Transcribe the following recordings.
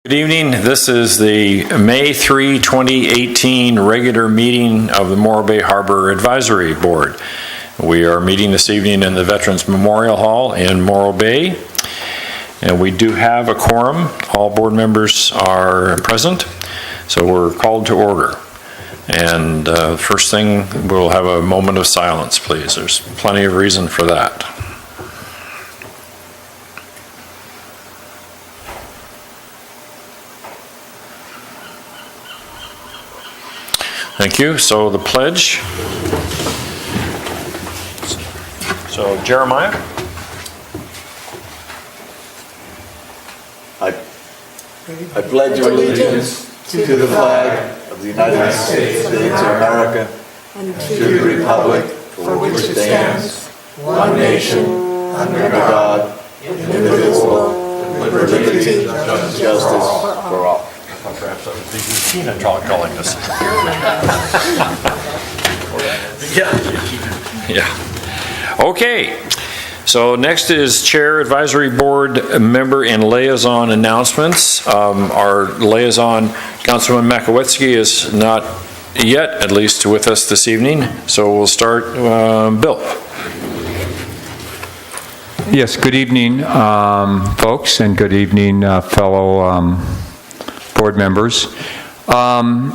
Good evening. This is the May 3, 2018 regular meeting of the Morro Bay Harbor Advisory Board. We are meeting this evening in the Veterans Memorial Hall in Morro Bay. And we do have a quorum. All board members are present, so we're called to order. And first thing, we'll have a moment of silence, please. There's plenty of reason for that. Thank you. So the pledge. So Jeremiah. I pledge allegiance to the flag of the United States of America and to the republic for which it stands, one nation, under God, indivisible, with liberty and justice for all. Perhaps that would be Tina calling us. Yeah. Okay. So next is Chair, Advisory Board Member, and Liaison announcements. Our liaison, Councilman Makowiecki, is not yet, at least, with us this evening. So we'll start. Bill. Yes, good evening, folks, and good evening, fellow board members. One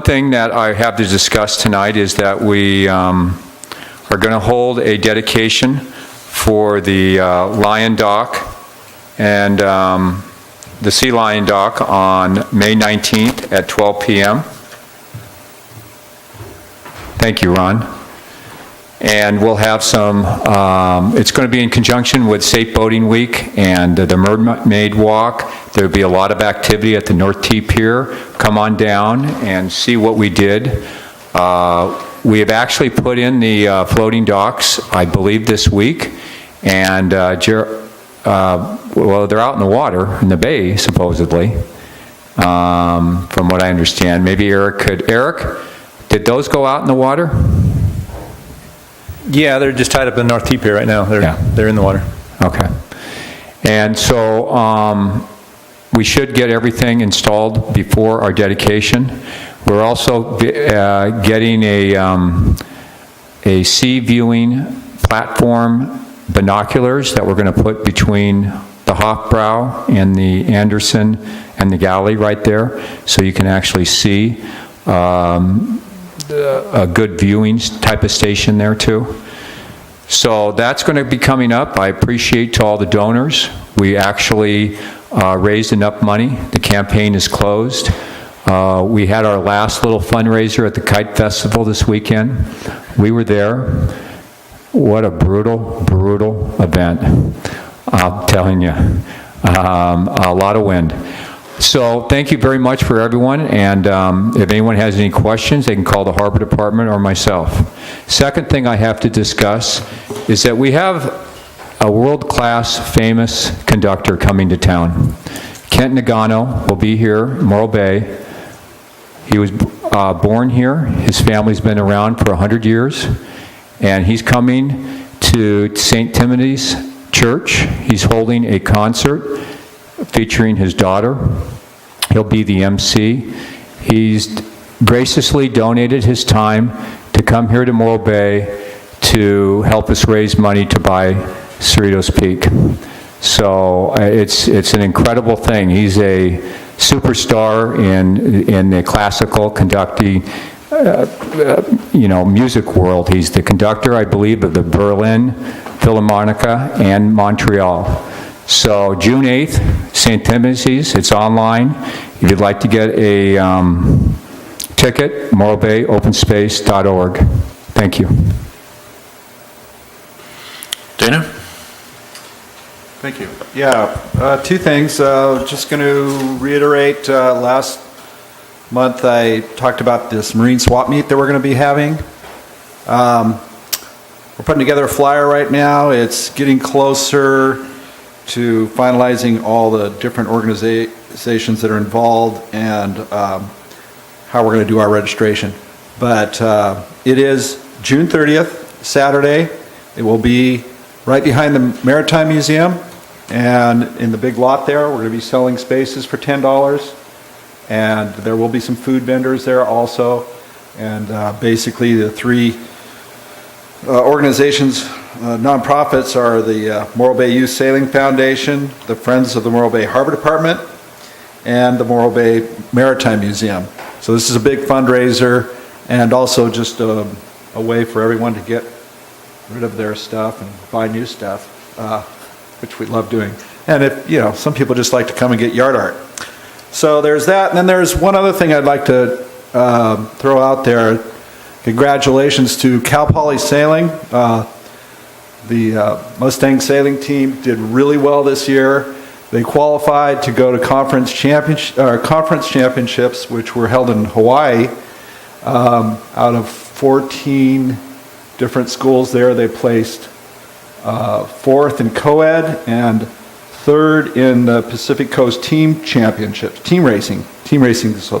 thing that I have to discuss tonight is that we are going to hold a dedication for the Lion Dock and the Sea Lion Dock on May 19th at 12 p.m. Thank you, Ron. And we'll have some, it's going to be in conjunction with Safe Boating Week and the Mermaid Walk. There'll be a lot of activity at the North T Pier. Come on down and see what we did. We have actually put in the floating docks, I believe, this week. And, well, they're out in the water, in the bay, supposedly, from what I understand. Maybe Eric could. Eric, did those go out in the water? Yeah, they're just tied up in the North T Pier right now. They're in the water. Okay. And so we should get everything installed before our dedication. We're also getting a sea viewing platform binoculars that we're going to put between the Hofbrau and the Anderson and the galley right there, so you can actually see a good viewing type of station there too. So that's going to be coming up. I appreciate to all the donors. We actually raised enough money. The campaign is closed. We had our last little fundraiser at the Kite Festival this weekend. We were there. What a brutal, brutal event. I'm telling you. A lot of wind. So thank you very much for everyone, and if anyone has any questions, they can call the Harbor Department or myself. Second thing I have to discuss is that we have a world-class famous conductor coming to town. Kent Nagano will be here in Morro Bay. He was born here. His family's been around for 100 years, and he's coming to St. Timothy's Church. He's holding a concert featuring his daughter. He'll be the MC. He's graciously donated his time to come here to Morro Bay to help us raise money to buy Cerritos Peak. So it's an incredible thing. He's a superstar in the classical conducting music world. He's the conductor, I believe, of the Berlin Philharmonica and Montreal. So June 8th, St. Timothy's, it's online. If you'd like to get a ticket, morrobayopen.space.org. Thank you. Dana? Thank you. Yeah, two things. Just going to reiterate, last month I talked about this Marine Swap Meet that we're going to be having. We're putting together a flyer right now. It's getting closer to finalizing all the different organizations that are involved and how we're going to do our registration. But it is June 30th, Saturday. It will be right behind the Maritime Museum And in the big lot there, we're going to be selling spaces for $10. And there will be some food vendors there also. And basically the three organizations, nonprofits, are the Morro Bay Youth Sailing Foundation, the Friends of the Morro Bay Harbor Department, and the Morro Bay Maritime Museum. So this is a big fundraiser, and also just a way for everyone to get rid of their stuff and buy new stuff, which we love doing. And if, some people just like to come and get yard art. So there's that, and then there's one other thing I'd like to throw out there. Congratulations to Cal Poly Sailing. The Mustang sailing team did really well this year. They qualified to go to conference championships, which were held in Hawaii. Out of 14 different schools there, they placed fourth in co-ed and third in the Pacific Coast Team Championships, team racing. Team racing is a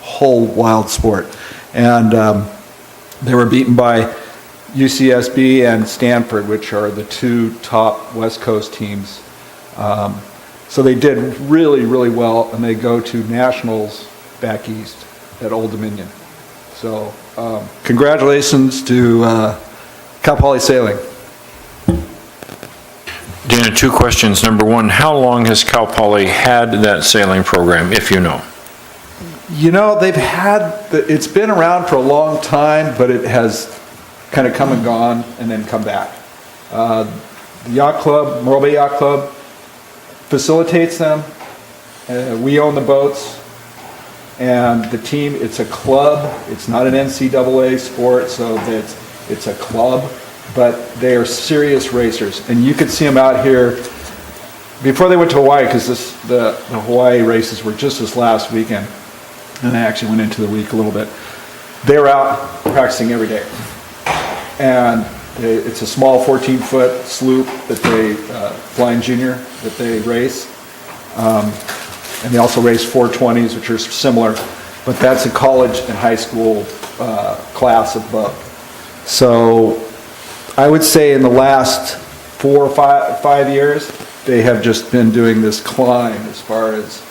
whole wild sport. And they were beaten by UCSB and Stanford, which are the two top West Coast teams. So they did really, really well, and they go to nationals back east at Old Dominion. So congratulations to Cal Poly Sailing. Dana, two questions. Number one, how long has Cal Poly had that sailing program, if you know? It's been around for a long time, but it has kind of come and gone and then come back. The yacht club, Morro Bay Yacht Club, facilitates them. We own the boats, and the team, it's a club. It's not an NCAA sport, so it's a club, but they are serious racers. And you could see them out here before they went to Hawaii, because the Hawaii races were just this last weekend, and I actually went into the week a little bit. They were out practicing every day. And it's a small 14-foot sloop that they, Flying Junior, that they race. And they also race 420s, which are similar, but that's a college and high school class of boat. So I would say in the last 4 or 5 years, they have just been doing this climb as far as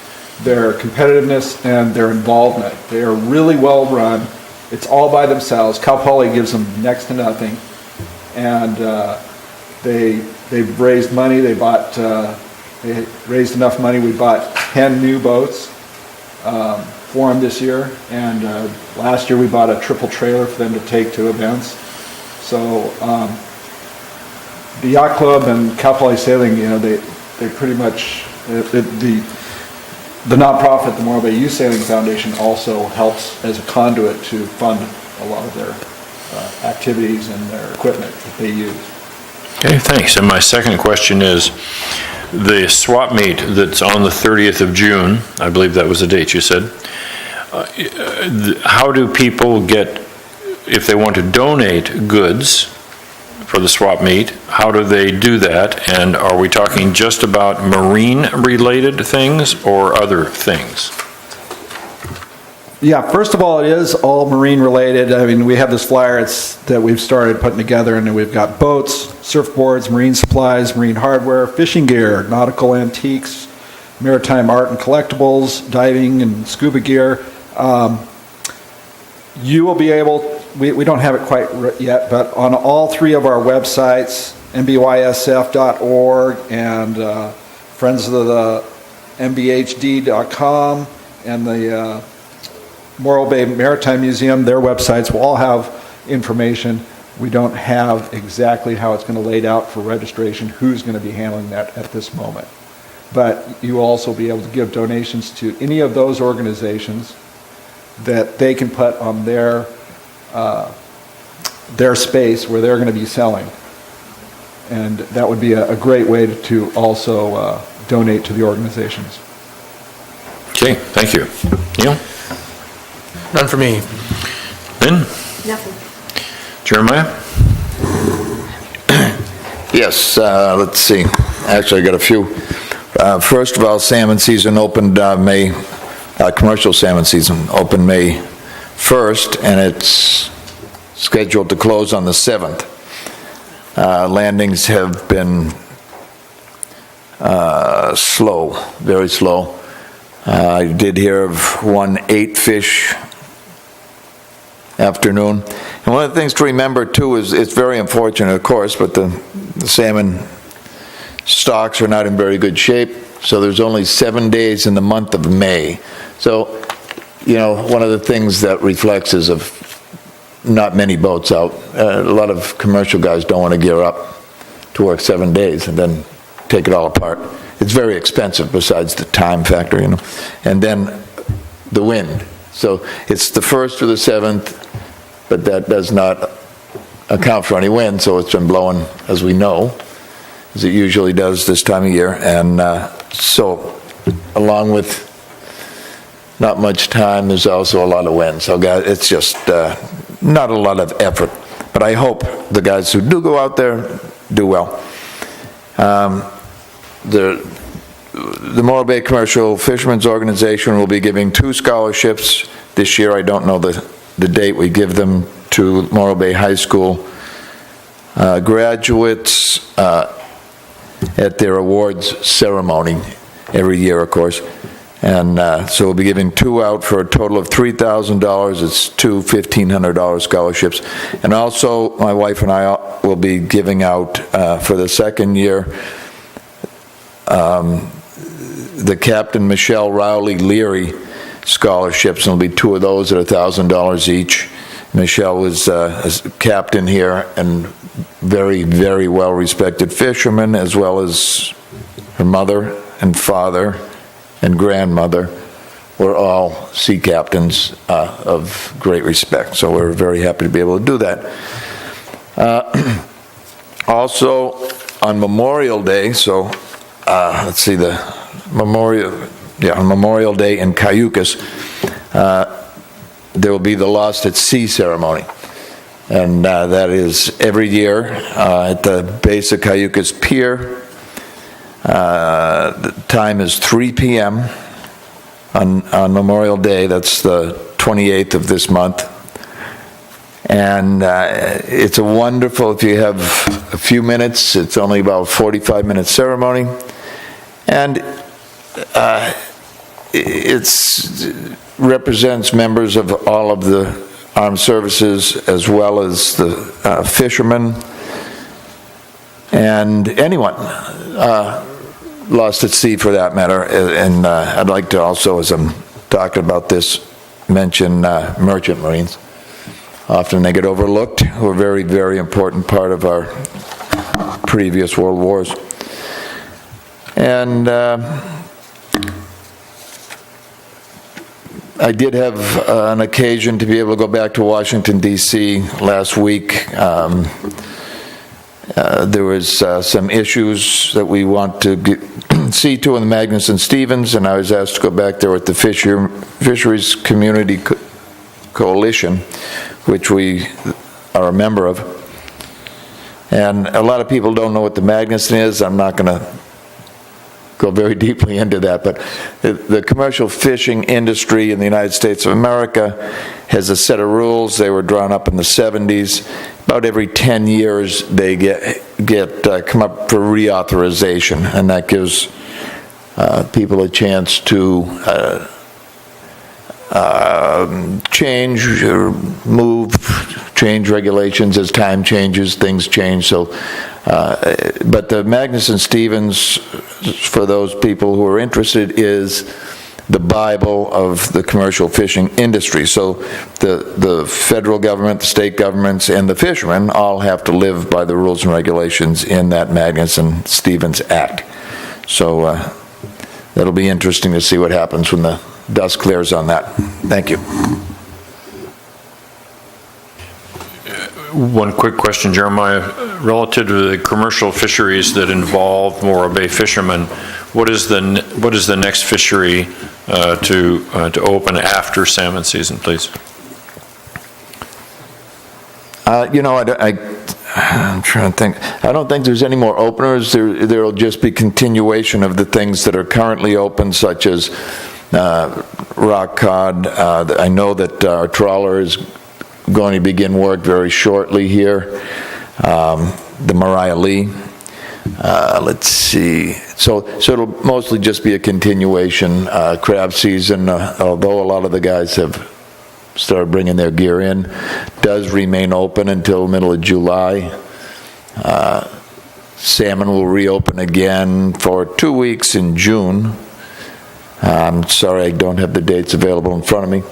their competitiveness and their involvement. They are really well run. It's all by themselves. Cal Poly gives them next to nothing. And they've raised money. They raised enough money. We bought 10 new boats for them this year. And last year we bought a triple trailer for them to take to events. So the yacht club and Cal Poly Sailing, they pretty much, the nonprofit, the Morro Bay Youth Sailing Foundation, also helps as a conduit to fund a lot of their activities and their equipment that they use. Okay, thanks. And my second question is, the swap meet that's on the 30th of June, I believe that was the date you said, how do people get, if they want to donate goods for the swap meet, how do they do that? And are we talking just about marine-related things or other things? Yeah, first of all, it is all marine-related. I mean, we have this flyer that we've started putting together, and we've got boats, surfboards, marine supplies, marine hardware, fishing gear, nautical antiques, maritime art and collectibles, diving and scuba gear. You will be able, we don't have it quite yet, but on all three of our websites, mbysf.org and friends of the mbhd.com and the Morro Bay Maritime Museum, their websites will all have information. We don't have exactly how it's going to lay out for registration, who's going to be handling that at this moment. But you will also be able to give donations to any of those organizations that they can put on their space where they're going to be selling. And that would be a great way to also donate to the organizations. Okay, thank you. Neil? None for me. Lynn? Nothing. Jeremiah? Yes, let's see. Actually, I got a few. First of all, salmon season opened commercial salmon season opened May 1st, and it's scheduled to close on the 7th. Landings have been slow, very slow. I did hear of one 8-fish afternoon. And one of the things to remember, too, is it's very unfortunate, of course, but the salmon stocks are not in very good shape, so there's only 7 days in the month of May. So, you know, one of the things that reflects is of not many boats out. A lot of commercial guys don't want to gear up to work 7 days and then take it all apart. It's very expensive besides the time factor, you know. And then the wind. So it's the 1st through the 7th, but that does not account for any wind, so it's been blowing, as we know, as it usually does this time of year. And so along with not much time, there's also a lot of wind. So guys, it's just not a lot of effort. But I hope the guys who do go out there do well. The Morro Bay Commercial Fishermen's Organization will be giving 2 scholarships this year. I don't know the date. We give them to Morro Bay High School graduates at their awards ceremony every year, of course. And so we'll be giving 2 out for a total of $3,000. It's 2 $1,500 scholarships. And also, my wife and I will be giving out for the second year the Captain Michelle Rowley Leary scholarships, and there'll be 2 of those at $1,000 each. Michelle was a captain here and very, very well-respected fisherman, as well as her mother and father and grandmother were all sea captains of great respect. So we're very happy to be able to do that. Also, on Memorial Day, so let's see, on Memorial Day in Cayucas, there will be the Lost at Sea ceremony. And that is every year at the base of Cayucas Pier. The time is 3 p.m. on Memorial Day. That's the 28th of this month. And it's a wonderful, if you have a few minutes, it's only about a 45-minute ceremony. And it represents members of all of the armed services, as well as the fishermen and anyone lost at sea, for that matter. And I'd like to also, as I'm talking about this, mention merchant marines. Often they get overlooked, who are a very, very important part of our previous world wars. And I did have an occasion to be able to go back to Washington, D.C. last week. There was some issues that we want to see to in the Magnuson-Stevens, and I was asked to go back there with the Fisheries Community Coalition, which we are a member of. And a lot of people don't know what the Magnuson is. I'm not going to go very deeply into that, but the commercial fishing industry in the United States of America has a set of rules. They were drawn up in the 70s. About every 10 years, they come up for reauthorization, and that gives people a chance to change or change regulations as time changes, things change. So, but the Magnuson-Stevens, for those people who are interested, is the Bible of the commercial fishing industry. So the federal government, the state governments, and the fishermen all have to live by the rules and regulations in that Magnuson-Stevens Act. So that'll be interesting to see what happens when the dust clears on that. Thank you. One quick question, Jeremiah. Relative to the commercial fisheries that involve Morro Bay fishermen, what is the next fishery to open after salmon season, please? You know, I'm trying to think. I don't think there's any more openers. There will just be continuation of the things that are currently open, such as rock cod. I know that our trawler is going to begin work very shortly here. The Mariah Lee. Let's see. So it'll mostly just be a continuation. Crab season, although a lot of the guys have started bringing their gear in, does remain open until middle of July. Salmon will reopen again for 2 weeks in June. I'm sorry I don't have the dates available in front of me.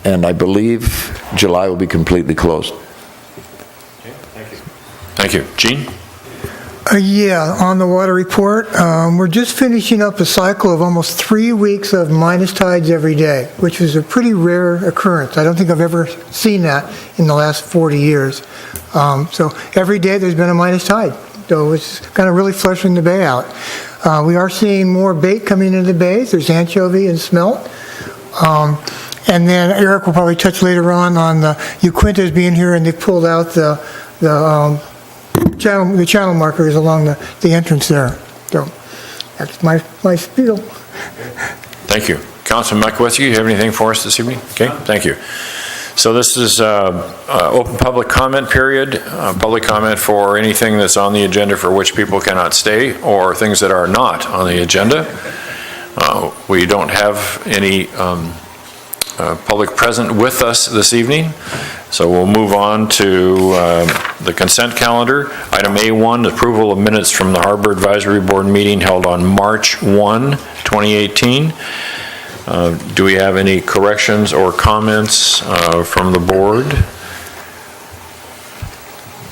And I believe July will be completely closed. Thank you. Gene? Yeah, on the water report, we're just finishing up a cycle of almost 3 weeks of minus tides every day, which is a pretty rare occurrence. I don't think I've ever seen that in the last 40 years. So every day there's been a minus tide. So it's kind of really flushing the bay out. We are seeing more bait coming into the bays. There's anchovy and smelt. And then Eric will probably touch later on the Uquintas being here, and they pulled out the channel markers along the entrance there. So that's my spiel. Thank you. Councilman Mackowski, you have anything for us this evening? Okay, thank you. So this is open public comment period. Public comment for anything that's on the agenda for which people cannot stay, or things that are not on the agenda. We don't have any public present with us this evening, so we'll move on to the consent calendar. Item A1, approval of minutes from the Harbor Advisory Board meeting held on March 1, 2018. Do we have any corrections or comments from the board?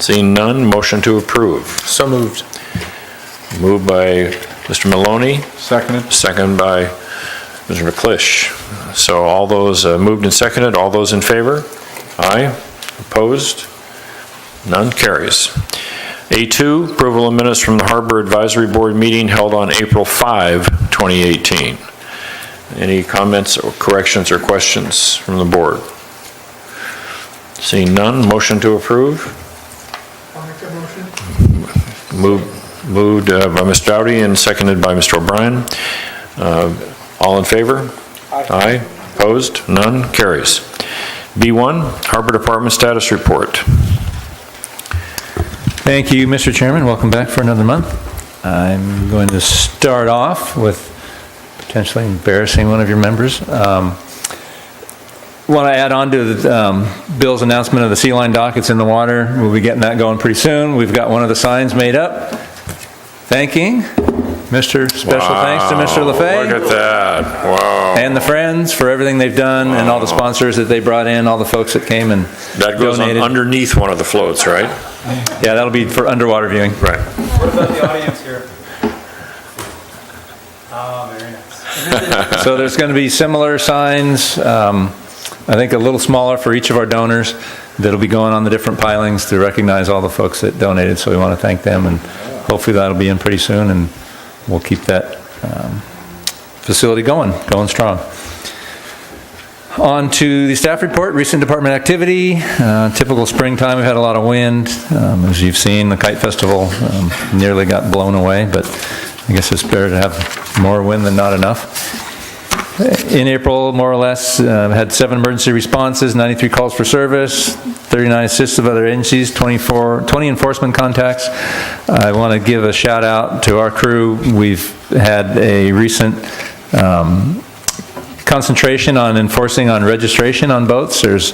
Seeing none, motion to approve. So moved. Moved by Mr. Maloney. Seconded. Second by Mr. McClish. So all those moved and seconded, all those in favor? Aye. Opposed? None, carries. A2, approval of minutes from the Harbor Advisory Board meeting held on April 5, 2018. Any comments or corrections or questions from the board? Seeing none, motion to approve? I'll make that motion. Moved by Mr. Dowdy and seconded by Mr. O'Brien. All in favor? Aye. Opposed? None, carries. B1, Harbor Department Status Report. Thank you, Mr. Chairman. Welcome back for another month. I'm going to start off with potentially embarrassing one of your members. Want to add on to Bill's announcement of the Sea Line dock. It's in the water. We'll be getting that going pretty soon. We've got one of the signs made up thanking Mr. Special thanks to Mr. LaFay. Look at that. Wow. And the friends for everything they've done, and all the sponsors that they brought in, all the folks that came and That goes on underneath one of the floats, right? Yeah, that'll be for underwater viewing. Right. What about the audience here? Oh, very nice. So there's going to be similar signs, I think a little smaller for each of our donors, that'll be going on the different pilings to recognize all the folks that donated. So we want to thank them, and hopefully that'll be in pretty soon, and we'll keep that facility going strong. On to the staff report, recent department activity. Typical springtime, we've had a lot of wind. As you've seen, the Kite Festival nearly got blown away, but I guess it's better to have more wind than not enough. In April, more or less, had 7 emergency responses, 93 calls for service, 39 assists of other agencies, 20 enforcement contacts. I want to give a shout out to our crew. We've had a recent concentration on enforcing on registration on boats. There's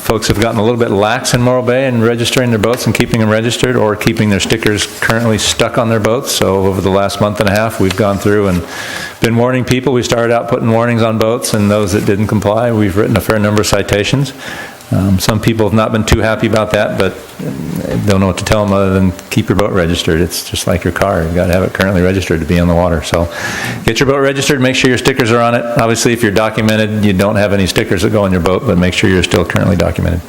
folks have gotten a little bit lax in Morro Bay in registering their boats and keeping them registered, or keeping their stickers currently stuck on their boats. So over the last month and a half, we've gone through and been warning people. We started out putting warnings on boats, and those that didn't comply, we've written a fair number of citations. Some people have not been too happy about that, but don't know what to tell them other than keep your boat registered. It's just like your car. You've got to have it currently registered to be on the water. So get your boat registered, make sure your stickers are on it. Obviously, if you're documented, you don't have any stickers that go on your boat, but make sure you're still currently documented.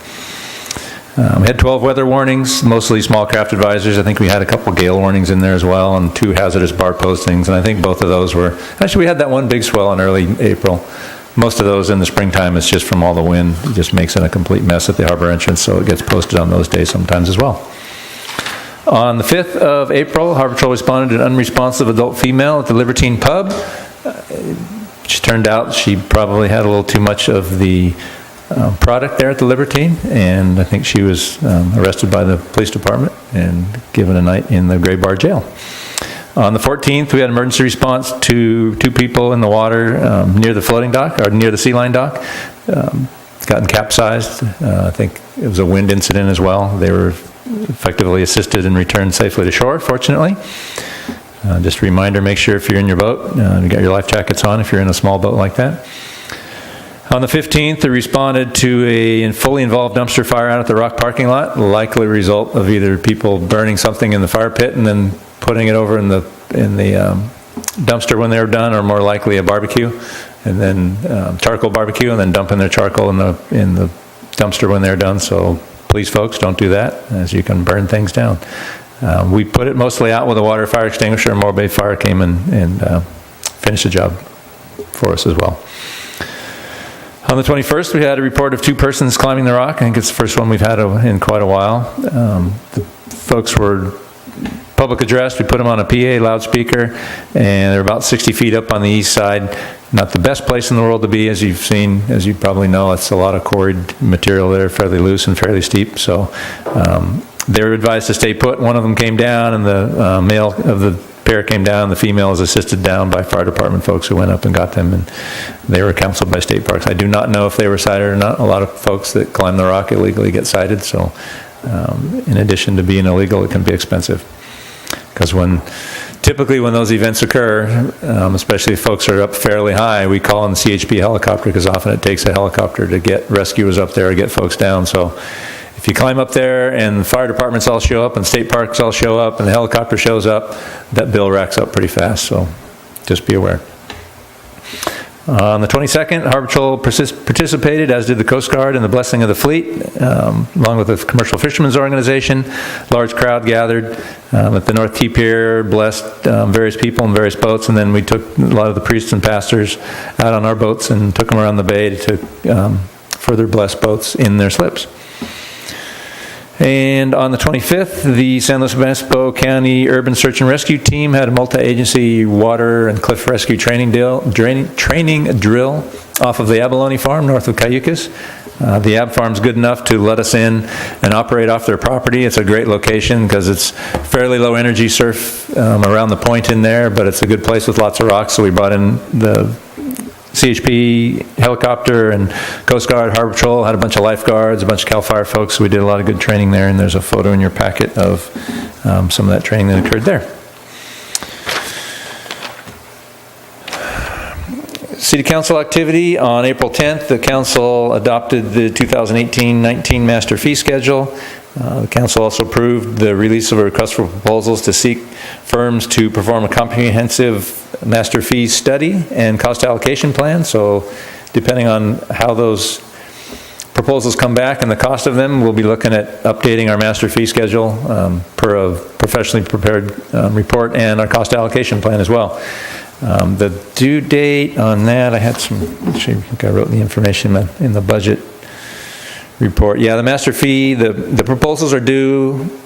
We had 12 weather warnings, mostly small craft advisors. I think we had a couple gale warnings in there as well, and 2 hazardous bar postings, and I think both of those were, actually we had that one big swell in early April. Most of those in the springtime, it's just from all the wind. It just makes it a complete mess at the harbor entrance, so it gets posted on those days sometimes as well. On the 5th of April, Harbor Patrol responded to an unresponsive adult female at the Libertine Pub. It turned out she probably had a little too much of the product there at the Libertine, and I think she was arrested by the police department and given a night in the Gray Bar Jail. On the 14th, we had emergency response to 2 people in the water near the floating dock, or near the Sea Line dock. Gotten capsized. I think it was a wind incident as well. They were effectively assisted and returned safely to shore, fortunately. Just a reminder, make sure if you're in your boat, you got your life jackets on if you're in a small boat like that. On the 15th, they responded to a fully involved dumpster fire out at the Rock parking lot, likely result of either people burning something in the fire pit and then putting it over in the dumpster when they were done, or more likely a barbecue, and then charcoal barbecue, and then dumping their charcoal in the dumpster when they're done. So please, folks, don't do that, as you can burn things down. We put it mostly out with a water fire extinguisher, and Morro Bay Fire came and finished the job for us as well. On the 21st, we had a report of 2 persons climbing the rock. I think it's the first one we've had in quite a while. The folks were public addressed. We put them on a PA loudspeaker, and they're about 60 feet up on the east side. Not the best place in the world to be, as you've seen, as you probably know. It's a lot of quarried material there, fairly loose and fairly steep. So they were advised to stay put. One of them came down, and the male of the pair came down. The female was assisted down by fire department folks who went up and got them, and they were counseled by state parks. I do not know if they were cited or not. A lot of folks that climb the rock illegally get cited, so in addition to being illegal, it can be expensive. Because typically when those events occur, especially if folks are up fairly high, we call in the CHP helicopter, because often it takes a helicopter to get rescuers up there or get folks down. So if you climb up there and the fire departments all show up and state parks all show up and the helicopter shows up, that bill racks up pretty fast, so just be aware. On the 22nd, Harbor Patrol participated, as did the Coast Guard, in the blessing of the fleet, along with the Commercial Fishermen's Organization. Large crowd gathered at the North Key Pier, blessed various people in various boats, and then we took a lot of the priests and pastors out on our boats and took them around the bay to further bless boats in their slips. And on the 25th, the San Luis Obispo County Urban Search and Rescue Team had a multi-agency water and cliff rescue training drill off of the Abalone Farm north of Cayucas. The Ab Farm's good enough to let us in and operate off their property. It's a great location because it's fairly low energy surf around the point in there, but it's a good place with lots of rocks, so we brought in the CHP helicopter and Coast Guard, Harbor Patrol, had a bunch of lifeguards, a bunch of CAL FIRE folks, so we did a lot of good training there, and there's a photo in your packet of some of that training that occurred there. City Council activity. On April 10th, the Council adopted the 2018-19 Master Fee Schedule. The Council also approved the release of a request for proposals to seek firms to perform a comprehensive master fee study and cost allocation plan. So depending on how those proposals come back and the cost of them, we'll be looking at updating our master fee schedule per a professionally prepared report, and our cost allocation plan as well. The due date on that, I had some, actually I think I wrote the information in the budget report. Yeah, the master fee, the proposals are due,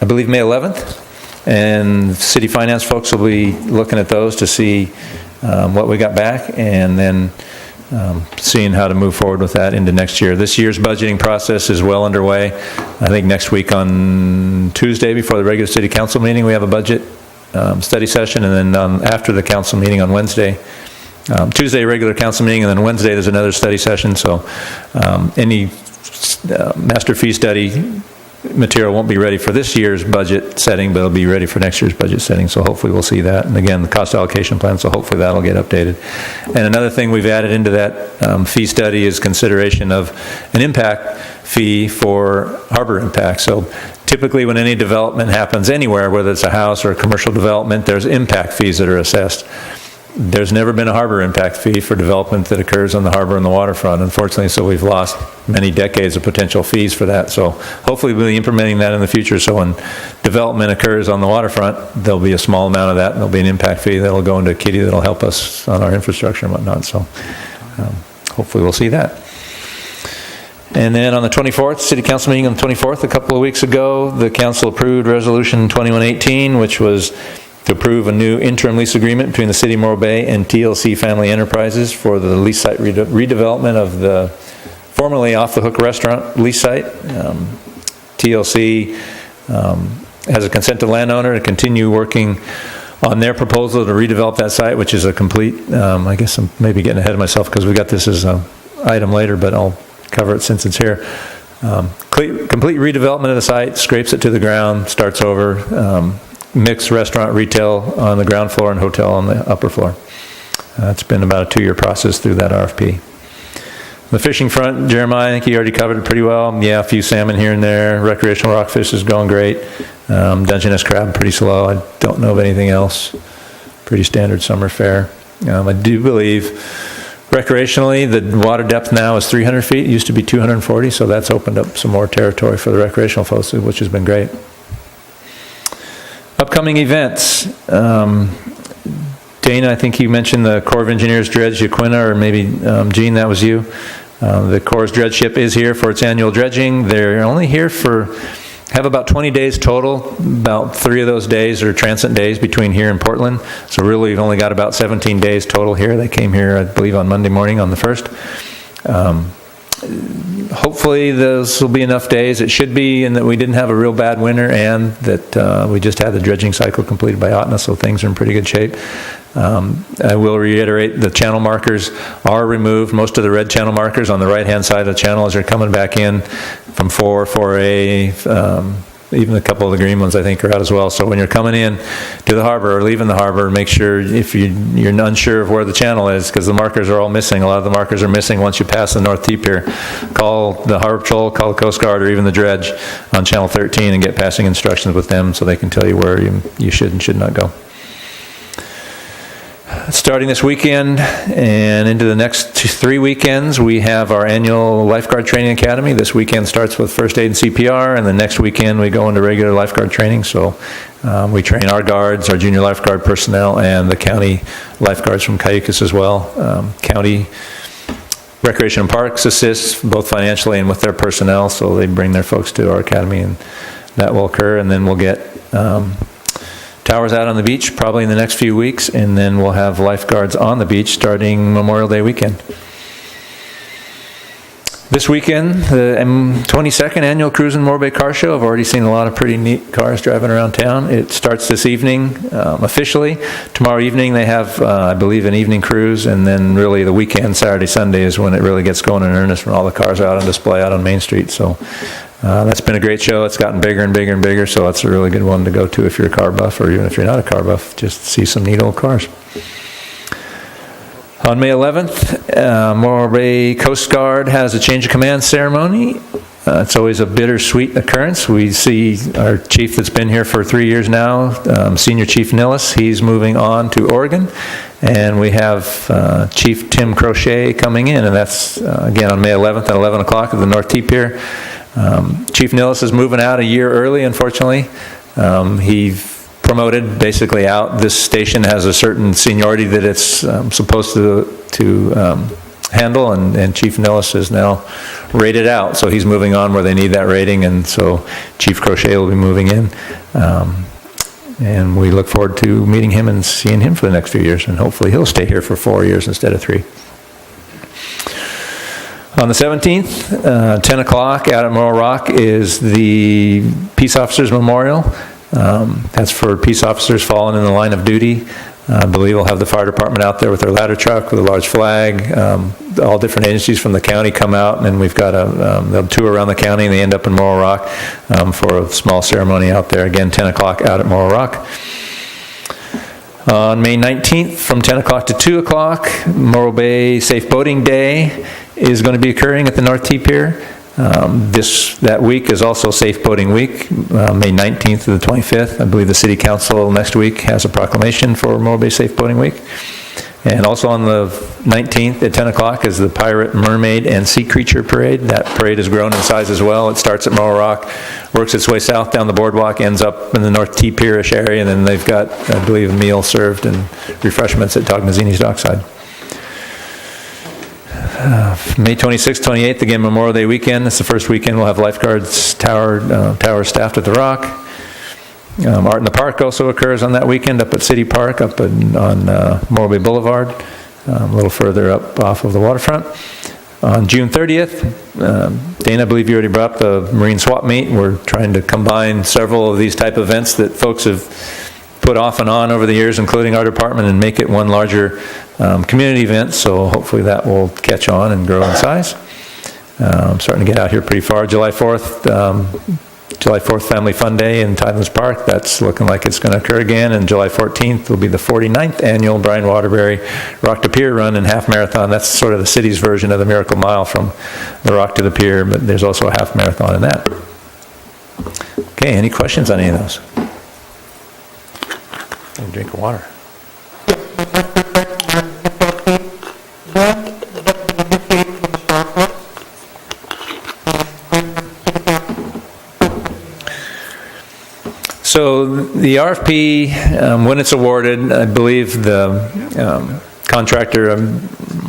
I believe, May 11th. And city finance folks will be looking at those to see what we got back, and then seeing how to move forward with that into next year. This year's budgeting process is well underway. I think next week on Tuesday, before the regular city council meeting, we have a budget study session, and then after the council meeting on Wednesday, Tuesday regular council meeting, and then Wednesday there's another study session. So any master fee study material won't be ready for this year's budget setting, but it'll be ready for next year's budget setting. So hopefully we'll see that. And again, the cost allocation plan, so hopefully that'll get updated. And another thing we've added into that fee study is consideration of an impact fee for harbor impact. So typically when any development happens anywhere, whether it's a house or a commercial development, there's impact fees that are assessed. There's never been a harbor impact fee for development that occurs on the harbor and the waterfront, unfortunately, so we've lost many decades of potential fees for that. So hopefully we'll be implementing that in the future, so when development occurs on the waterfront, there'll be a small amount of that, and there'll be an impact fee that'll go into a kitty that'll help us on our infrastructure and whatnot. So hopefully we'll see that. And then on the 24th, City Council meeting on the 24th, a couple of weeks ago, the Council approved Resolution 2118, which was to approve a new interim lease agreement between the City of Morro Bay and TLC Family Enterprises for the lease site redevelopment of the formerly Off the Hook restaurant lease site. TLC has a consent to landowner to continue working on their proposal to redevelop that site, which is a complete, I guess I'm maybe getting ahead of myself because we got this as an item later, but I'll cover it since it's here. Complete redevelopment of the site, scrapes it to the ground, starts over, mixed restaurant, retail on the ground floor and hotel on the upper floor. It's been about a 2-year process through that RFP. The fishing front, Jeremiah, I think you already covered it pretty well. Yeah, a few salmon here and there. Recreational rockfish is going great. Dungeness crab, pretty slow. I don't know of anything else. Pretty standard summer fare. I do believe recreationally, the water depth now is 300 feet. It used to be 240, so that's opened up some more territory for the recreational folks, which has been great. Upcoming events. Dana, I think you mentioned the Corps of Engineers dredge Yaquina, or maybe Gene, that was you. The Corps' dredge ship is here for its annual dredging. They're only here have about 20 days total. About 3 of those days are transit days between here and Portland. So really, we've only got about 17 days total here. They came here, I believe, on Monday morning on the 1st. Hopefully those will be enough days. It should be, in that we didn't have a real bad winter and that we just had the dredging cycle completed by OTNA, so things are in pretty good shape. I will reiterate, the channel markers are removed. Most of the red channel markers on the right-hand side of the channel as they're coming back in from 4A, even a couple of the green ones I think are out as well. So when you're coming in to the harbor or leaving the harbor, make sure if you're unsure of where the channel is, because the markers are all missing. A lot of the markers are missing once you pass the North T Pier. Call the Harbor Patrol, call the Coast Guard, or even the dredge on Channel 13 and get passing instructions with them so they can tell you where you should and should not go. Starting this weekend and into the next 3 weekends, we have our annual Lifeguard Training Academy. This weekend starts with First Aid and CPR, and the next weekend we go into regular lifeguard training. So we train our guards, our junior lifeguard personnel, and the county lifeguards from Cayucas as well. County Recreation and Parks assists both financially and with their personnel, so they bring their folks to our academy, and that will occur. And then we'll get towers out on the beach probably in the next few weeks, and then we'll have lifeguards on the beach starting Memorial Day weekend. This weekend, the 22nd Annual Cruise and Morro Bay Car Show. I've already seen a lot of pretty neat cars driving around town. It starts this evening officially. Tomorrow evening they have, I believe, an evening cruise, and then really the weekend, Saturday, Sunday, is when it really gets going in earnest when all the cars are out on display out on Main Street. So that's been a great show. It's gotten bigger and bigger and bigger, so that's a really good one to go to if you're a car buff, or even if you're not a car buff, just see some neat old cars. On May 11th, Morro Bay Coast Guard has a change of command ceremony. It's always a bittersweet occurrence. We see our chief that's been here for 3 years now, Senior Chief Nillis. He's moving on to Oregon. And we have Chief Tim Crochet coming in, and that's, again, on May 11th at 11 o'clock at the North T Pier. Chief Nillis is moving out a year early, unfortunately. He promoted basically out. This station has a certain seniority that it's supposed to handle, and Chief Nillis is now rated out, so he's moving on where they need that rating, and so Chief Crochet will be moving in. And we look forward to meeting him and seeing him for the next few years, and hopefully he'll stay here for 4 years instead of 3. On the 17th, 10 o'clock out at Morro Rock is the Peace Officers Memorial. That's for peace officers fallen in the line of duty. I believe we'll have the fire department out there with their ladder truck with a large flag. All different agencies from the county come out, and we've got they'll tour around the county, and they end up in Morro Rock for a small ceremony out there. Again, 10 o'clock out at Morro Rock. On May 19th, from 10 o'clock to 2 o'clock, Morro Bay Safe Boating Day is going to be occurring at the North T Pier. That week is also Safe Boating Week, May 19th to the 25th. I believe the City Council next week has a proclamation for Morro Bay Safe Boating Week. And also on the 19th at 10 o'clock is the Pirate, Mermaid, and Sea Creature Parade. That parade has grown in size as well. It starts at Morro Rock, works its way south down the boardwalk, ends up in the North T Pier-ish area, and then they've got, I believe, a meal served and refreshments at Tognazzini's Dockside. May 26th, 28th, again, Memorial Day weekend. It's the first weekend we'll have lifeguards, tower staffed at the Rock. Art in the Park also occurs on that weekend up at City Park, up on Morro Bay Boulevard, a little further up off of the waterfront. On June 30th, Dana, I believe you already brought up the Marine Swap Meet. We're trying to combine several of these type events that folks have put off and on over the years, including our department, and make it one larger community event, so hopefully that will catch on and grow in size. I'm starting to get out here pretty far. July 4th Family Fun Day in Tidelands Park. That's looking like it's going to occur again. And July 14th will be the 49th annual Brian Waterbury Rock to Pier Run and Half Marathon. That's sort of the city's version of the Miracle Mile from the Rock to the Pier, but there's also a half marathon in that. Okay, any questions on any of those? I'll drink of water. So the RFP, when it's awarded, I believe the contractor, I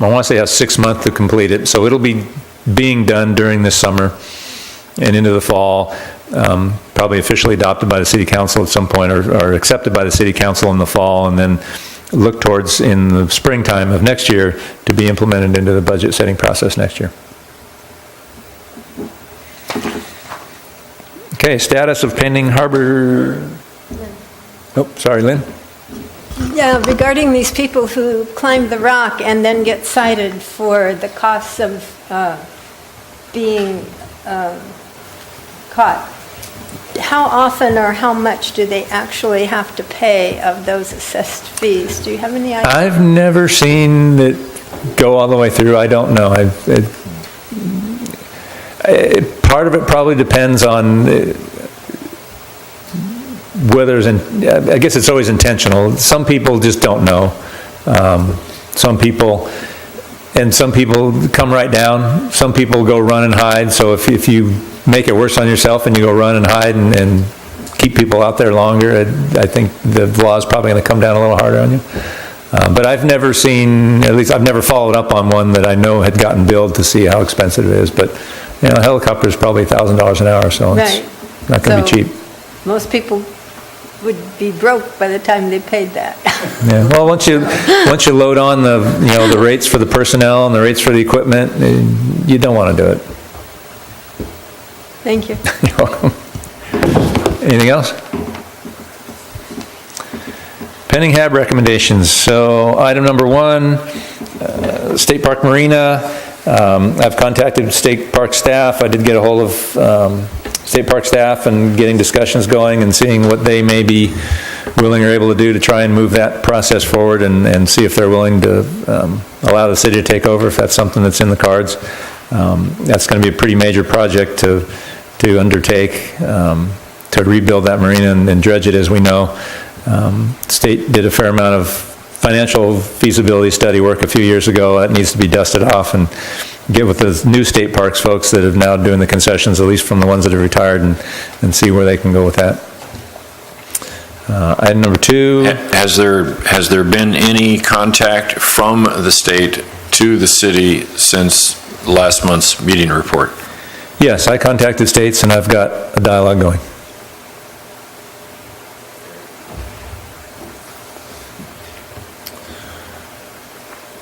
want to say has 6 months to complete it. So it'll be being done during this summer and into the fall, probably officially adopted by the city council at some point, or accepted by the city council in the fall, and then look towards in the springtime of next year to be implemented into the budget setting process next year. Okay, status of pending harbor. Oh, sorry, Lynn. Yeah, regarding these people who climb the rock and then get cited for the costs of being caught, how often or how much do they actually have to pay of those assessed fees? Do you have any idea? I've never seen it go all the way through. I don't know. Part of it probably depends on whether I guess it's always intentional. Some people just don't know. Some people come right down. Some people go run and hide. So if you make it worse on yourself and you go run and hide and keep people out there longer, I think the law is probably going to come down a little harder on you. But I've never seen, at least I've never followed up on one that I know had gotten billed to see how expensive it is. But you know, a helicopter is probably $1,000 an hour, so it's not going to be cheap. Most people would be broke by the time they paid that. Yeah. Well, once you load on the rates for the personnel and the rates for the equipment, you don't want to do it. Thank you. You're welcome. Anything else? Pending HAB recommendations. So item number 1, State Park Marina. I've contacted State Park staff. I did get a hold of State Park staff and getting discussions going and seeing what they may be willing or able to do to try and move that process forward and see if they're willing to allow the city to take over if that's something that's in the cards. That's going to be a pretty major project to undertake, to rebuild that marina and dredge it, as we know. State did a fair amount of financial feasibility study work a few years ago. That needs to be dusted off and get with the new state parks folks that are now doing the concessions, at least from the ones that have retired, and see where they can go with that. Item number 2. Has there been any contact from the state to the city since last month's meeting report? Yes, I contacted states and I've got a dialogue going.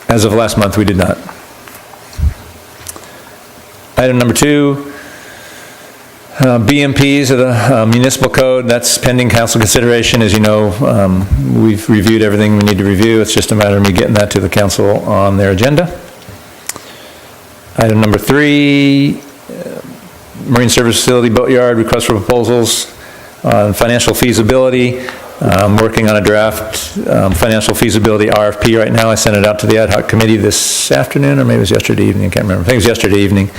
As of last month, we did not. Item number 2, BMPs of the municipal code. That's pending council consideration. As you know, we've reviewed everything we need to review. It's just a matter of me getting that to the council on their agenda. Item number 3, Marine Service Facility Boatyard, request for proposals on financial feasibility. I'm working on a draft financial feasibility RFP right now. I sent it out to the ad hoc committee this afternoon, or maybe it was yesterday evening. I can't remember. I think it was yesterday evening.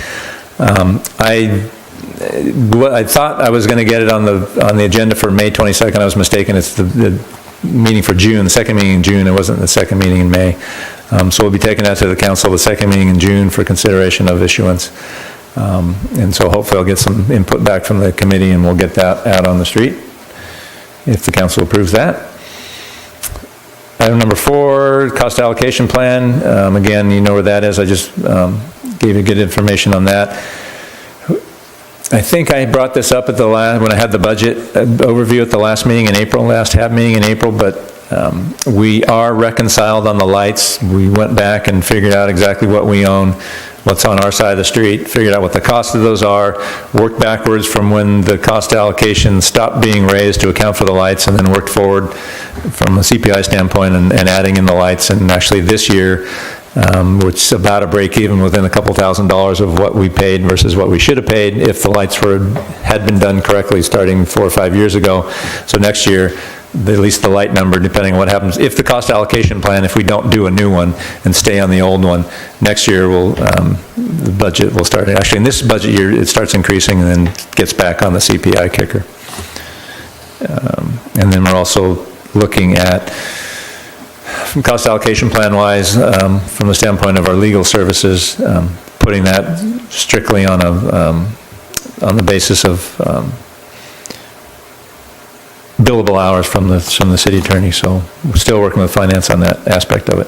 I thought I was going to get it on the agenda for May 22nd. I was mistaken. It's the meeting for June, the second meeting in June. It wasn't the second meeting in May. So we'll be taking that to the council the second meeting in June for consideration of issuance. And so hopefully I'll get some input back from the committee and we'll get that out on the street if the council approves that. Item number 4, cost allocation plan. Again, you know where that is. I just gave you good information on that. I think I brought this up at the last, when I had the budget overview at the last meeting in April, last HAB meeting in April, but we are reconciled on the lights. We went back and figured out exactly what we own, what's on our side of the street, figured out what the cost of those are, worked backwards from when the cost allocation stopped being raised to account for the lights, and then worked forward from a CPI standpoint and adding in the lights. And actually this year, which is about a break even within a couple $1,000s of what we paid versus what we should have paid if the lights had been done correctly starting 4 or 5 years ago. So next year, at least the light number, depending on what happens, if the cost allocation plan, if we don't do a new one and stay on the old one, next year the budget will start, actually in this budget year, it starts increasing and then gets back on the CPI kicker. And then we're also looking at, from cost allocation plan wise, from the standpoint of our legal services, putting that strictly on the basis of billable hours from the city attorney. So we're still working with finance on that aspect of it.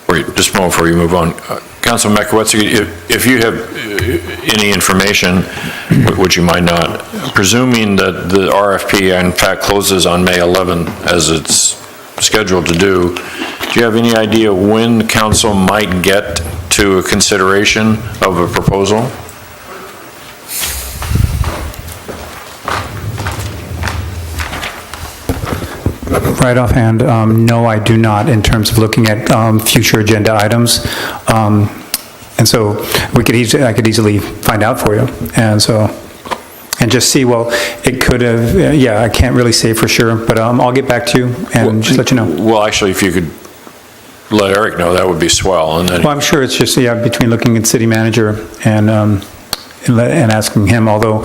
Wait, just a moment before you move on. Councilman Mackowitz, if you have any information, which you might not, presuming that the RFP in fact closes on May 11th as it's scheduled to do you have any idea when council might get to a consideration of a proposal? Right offhand, no, I do not, in terms of looking at future agenda items. And so I could easily find out for you. And so, and just see, well, it could have, yeah, I can't really say for sure, but I'll get back to you and just let you know. Well, actually, if you could let Eric know, that would be swell. And then, Well, I'm sure it's just, yeah, between looking at city manager and asking him, although.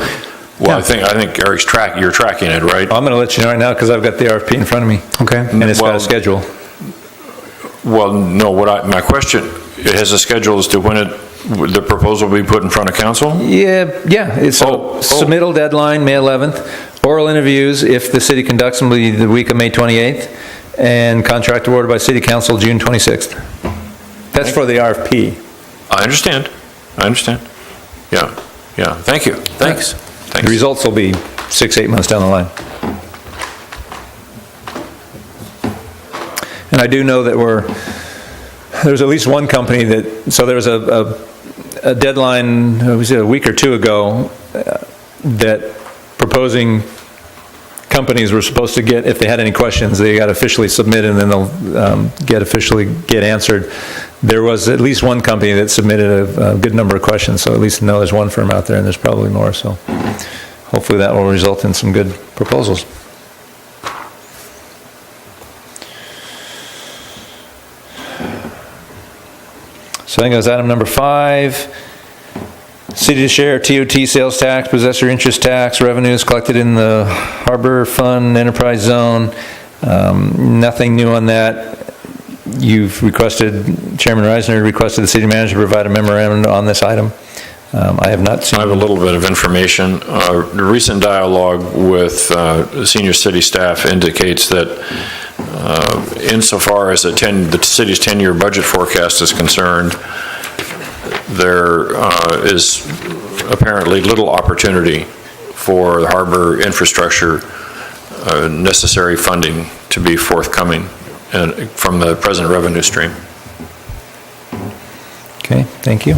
well, Yeah. I think Eric's you're tracking it, right? I'm going to let you know right now because I've got the RFP in front of me. Okay. And it's got Well- a schedule. Well, no, my question, it has a schedule as to when the proposal will be put in front of council? Yeah, it's a Oh. submittal deadline, May 11th. Oral interviews, if the city conducts them, will be the week of May 28th. And contract awarded by city council June 26th. That's for the RFP. I understand. Yeah, thank you, thanks. The results will be 6-8 months down the line. And I do know that there's at least one company that, so there was a deadline, was it a week or two ago, that proposing companies were supposed to get, if they had any questions, they got officially submitted and then they'll get answered. There was at least one company that submitted a good number of questions, so at least know there's one firm out there and there's probably more, so hopefully that will result in some good proposals. So I think that was item number 5. City to share TOT sales tax, possessor interest tax, revenues collected in the Harbor Fund Enterprise Zone. Nothing new on that. You've requested, Chairman Reisner requested the city manager provide a memorandum on this item. I have not seen. I have a little bit of information. The recent dialogue with senior city staff indicates that insofar as the city's 10-year budget forecast is concerned, there is apparently little opportunity for the harbor infrastructure necessary funding to be forthcoming from the present revenue stream. Okay, thank you.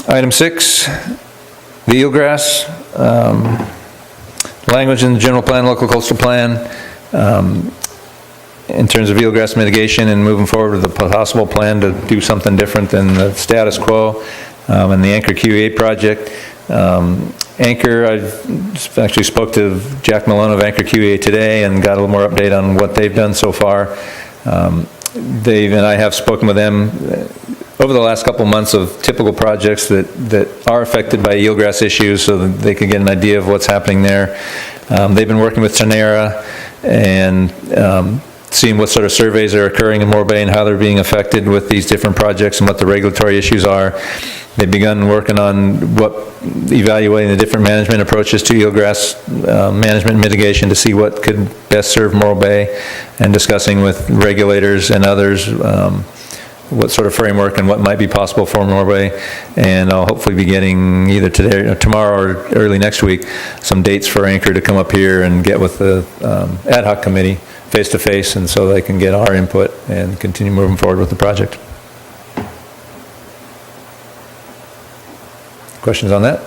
Item 6, the eelgrass, language in the general plan, local coastal plan, in terms of eelgrass mitigation and moving forward with a possible plan to do something different than the status quo, and the Anchor QE project. Anchor, I actually spoke to Jack Malone of Anchor QE today and got a little more update on what they've done so far. Dave and I have spoken with them over the last couple of months of typical projects that are affected by eelgrass issues so that they can get an idea of what's happening there. They've been working with Tenera and seeing what sort of surveys are occurring in Moore Bay and how they're being affected with these different projects and what the regulatory issues are. They've begun working on evaluating the different management approaches to eelgrass management and mitigation to see what could best serve Moore Bay, and discussing with regulators and others what sort of framework and what might be possible for Morbay. And I'll hopefully be getting either today or tomorrow or early next week some dates for Anchor to come up here and get with the ad hoc committee face-to-face, and so they can get our input and continue moving forward with the project. Questions on that?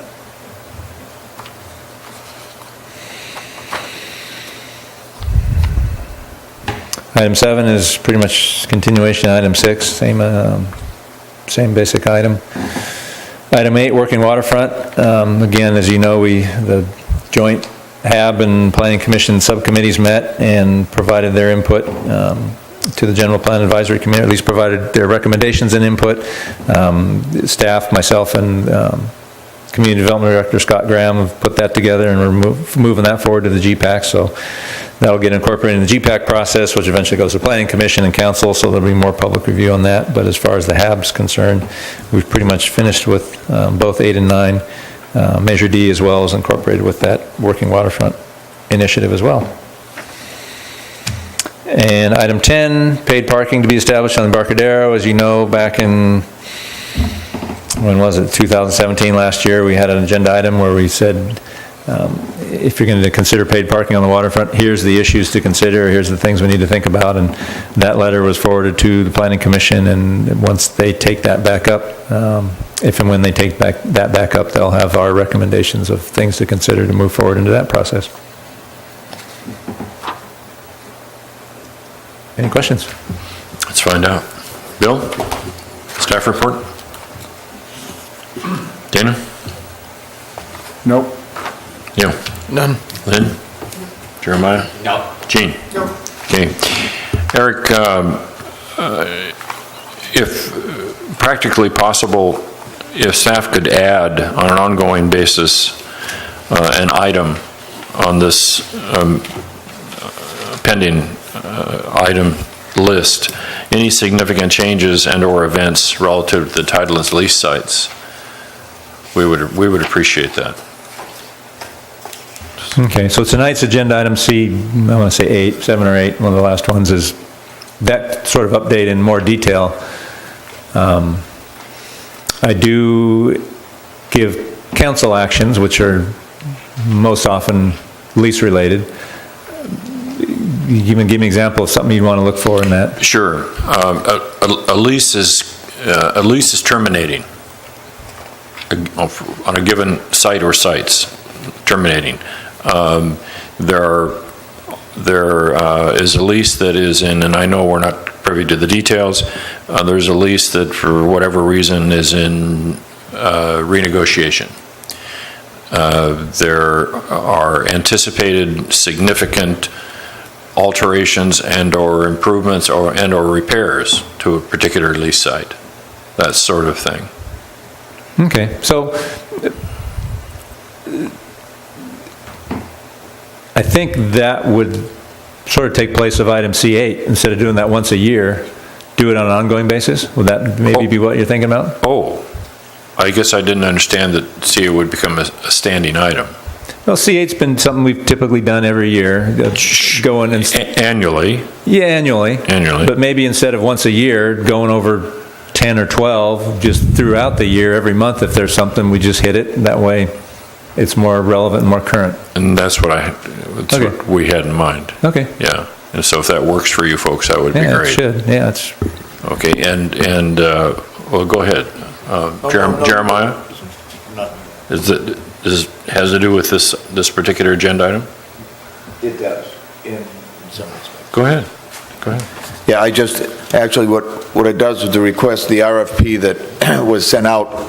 Item 7 is pretty much continuation of item 6, same basic item. Item 8, working waterfront. Again, as you know, the joint HAB and Planning Commission subcommittees met and provided their input to the General Plan Advisory Committee, at least provided their recommendations and input. Staff, myself, and Community Development Director Scott Graham have put that together, and we're moving that forward to the GPAC. So that'll get incorporated in the GPAC process, which eventually goes to Planning Commission and Council, so there'll be more public review on that. But as far as the HAB's concerned, we've pretty much finished with both 8 and 9. Measure D as well is incorporated with that working waterfront initiative as well. And item 10, paid parking to be established on the Embarcadero. As you know, back in, when was it, 2017, last year, we had an agenda item where we said, if you're going to consider paid parking on the waterfront, here's the issues to consider, here's the things we need to think about. And that letter was forwarded to the Planning Commission, and once they take that back up, if and when they take that back up, they'll have our recommendations of things to consider to move forward into that process. Any questions? Let's find out. Bill, staff report? Dana? Nope. You? None. Lynn? Jeremiah? No. Gene? No. Okay. Eric, if practically possible, if staff could add on an ongoing basis an item on this pending item list, any significant changes and or events relative to the title and lease sites, we would appreciate that. Okay, so tonight's agenda item C, I want to say 7 or 8, one of the last ones, is that sort of update in more detail. I do give council actions, which are most often lease related. You can give me an example of something you'd want to look for in that. Sure. A lease is terminating on a given site or sites, terminating. There is a lease that is in, and I know we're not privy to the details, there's a lease that for whatever reason is in renegotiation. There are anticipated significant alterations and or improvements and or repairs to a particular lease site, that sort of thing. Okay, so I think that would sort of take place of item C8. Instead of doing that once a year, do it on an ongoing basis? Would that maybe be what you're thinking about? Oh, I guess I didn't understand that C8 would become a standing item. Well, C8's been something we've typically done every year, going and... Annually. Yeah, annually. Annually. But maybe instead of once a year, going over 10 or 12, just throughout the year, every month, if there's something, we just hit it. That way, it's more relevant and more current. And that's what what we had in mind. Okay. Yeah. And so if that works for you folks, that would be great. It should. Yeah, it's... Okay, and well, go ahead. Jeremiah? Has to do with this particular agenda item? It does, in some respects. Go ahead. Go ahead. Yeah, actually what it does is to request the RFP that was sent out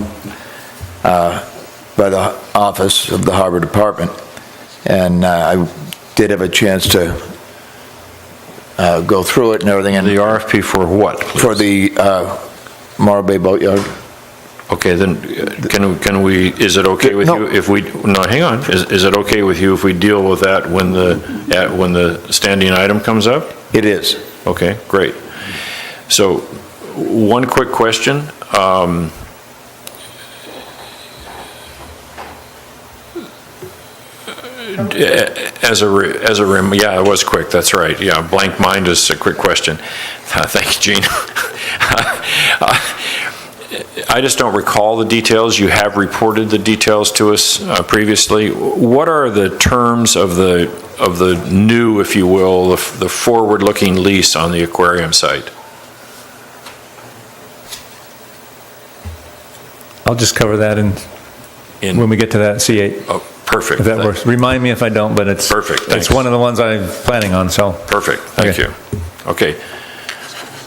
by the office of the Harbor Department. And I did have a chance to go through it and everything. And the RFP for what, please? For the Morro Bay Boatyard. Okay, then can we, is it okay with you if we, no, hang on. Is it okay with you if we deal with that when the standing item comes up? It is. Okay, great. So, one quick question. Yeah, it was quick, that's right. Yeah, blank mind is a quick question. Thank you, Gene. I just don't recall the details. You have reported the details to us previously. What are the terms of the new, if you will, the forward-looking lease on the aquarium site? I'll just cover that when we get to that C8. Oh, perfect. If that works. Remind me if I don't, but it's perfect. Thanks. It's one of the ones I'm planning on, so. Perfect. Thank you. Okay.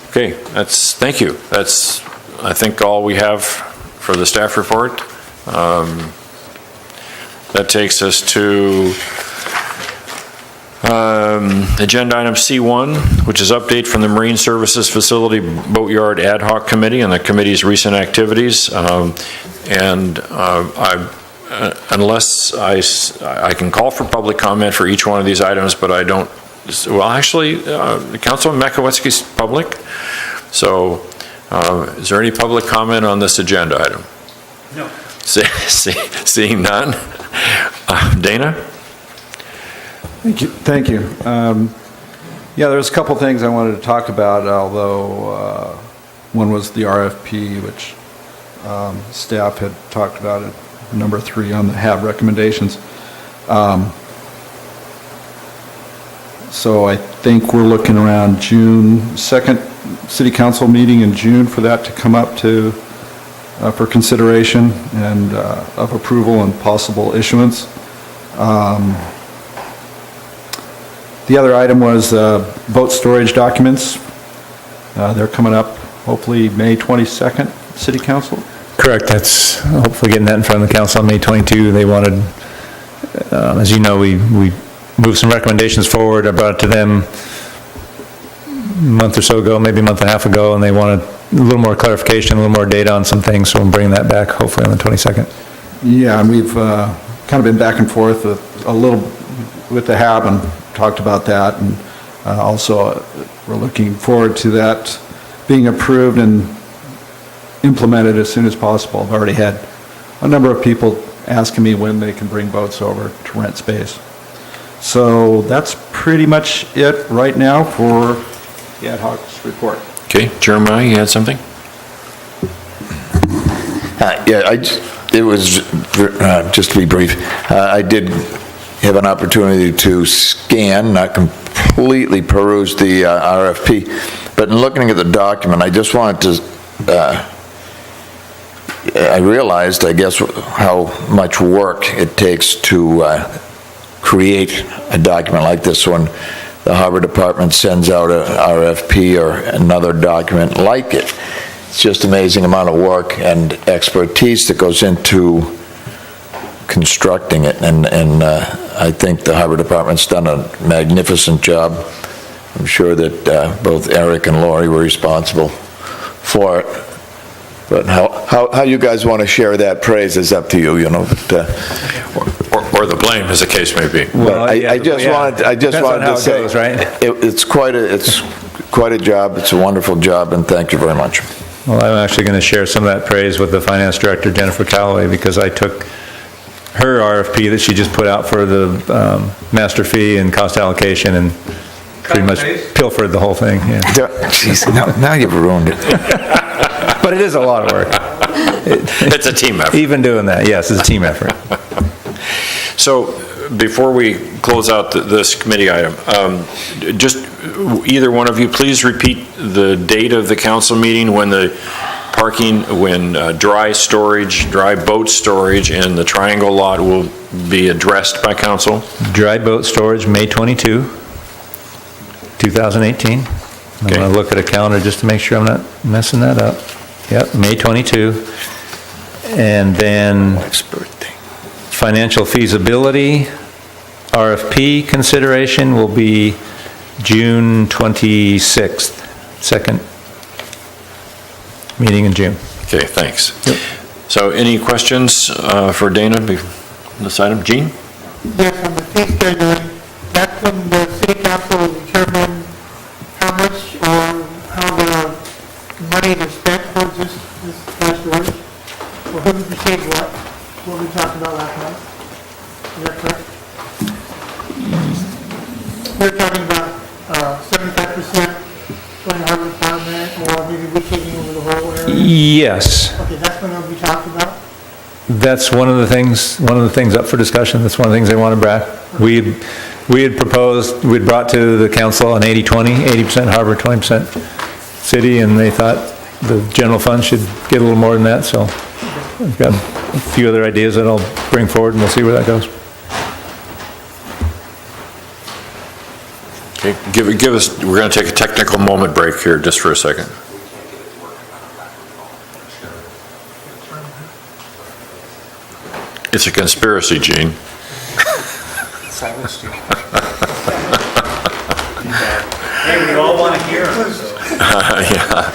Okay, thank you. That's, I think, all we have for the staff report. That takes us to agenda item C1, which is update from the Marine Services Facility Boatyard Ad Hoc Committee and the committee's recent activities. Unless I can call for public comment for each one of these items, but I don't. Well, actually, Councilman Makowiecki's public. So, is there any public comment on this agenda item? No. Seeing none. Dana? Thank you. Yeah, there's a couple things I wanted to talk about, although one was the RFP, which staff had talked about at number 3 on the HAB recommendations. So I think we're looking around June 2nd, City Council meeting in June for that to come up for consideration and of approval and possible issuance. The other item was boat storage documents. They're coming up hopefully May 22nd, City Council. Correct, that's hopefully getting that in front of the council on May 22. They wanted, as you know, we moved some recommendations forward. I brought it to them a month or so ago, maybe a month and a half ago, and they wanted a little more clarification, a little more data on some things, so we'll bring that back hopefully on the 22nd. Yeah, and we've kind of been back and forth a little with the HAB and talked about that, and also we're looking forward to that being approved and implemented as soon as possible. I've already had a number of people asking me when they can bring boats over to rent space. So that's pretty much it right now for the ad hoc's report. Okay, Jeremiah, you had something? Yeah, it was, just to be brief, I did have an opportunity to scan, not completely peruse the RFP, but in looking at the document, I just wanted to, I realized, I guess, how much work it takes to create a document like this when the Harbor Department sends out a RFP or another document like it. It's just amazing amount of work and expertise that goes into constructing it, and I think the Harbor Department's done a magnificent job. I'm sure that both Eric and Lori were responsible for it. But how you guys want to share that praise is up to you, you know. But, or the blame, as the case may be. Well, I just wanted to say, goes, right? it's quite a job. It's a wonderful job, and thank you very much. Well, I'm actually going to share some of that praise with the finance director, Jennifer Calloway, because I took her RFP that she just put out for the master fee and cost allocation and pretty much pilfered the whole thing. Yeah. Jeez, now you've ruined it. But it is a lot of work. It's a team effort. Even doing that, yes, it's a team effort. So before we close out this committee item, just either one of you, please repeat the date of the council meeting when the parking, when dry boat storage in the Triangle lot will be addressed by council. Dry boat storage, May 22, 2018. I'm going to look at a calendar just to make sure I'm not messing that up. Yep, May 22. And then financial feasibility, RFP consideration will be June 26th, second meeting in June. Okay, thanks. Yep. So any questions for Dana on this item? Gene? Yes, on the fee scheduling, that's when the city council will determine how much or how the money is spent towards this storage, or who receives what we talked about last month. Is that correct? We're talking about 75% going to Harbor Department, or maybe we taking over the whole area. Yes. Okay, that's what it'll be talked about? That's one of the things up for discussion. That's one of the things they want to back. We had proposed, we'd brought to the council an 80-20, 80% harbor, 20% city, and they thought the general fund should get a little more than that, so I've got a few other ideas that I'll bring forward, and we'll see where that goes. Okay, give us, we're going to take a technical moment break here just for a second. It's a conspiracy, Gene. Silence, Gene. Hey, we all want to hear him. Yeah,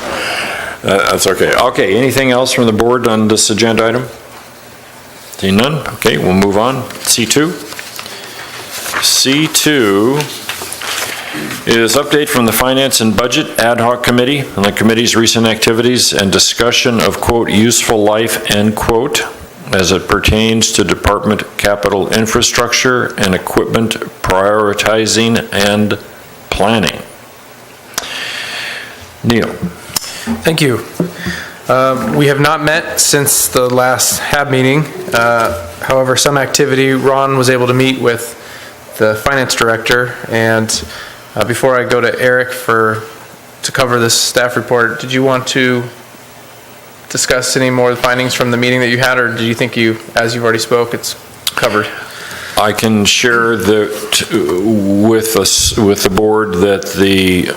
that's okay. Okay, anything else from the board on this agenda item? Seeing none? Okay, we'll move on. C2. C2 is update from the Finance and Budget Ad Hoc Committee on the committee's recent activities and discussion of, quote, useful life, end quote, as it pertains to department capital infrastructure and equipment prioritizing and planning. Neil. Thank you. We have not met since the last HAB meeting. However, some activity, Ron was able to meet with the finance director, and before I go to Eric to cover this staff report, did you want to discuss any more findings from the meeting that you had, or do you think as you've already spoke, it's covered? I can share that with the board that the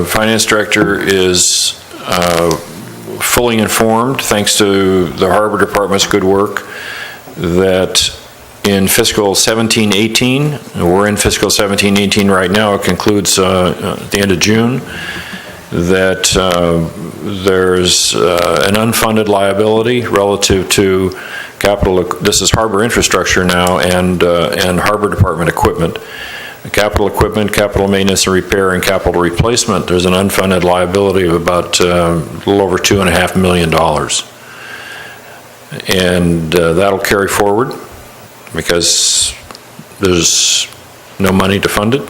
finance director is fully informed, thanks to the Harbor Department's good work, that in fiscal 17-18, we're in fiscal 17-18 right now, it concludes at the end of June, that there's an unfunded liability relative to capital, this is harbor infrastructure now, and Harbor Department equipment. Capital equipment, capital maintenance and repair, and capital replacement, there's an unfunded liability of about a little over $2.5 million. And that'll carry forward because there's no money to fund it.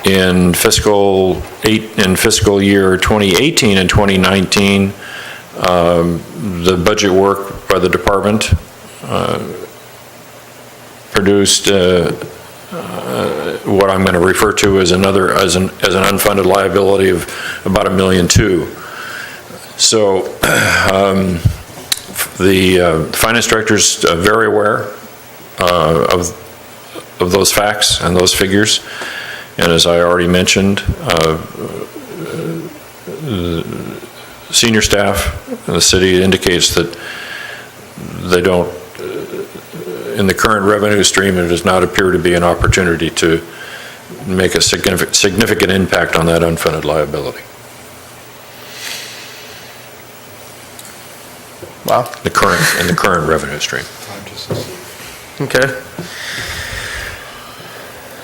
In fiscal year 2018 and 2019, the budget work by the department produced what I'm going to refer to as an unfunded liability of about $1.2 million. So the finance director's very aware of those facts and those figures. And as I already mentioned, senior staff in the city indicates that they don't, in the current revenue stream, there does not appear to be an opportunity to make a significant impact on that unfunded liability. Wow. In the current revenue stream. Okay.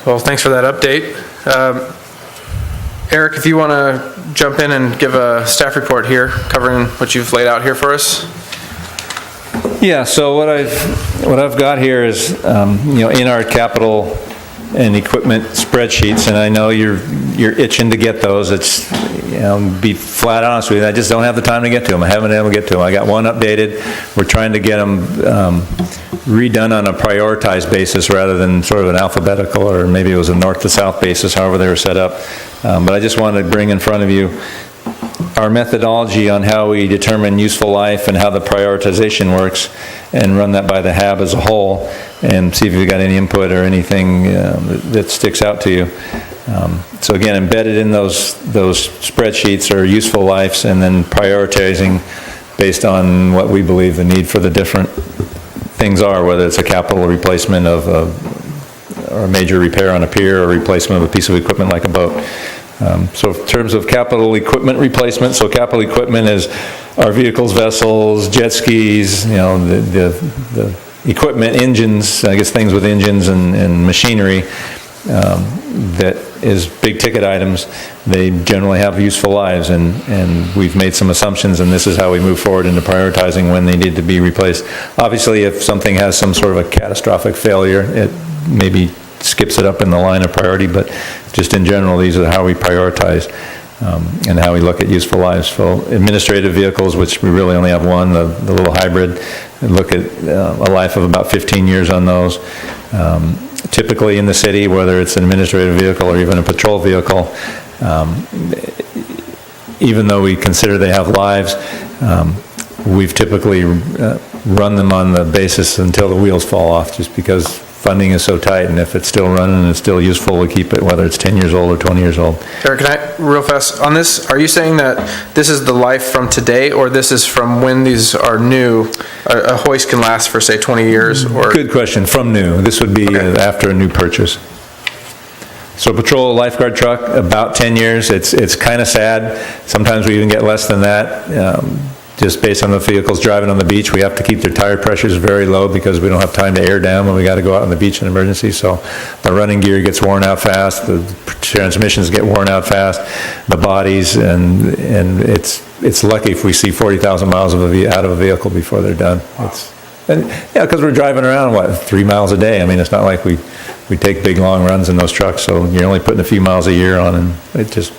Well, thanks for that update. Eric, if you want to jump in and give a staff report here covering what you've laid out here for us. Yeah, so what I've got here is, in our capital and equipment spreadsheets, and I know you're itching to get those. It's, be flat honest with you, I just don't have the time to get to them. I haven't been able to get to them. I got one updated. We're trying to get them redone on a prioritized basis rather than sort of an alphabetical, or maybe it was a north to south basis, however they were set up. But I just wanted to bring in front of you our methodology on how we determine useful life and how the prioritization works, and run that by the HAB as a whole and see if you've got any input or anything that sticks out to you. So again, embedded in those spreadsheets are useful lives, and then prioritizing based on what we believe the need for the different things are, whether it's a capital replacement of or a major repair on a pier, or replacement of a piece of equipment like a boat. So in terms of capital equipment replacement, so capital equipment is our vehicles, vessels, jet skis, the equipment, engines, I guess things with engines and machinery, that is big ticket items. They generally have useful lives, and we've made some assumptions, and this is how we move forward into prioritizing when they need to be replaced. Obviously, if something has some sort of a catastrophic failure, it maybe skips it up in the line of priority, but just in general, these are how we prioritize. and how we look at useful lives. So administrative vehicles, which we really only have one, the little hybrid, and look at a life of about 15 years on those. Typically in the city, whether it's an administrative vehicle or even a patrol vehicle, even though we consider they have lives, we've typically run them on the basis until the wheels fall off, just because funding is so tight, and if it's still running and it's still useful, we keep it, whether it's 10 years old or 20 years old. Eric, can I, real fast, on this, are you saying that this is the life from today, or this is from when these are new? A hoist can last for, say, 20 years, or? Good question, from new. This would be after a new purchase. So patrol lifeguard truck, about 10 years. It's kind of sad. Sometimes we even get less than that. Just based on the vehicles driving on the beach, we have to keep their tire pressures very low because we don't have time to air down when we got to go out on the beach in emergency. So the running gear gets worn out fast, the transmissions get worn out fast, the bodies, and it's lucky if we see 40,000 miles out of a vehicle before they're done. Because we're driving around, 3 miles a day. I mean, it's not like we take big long runs in those trucks, so you're only putting a few miles a year on, and it just,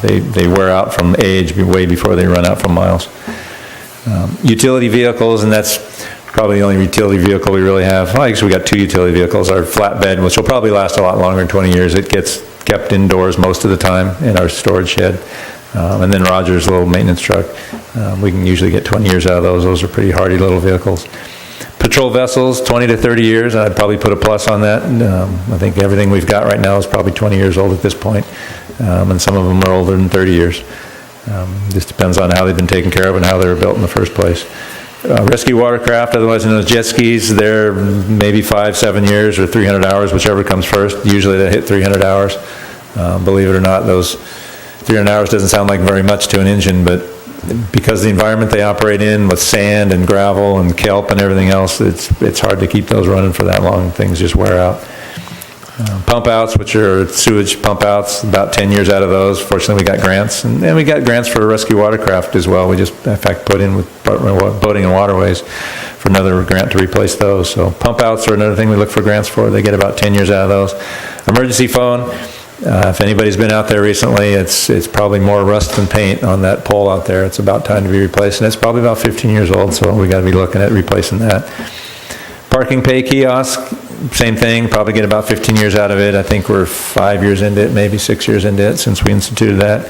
they wear out from age way before they run out from miles. Utility vehicles, and that's probably the only utility vehicle we really have. Well, I guess we got 2 utility vehicles. Our flatbed, which will probably last a lot longer than 20 years. It gets kept indoors most of the time in our storage shed. And then Roger's little maintenance truck. We can usually get 20 years out of those. Those are pretty hardy little vehicles. Patrol vessels, 20 to 30 years. I'd probably put a plus on that. I think everything we've got right now is probably 20 years old at this point. And some of them are older than 30 years. Just depends on how they've been taken care of and how they were built in the first place. Rescue watercraft, otherwise known as jet skis, they're maybe 5-7 years or 300 hours, whichever comes first. Usually they hit 300 hours. Believe it or not, those 300 hours doesn't sound like very much to an engine, but because the environment they operate in with sand and gravel and kelp and everything else, it's hard to keep those running for that long. Things just wear out. Pump outs, which are sewage pump outs, about 10 years out of those. Fortunately, we got grants, and we got grants for rescue watercraft as well. We just, in fact, put in with Boating and Waterways for another grant to replace those. So pump outs are another thing we look for grants for. They get about 10 years out of those. Emergency phone, if anybody's been out there recently, it's probably more rust than paint on that pole out there. It's about time to be replaced, and it's probably about 15 years old, so we got to be looking at replacing that. Parking pay kiosk, same thing, probably get about 15 years out of it. I think we're 5 years into it, maybe 6 years into it since we instituted that.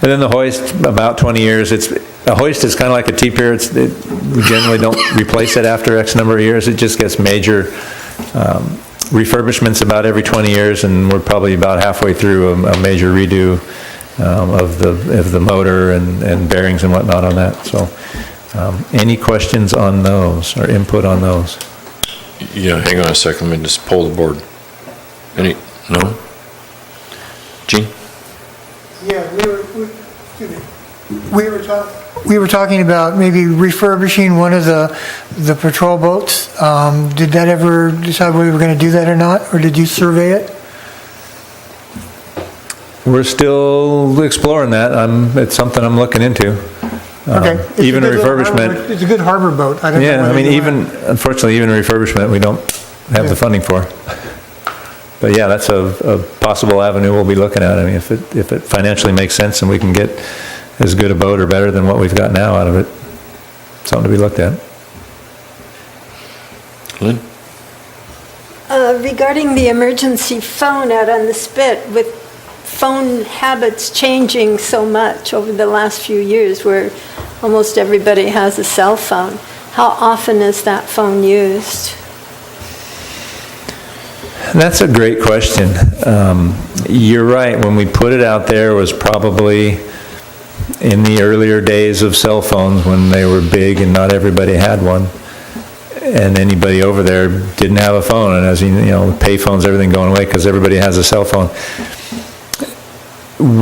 And then the hoist, about 20 years. A hoist is kind of like a T-pier. We generally don't replace it after X number of years. It just gets major refurbishments about every 20 years, and we're probably about halfway through a major redo of the motor and bearings and whatnot on that. So any questions on those or input on those? Yeah, hang on a second, let me just pull the board. Any, no? Gene? Yeah, we were talking about maybe refurbishing one of the patrol boats. Did that ever decide whether we were going to do that or not, or did you survey it? We're still exploring that. It's something I'm looking into. Okay. Even a refurbishment. It's a good harbor boat. Yeah, I mean, unfortunately, even a refurbishment, we don't have the funding for. But yeah, that's a possible avenue we'll be looking at. I mean, if it financially makes sense and we can get as good a boat or better than what we've got now out of it, something to be looked at. Lynn? Regarding the emergency phone out on the spit, with phone habits changing so much over the last few years where almost everybody has a cell phone, how often is that phone used? That's a great question. You're right. When we put it out there, it was probably in the earlier days of cell phones when they were big and not everybody had one. And anybody over there didn't have a phone. And as you know, pay phones, everything going away because everybody has a cell phone.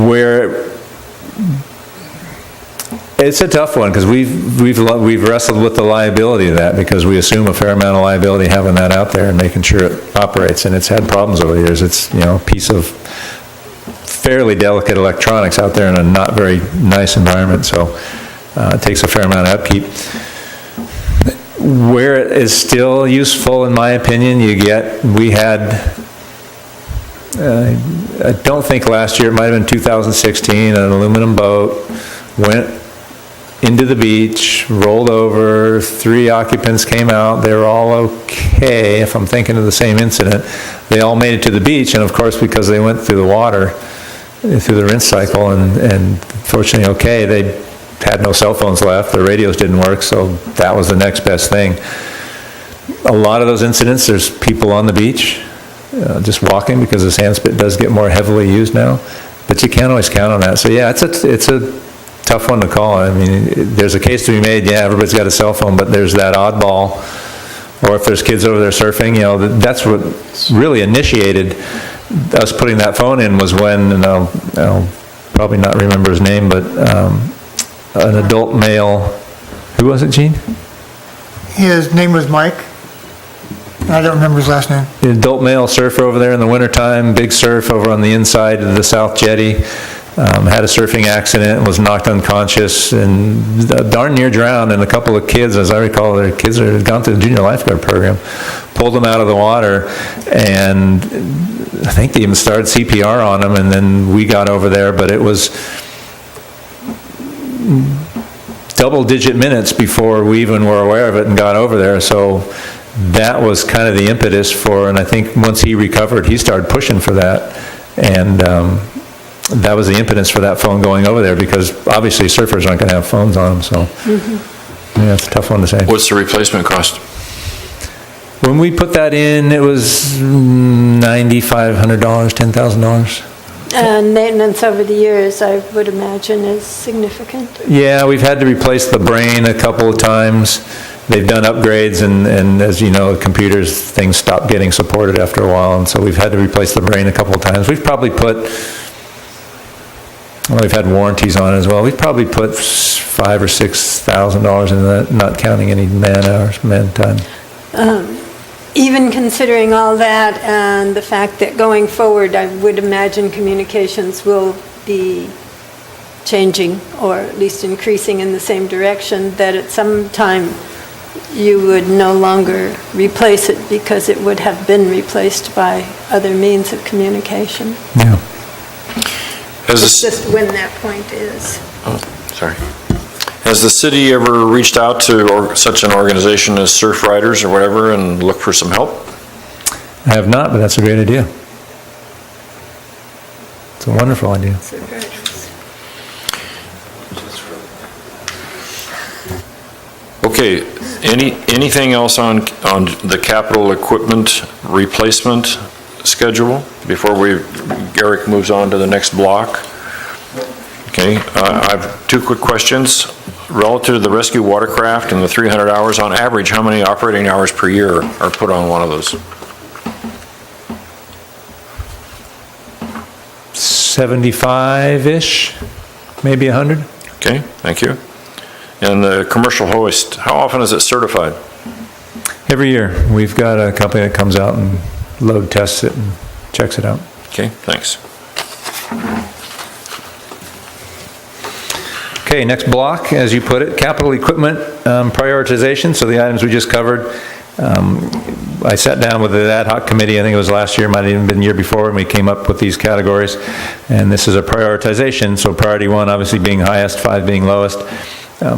Where it's a tough one because we've wrestled with the liability of that because we assume a fair amount of liability having that out there and making sure it operates, and it's had problems over the years. It's a piece of fairly delicate electronics out there in a not very nice environment, so it takes a fair amount of upkeep. Where it is still useful, in my opinion, we had I don't think last year, it might have been 2016, an aluminum boat went into the beach, rolled over, 3 occupants came out, they were all okay, if I'm thinking of the same incident. They all made it to the beach, and of course, because they went through the water, through the rinse cycle, and fortunately okay, they had no cell phones left, their radios didn't work, so that was the next best thing. A lot of those incidents, there's people on the beach, just walking, because the sand spit does get more heavily used now, but you can't always count on that. So yeah, it's a tough one to call. I mean, there's a case to be made, yeah, everybody's got a cell phone, but there's that oddball, or if there's kids over there surfing, that's what really initiated us putting that phone in, was when, and I'll probably not remember his name, but an adult male, who was it, Gene? His name was Mike. I don't remember his last name. The adult male surfer over there in the wintertime, big surf over on the inside of the South Jetty, had a surfing accident, was knocked unconscious, and darn near drowned, and a couple of kids, as I recall, their kids had gone through the junior lifeguard program, pulled them out of the water, and I think they even started CPR on them, and then we got over there, but it was double-digit minutes before we even were aware of it and got over there, so that was kind of the impetus for, and I think once he recovered, he started pushing for that, and that was the impetus for that phone going over there, because obviously surfers aren't going to have phones on them, so yeah, it's a tough one to say. What's the replacement cost? When we put that in, it was $9,500, $10,000. And maintenance over the years, I would imagine, is significant. Yeah, we've had to replace the brain a couple of times. They've done upgrades, and as you know, computers, things stop getting supported after a while, and so we've had to replace the brain a couple of times. We've probably put, well, we've had warranties on it as well. We've probably put $5,000 or $6,000 in that, not counting any man hours, man time. Even considering all that and the fact that going forward, I would imagine communications will be changing, or at least increasing in the same direction, that at some time you would no longer replace it because it would have been replaced by other means of communication. Yeah. It's just when that point is. Oh, sorry. Has the city ever reached out to such an organization as Surf Riders or whatever and looked for some help? I have not, but that's a great idea. It's a wonderful idea. Okay, anything else on the capital equipment replacement schedule before Garrick moves on to the next block? Okay, I have 2 quick questions. Relative to the rescue watercraft and the 300 hours, on average, how many operating hours per year are put on one of those? 75-ish, maybe 100. Okay, thank you. And the commercial hoist, how often is it certified? Every year. We've got a company that comes out and load tests it and checks it out. Okay, thanks. Okay, next block, as you put it, capital equipment prioritization, so the items we just covered. I sat down with the ad hoc committee, I think it was last year, might have even been the year before, and we came up with these categories. And this is a prioritization, so priority 1 obviously being highest, 5 being lowest.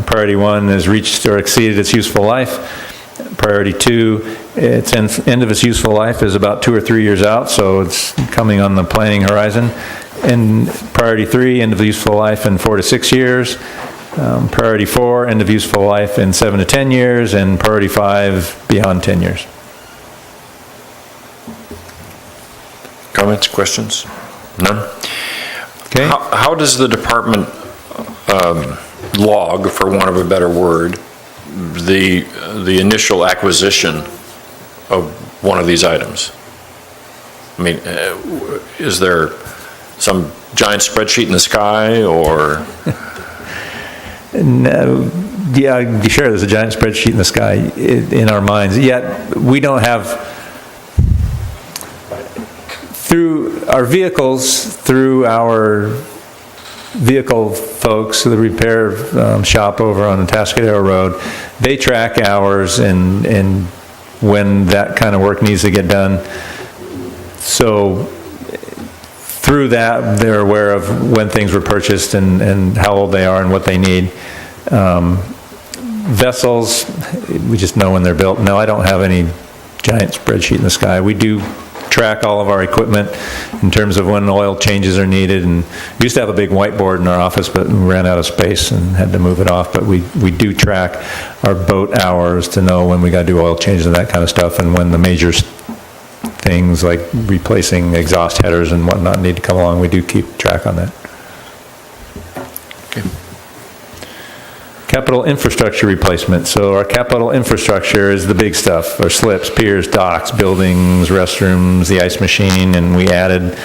Priority 1 has reached or exceeded its useful life. Priority 2, its end of its useful life is about 2 or 3 years out, so it's coming on the planning horizon. And priority 3, end of useful life in 4 to 6 years. Priority 4, end of useful life in 7 to 10 years. And priority 5, beyond 10 years. Comments, questions? None? Okay. How does the department log, for want of a better word, the initial acquisition of one of these items? I mean, is there some giant spreadsheet in the sky, or? No, yeah, sure, there's a giant spreadsheet in the sky in our minds, yet we don't have, through our vehicles, through our vehicle folks, the repair shop over on the Atascadero Road, they track hours and when that kind of work needs to get done. So through that, they're aware of when things were purchased and how old they are and what they need. Vessels, we just know when they're built. No, I don't have any giant spreadsheet in the sky. We do track all of our equipment in terms of when oil changes are needed, and we used to have a big whiteboard in our office, but we ran out of space and had to move it off. But we do track our boat hours to know when we got to do oil changes and that kind of stuff, and when the major things like replacing exhaust headers and whatnot need to come along. We do keep track on that. Okay. Capital infrastructure replacement. So our capital infrastructure is the big stuff, our slips, piers, docks, buildings, restrooms, the ice machine, and we added,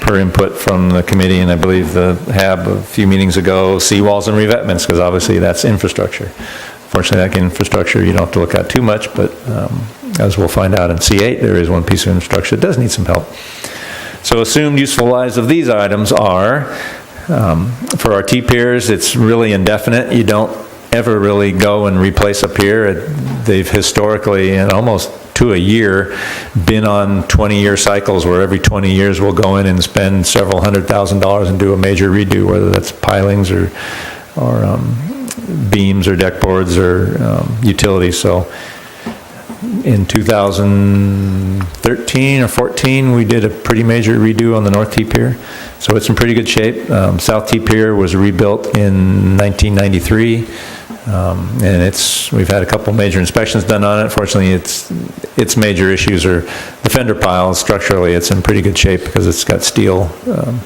per input from the committee, and I believe the HAB a few meetings ago, seawalls and revetments, because obviously that's infrastructure. Fortunately, that infrastructure you don't have to look at too much, but as we'll find out in C8, there is one piece of infrastructure that does need some help. So assumed useful lives of these items are, for our T-piers, it's really indefinite. You don't ever really go and replace a pier. They've historically, and almost to a year, been on 20-year cycles where every 20 years we'll go in and spend several $100,000 and do a major redo, whether that's pilings or beams or deck boards or utilities. So in 2013 or 14, we did a pretty major redo on the North T-pier. So it's in pretty good shape. South T-pier was rebuilt in 1993. And we've had a couple major inspections done on it. Fortunately, its major issues are the fender piles. Structurally, it's in pretty good shape because it's got steel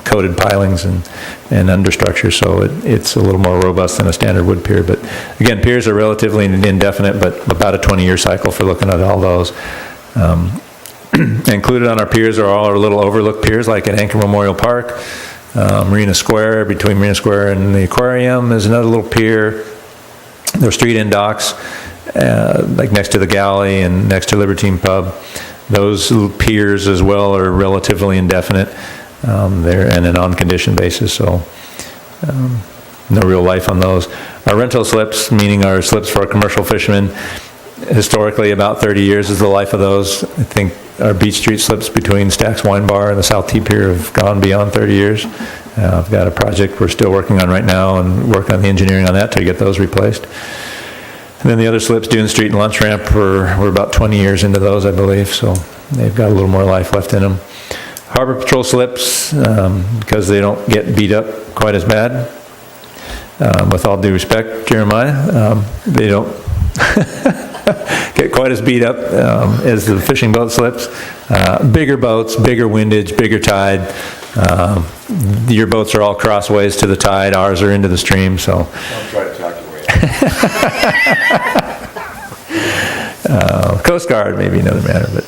coated pilings and understructure, so it's a little more robust than a standard wood pier. But again, piers are relatively indefinite, but about a 20-year cycle for looking at all those. Included on our piers are all our little overlook piers, like at Anchor Memorial Park, Marina Square. Between Marina Square and the aquarium is another little pier. There are street-end docks, like next to the galley and next to Libertine Pub. Those little piers as well are relatively indefinite. They're on an on-condition basis, so no real life on those. Our rental slips, meaning our slips for our commercial fishermen, historically about 30 years is the life of those. I think our Beach Street slips between Stack's Wine Bar and the South T-pier have gone beyond 30 years. I've got a project we're still working on right now and working on the engineering on that to get those replaced. And then the other slips, Dune Street and Lunch Ramp, we're about 20 years into those, I believe, so they've got a little more life left in them. Harbor Patrol slips, because they don't get beat up quite as bad. With all due respect, Jeremiah, they don't get quite as beat up as the fishing boat slips. Bigger boats, bigger windage, bigger tide. Your boats are all crossways to the tide. Ours are into the stream, so. Don't try to talk your way out. Coast Guard may be another matter, but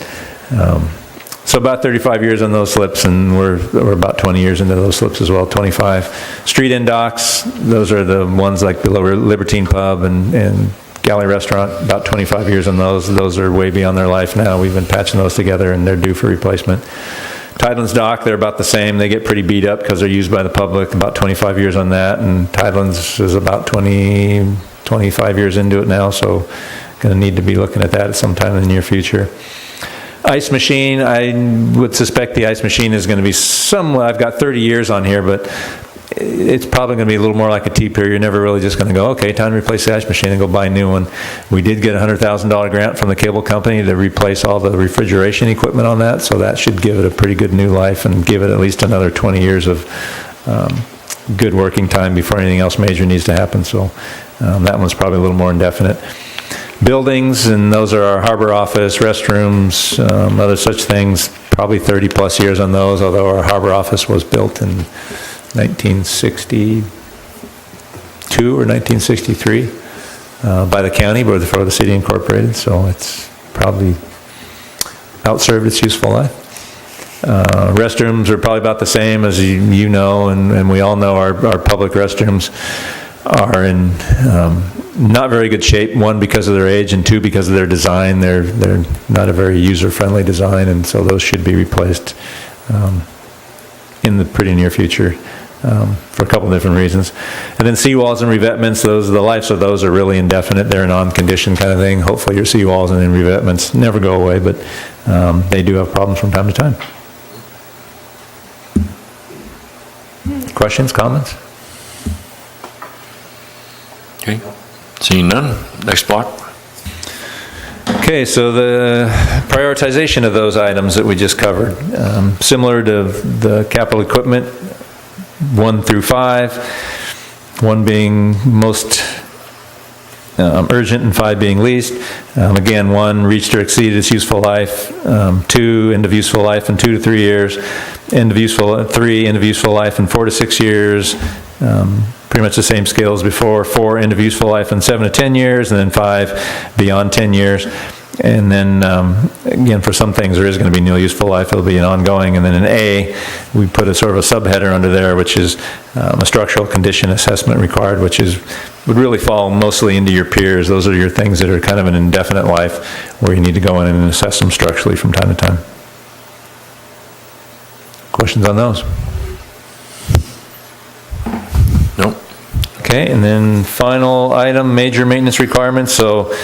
so about 35 years on those slips, and we're about 20 years into those slips as well, 25. Street end docks, those are the ones like below Libertine Pub and Galley Restaurant, about 25 years on those. Those are way beyond their life now. We've been patching those together and they're due for replacement. Tidelands Dock, they're about the same. They get pretty beat up because they're used by the public, about 25 years on that, and Tidelands is about 25 years into it now, so going to need to be looking at that at some time in the near future. Ice machine, I would suspect the ice machine is going to be somewhat, I've got 30 years on here, but it's probably going to be a little more like a T-pier. You're never really just going to go, okay, time to replace the ice machine and go buy a new one. We did get a $100,000 grant from the cable company to replace all the refrigeration equipment on that, so that should give it a pretty good new life and give it at least another 20 years of good working time before anything else major needs to happen. So that one's probably a little more indefinite. Buildings, and those are our harbor office, restrooms, other such things, probably 30 plus years on those, although our harbor office was built in 1962 or 1963 by the county before the city incorporated, so it's probably outserved its useful life. Restrooms are probably about the same, as you know, and we all know our public restrooms are in not very good shape, one because of their age and two because of their design. They're not a very user-friendly design, and so those should be replaced in the pretty near future for a couple of different reasons. And then seawalls and revetments, the lives of those are really indefinite. They're an on-condition kind of thing. Hopefully your seawalls and revetments never go away, but they do have problems from time to time. Questions, comments? Okay, seeing none. Next block. Okay, so the prioritization of those items that we just covered, similar to the capital equipment, 1 through 5, 1 being most urgent and 5 being least. Again, 1 reached or exceeded its useful life, 2 end of useful life in 2 to 3 years, 3 end of useful life in 4 to 6 years, pretty much the same scale as before, 4 end of useful life in 7 to 10 years, and then 5 beyond 10 years. And then, again, for some things, there is going to be no useful life. It'll be an ongoing. And then in A, we put a sort of a subheader under there, which is a structural condition assessment required, which would really fall mostly into your peers. Those are your things that are kind of an indefinite life, where you need to go in and assess them structurally from time to time. Questions on those? Nope. Okay, and then final item, major maintenance requirements. So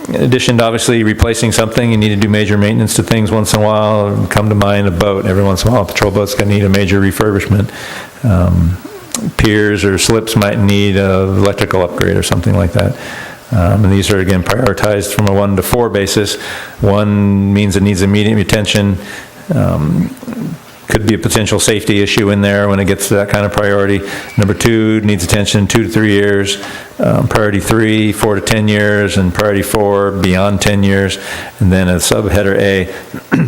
in addition to obviously replacing something, you need to do major maintenance to things once in a while. Come to mind a boat. Every once in a while, a patrol boat's going to need a major refurbishment. Piers or slips might need an electrical upgrade or something like that. And these are, again, prioritized from a 1 to 4 basis. 1 means it needs immediate attention. Could be a potential safety issue in there when it gets to that kind of priority. Number 2 needs attention 2 to 3 years. Priority 3, 4 to 10 years, and priority 4, beyond 10 years. And then a subheader A,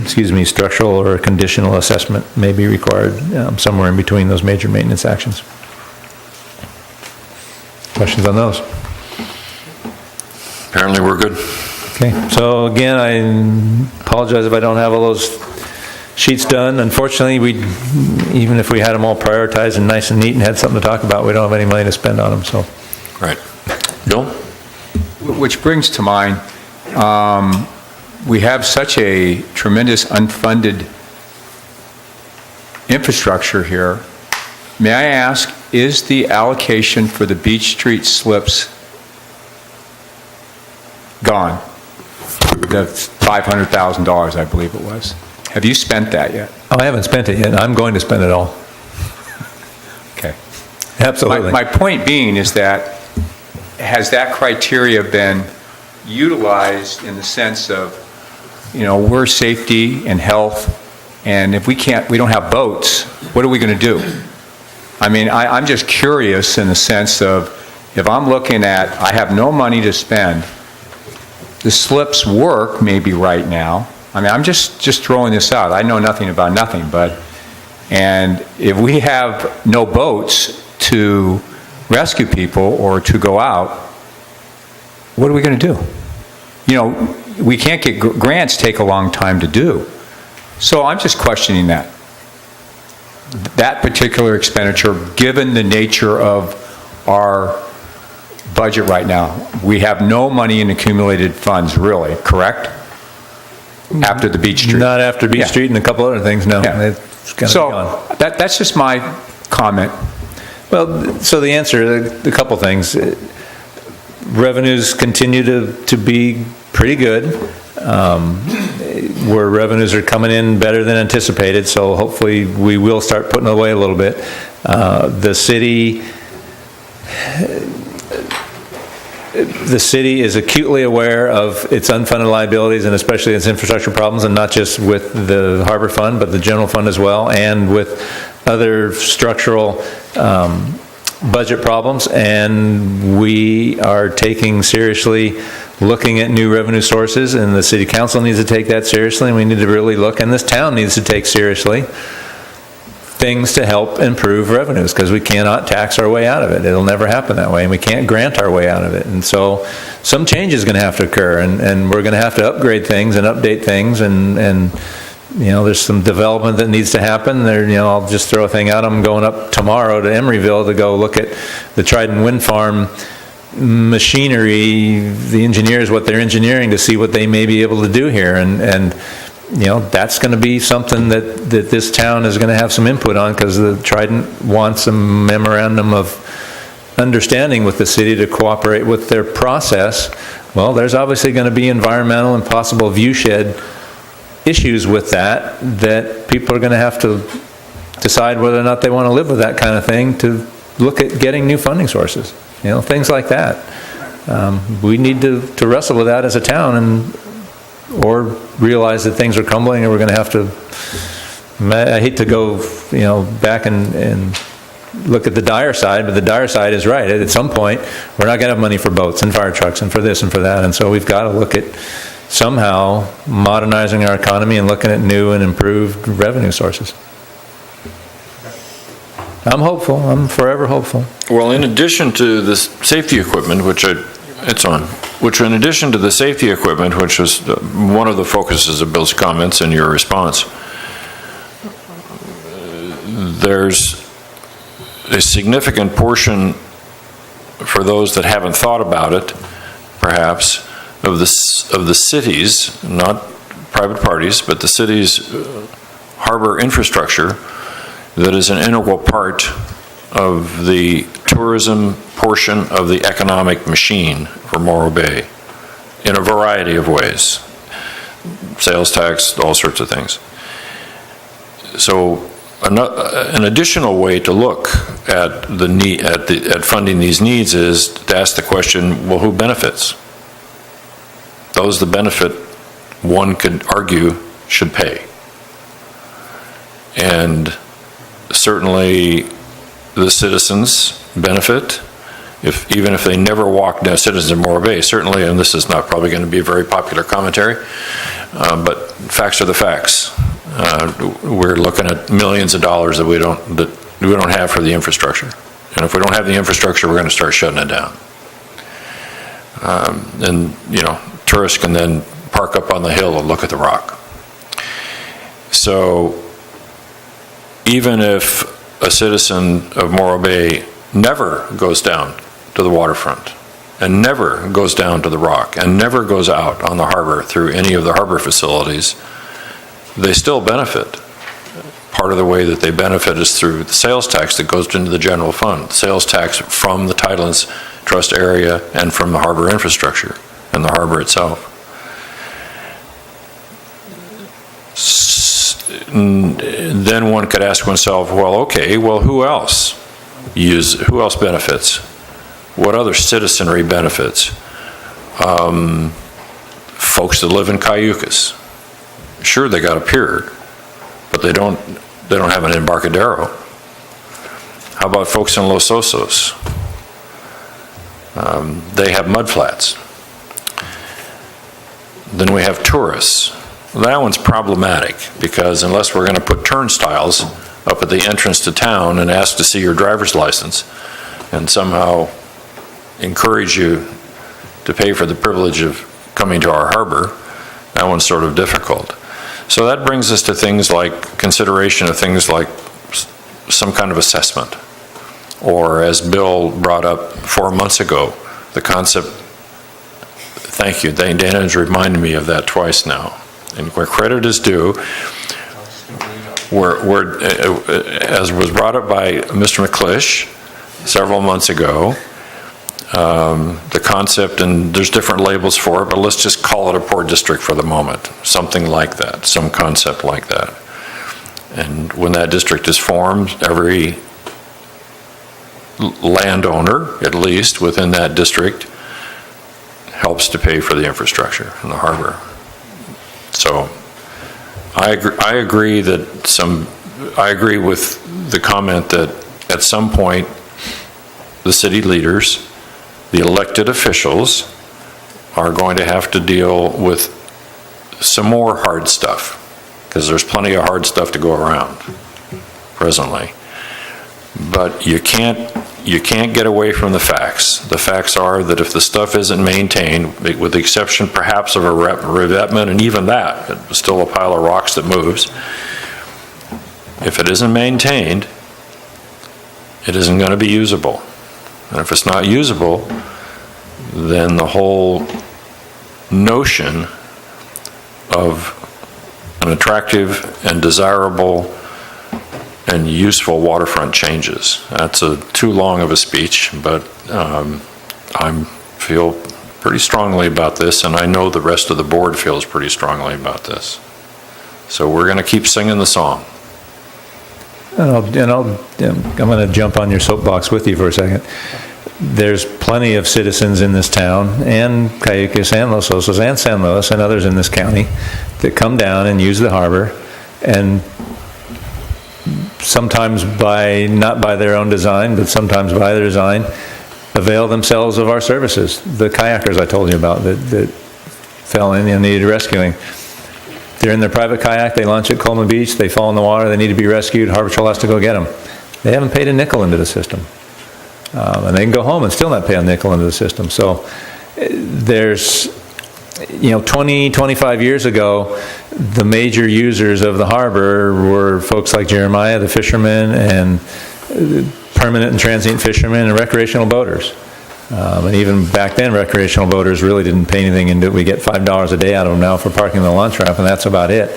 excuse me, structural or conditional assessment may be required somewhere in between those major maintenance actions. Questions on those? Apparently we're good. Okay, so again, I apologize if I don't have all those sheets done. Unfortunately, even if we had them all prioritized and nice and neat and had something to talk about, we don't have any money to spend on them, so. Right. Bill? Which brings to mind, we have such a tremendous unfunded infrastructure here. May I ask, is the allocation for the Beach Street slips gone? That's $500,000, I believe it was. Have you spent that yet? Oh, I haven't spent it yet. I'm going to spend it all. Okay. Absolutely. My point being is that, has that criteria been utilized in the sense of, we're safety and health, and if we don't have boats, what are we going to do? I mean, I'm just curious in the sense of, if I'm looking at, I have no money to spend, the slips work maybe right now. I mean, I'm just throwing this out. I know nothing about nothing, and if we have no boats to rescue people or to go out, what are we going to do? We can't get grants, take a long time to do. So I'm just questioning that particular expenditure, given the nature of our budget right now. We have no money in accumulated funds, really, correct? After the Beach Street. Not after Beach Street and a couple other things, no. Yeah. It's gonna So be gone. that's just my comment. Well, so the answer, a couple things. Revenues continue to be pretty good. Where revenues are coming in better than anticipated, so hopefully we will start putting away a little bit. The city is acutely aware of its unfunded liabilities and especially its infrastructure problems, and not just with the harbor fund, but the general fund as well, and with other structural budget problems. And we are taking seriously looking at new revenue sources, and the city council needs to take that seriously, and we need to really look, and this town needs to take seriously, things to help improve revenues, because we cannot tax our way out of it. It'll never happen that way, and we can't grant our way out of it. And so some change is going to have to occur, and we're going to have to upgrade things and update things, and there's some development that needs to happen. I'll just throw a thing out. I'm going up tomorrow to Emeryville to go look at the Trident Wind Farm machinery, the engineers, what they're engineering, to see what they may be able to do here. And that's going to be something that this town is going to have some input on, because the Trident wants a memorandum of understanding with the city to cooperate with their process. Well, there's obviously going to be environmental and possible viewshed issues with that people are going to have to decide whether or not they want to live with that kind of thing, to look at getting new funding sources, things like that. We need to wrestle with that as a town, or realize that things are crumbling and we're going to have to, I hate to go, back and look at the dire side, but the dire side is right. At some point, we're not going to have money for boats and fire trucks and for this and for that, and so we've got to look at somehow modernizing our economy and looking at new and improved revenue sources. I'm hopeful. I'm forever hopeful. Well, in addition to the safety equipment, which in addition to the safety equipment, which was one of the focuses of Bill's comments and your response, there's a significant portion, for those that haven't thought about it, perhaps, of the cities, not private parties, but the city's harbor infrastructure that is an integral part of the tourism portion of the economic machine for Morro Bay in a variety of ways. Sales tax, all sorts of things. So an additional way to look at the need, at funding these needs, is to ask the question, well, who benefits? Those that benefit, one could argue, should pay. And certainly the citizens benefit, even if they never walk down, citizens of Morro Bay, certainly, and this is not probably going to be a very popular commentary, but facts are the facts. We're looking at millions of dollars that we don't have for the infrastructure. And if we don't have the infrastructure, we're going to start shutting it down. And, tourists can then park up on the hill and look at the rock. So even if a citizen of Morro Bay never goes down to the waterfront and never goes down to the rock and never goes out on the harbor through any of the harbor facilities, they still benefit. Part of the way that they benefit is through the sales tax that goes into the general fund, sales tax from the Tidelands Trust area and from the harbor infrastructure and the harbor itself. Then one could ask oneself, well, okay, well, who else benefits? What other citizenry benefits? Folks that live in Cayucas. Sure, they got a pier, but they don't have an Embarcadero. How about folks in Los Osos? They have mudflats. Then we have tourists. That one's problematic, because unless we're going to put turnstiles up at the entrance to town and ask to see your driver's license and somehow encourage you to pay for the privilege of coming to our harbor, that one's sort of difficult. So that brings us to things like consideration of things like some kind of assessment, or as Bill brought up 4 months ago, the concept, thank you, Dana's reminded me of that twice now. And where credit is due, as was brought up by Mr. McClish several months ago, the concept, and there's different labels for it, but let's just call it a port district for the moment. Something like that, some concept like that. And when that district is formed, every landowner, at least within that district, helps to pay for the infrastructure in the harbor. So I agree with the comment that at some point the city leaders, the elected officials, are going to have to deal with some more hard stuff, because there's plenty of hard stuff to go around presently. But you can't get away from the facts. The facts are that if the stuff isn't maintained, with the exception perhaps of a revetment, and even that, it's still a pile of rocks that moves. If it isn't maintained, it isn't going to be usable. And if it's not usable, then the whole notion of an attractive and desirable and useful waterfront changes. That's too long of a speech, but I feel pretty strongly about this, and I know the rest of the board feels pretty strongly about this. So we're going to keep singing the song. I'm going to jump on your soapbox with you for a second. There's plenty of citizens in this town, and Cayucos and Los Osos and San Luis and others in this county, that come down and use the harbor, and sometimes not by their own design, but sometimes by their design, avail themselves of our services. The kayakers I told you about that fell in and needed rescuing. They're in their private kayak, they launch at Coleman Beach, they fall in the water, they need to be rescued, Harbor Patrol has to go get them. They haven't paid a nickel into the system. And they can go home and still not pay a nickel into the system. So there's, 20, 25 years ago, the major users of the harbor were folks like Jeremiah, the fishermen, and permanent and transient fishermen and recreational boaters. And even back then, recreational boaters really didn't pay anything into it. We get $5 a day out of them now for parking the launch ramp, and that's about it.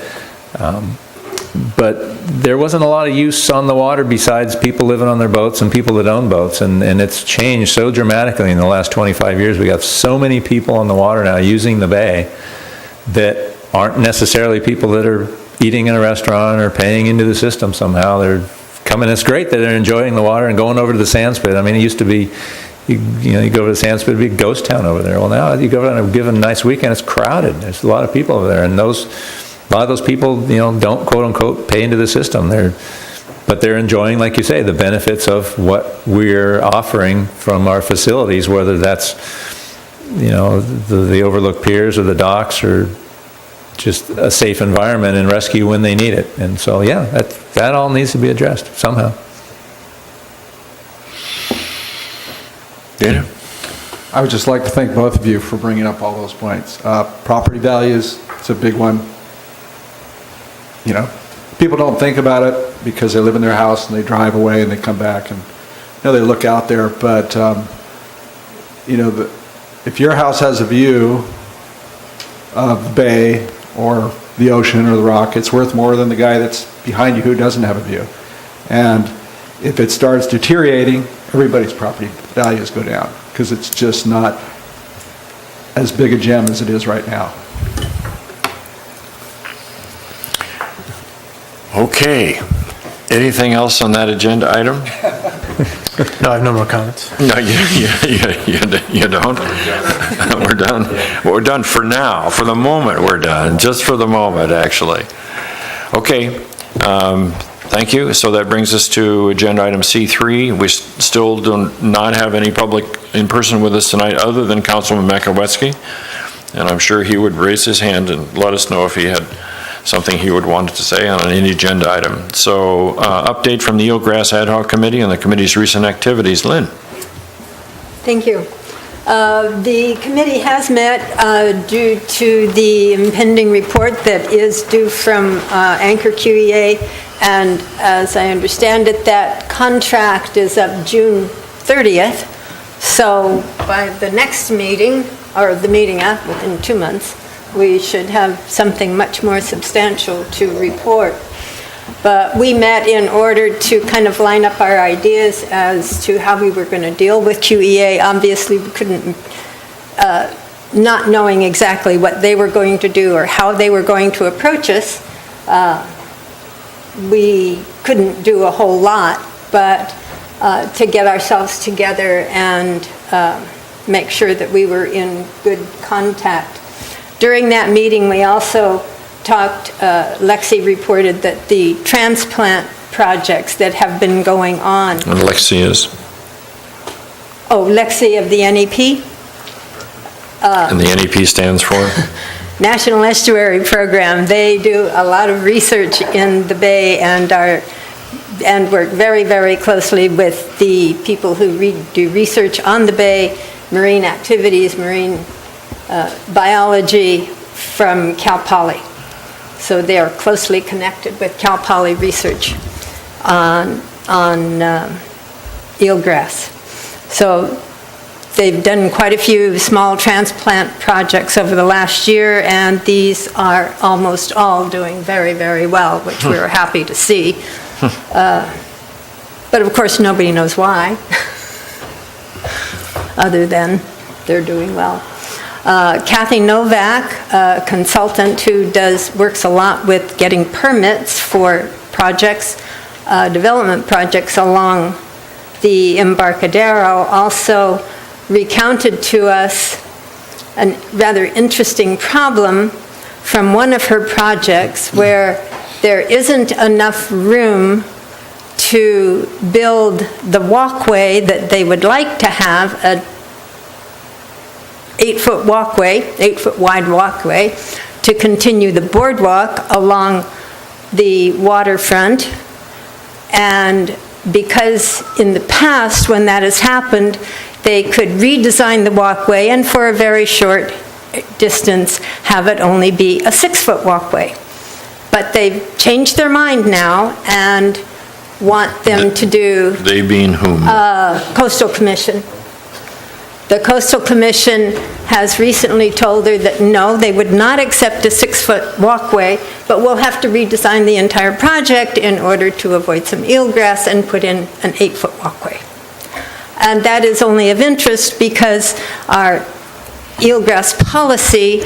But there wasn't a lot of use on the water besides people living on their boats and people that own boats, and it's changed so dramatically in the last 25 years. We got so many people on the water now using the bay that aren't necessarily people that are eating in a restaurant or paying into the system somehow. They're coming. It's great that they're enjoying the water and going over to the sand spit. I mean, it used to be, you go over to the sand spit, it'd be a ghost town over there. Well, now you go over on a given nice weekend, it's crowded. There's a lot of people over there, and a lot of those people, don't quote unquote pay into the system. But they're enjoying, like you say, the benefits of what we're offering from our facilities, whether that's, the overlook piers or the docks or just a safe environment and rescue when they need it. And so, yeah, that all needs to be addressed somehow. Dana? I would just like to thank both of you for bringing up all those points. Property values, it's a big one. People don't think about it because they live in their house and they drive away and they come back and, they look out there. But, if your house has a view of the bay or the ocean or the rock, it's worth more than the guy that's behind you who doesn't have a view. And if it starts deteriorating, everybody's property values go down because it's just not as big a gem as it is right now. Okay. Anything else on that agenda item? No, I have no more comments. No, you don't? We're done. Well, we're done for now. For the moment, we're done. Just for the moment, actually. Okay. Thank you. So that brings us to agenda item C3. We still do not have any public in person with us tonight other than Councilman Makowetzki. And I'm sure he would raise his hand and let us know if he had something he would want to say on any agenda item. So update from the Eelgrass Ad Hoc Committee and the committee's recent activities. Lynn. Thank you. The committee has met due to the impending report that is due from Anchor QEA, and as I understand it, that contract is up June 30th. So by the next meeting, or the meeting after, within 2 months, we should have something much more substantial to report. But we met in order to kind of line up our ideas as to how we were going to deal with QEA. Obviously, we couldn't, not knowing exactly what they were going to do or how they were going to approach us, we couldn't do a whole lot, but to get ourselves together and make sure that we were in good contact. During that meeting, we also talked, Lexi reported that the transplant projects that have been going on. And Lexi is? Oh, Lexi of the NEP? And the NEP stands for? National Estuary Program. They do a lot of research in the Bay and work very, very closely with the people who do research on the Bay, marine activities, marine biology from Cal Poly. So they are closely connected with Cal Poly research on eelgrass. So they've done quite a few small transplant projects over the last year, and these are almost all doing very, very well, which we're happy to see. But of course, nobody knows why, other than they're doing well. Kathy Novak, a consultant who works a lot with getting permits for projects, development projects along the Embarcadero also recounted to us a rather interesting problem from one of her projects where there isn't enough room to build the walkway that they would like to have, a 8-foot walkway, 8-foot wide walkway, to continue the boardwalk along the waterfront. And because in the past, when that has happened, they could redesign the walkway and for a very short distance have it only be a 6-foot walkway. But they've changed their mind now and want them to do... They being whom? Coastal Commission. The Coastal Commission has recently told her that no, they would not accept a 6-foot walkway, but we'll have to redesign the entire project in order to avoid some eelgrass and put in an 8-foot walkway. And that is only of interest because our eelgrass policy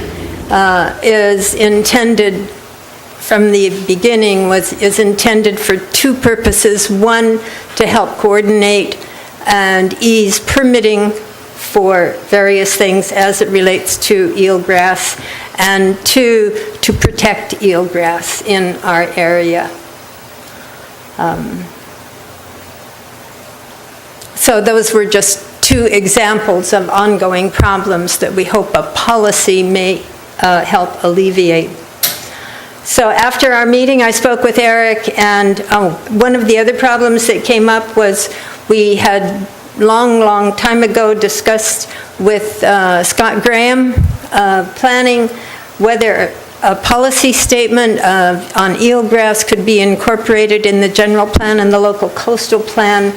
is intended, from the beginning, is intended for two purposes. One, to help coordinate and ease permitting for various things as it relates to eelgrass, and two, to protect eelgrass in our area. So those were just two examples of ongoing problems that we hope a policy may help alleviate. So after our meeting, I spoke with Eric, and one of the other problems that came up was we had long time ago discussed with Scott Graham, planning, whether a policy statement on eelgrass could be incorporated in the general plan and the local coastal plan.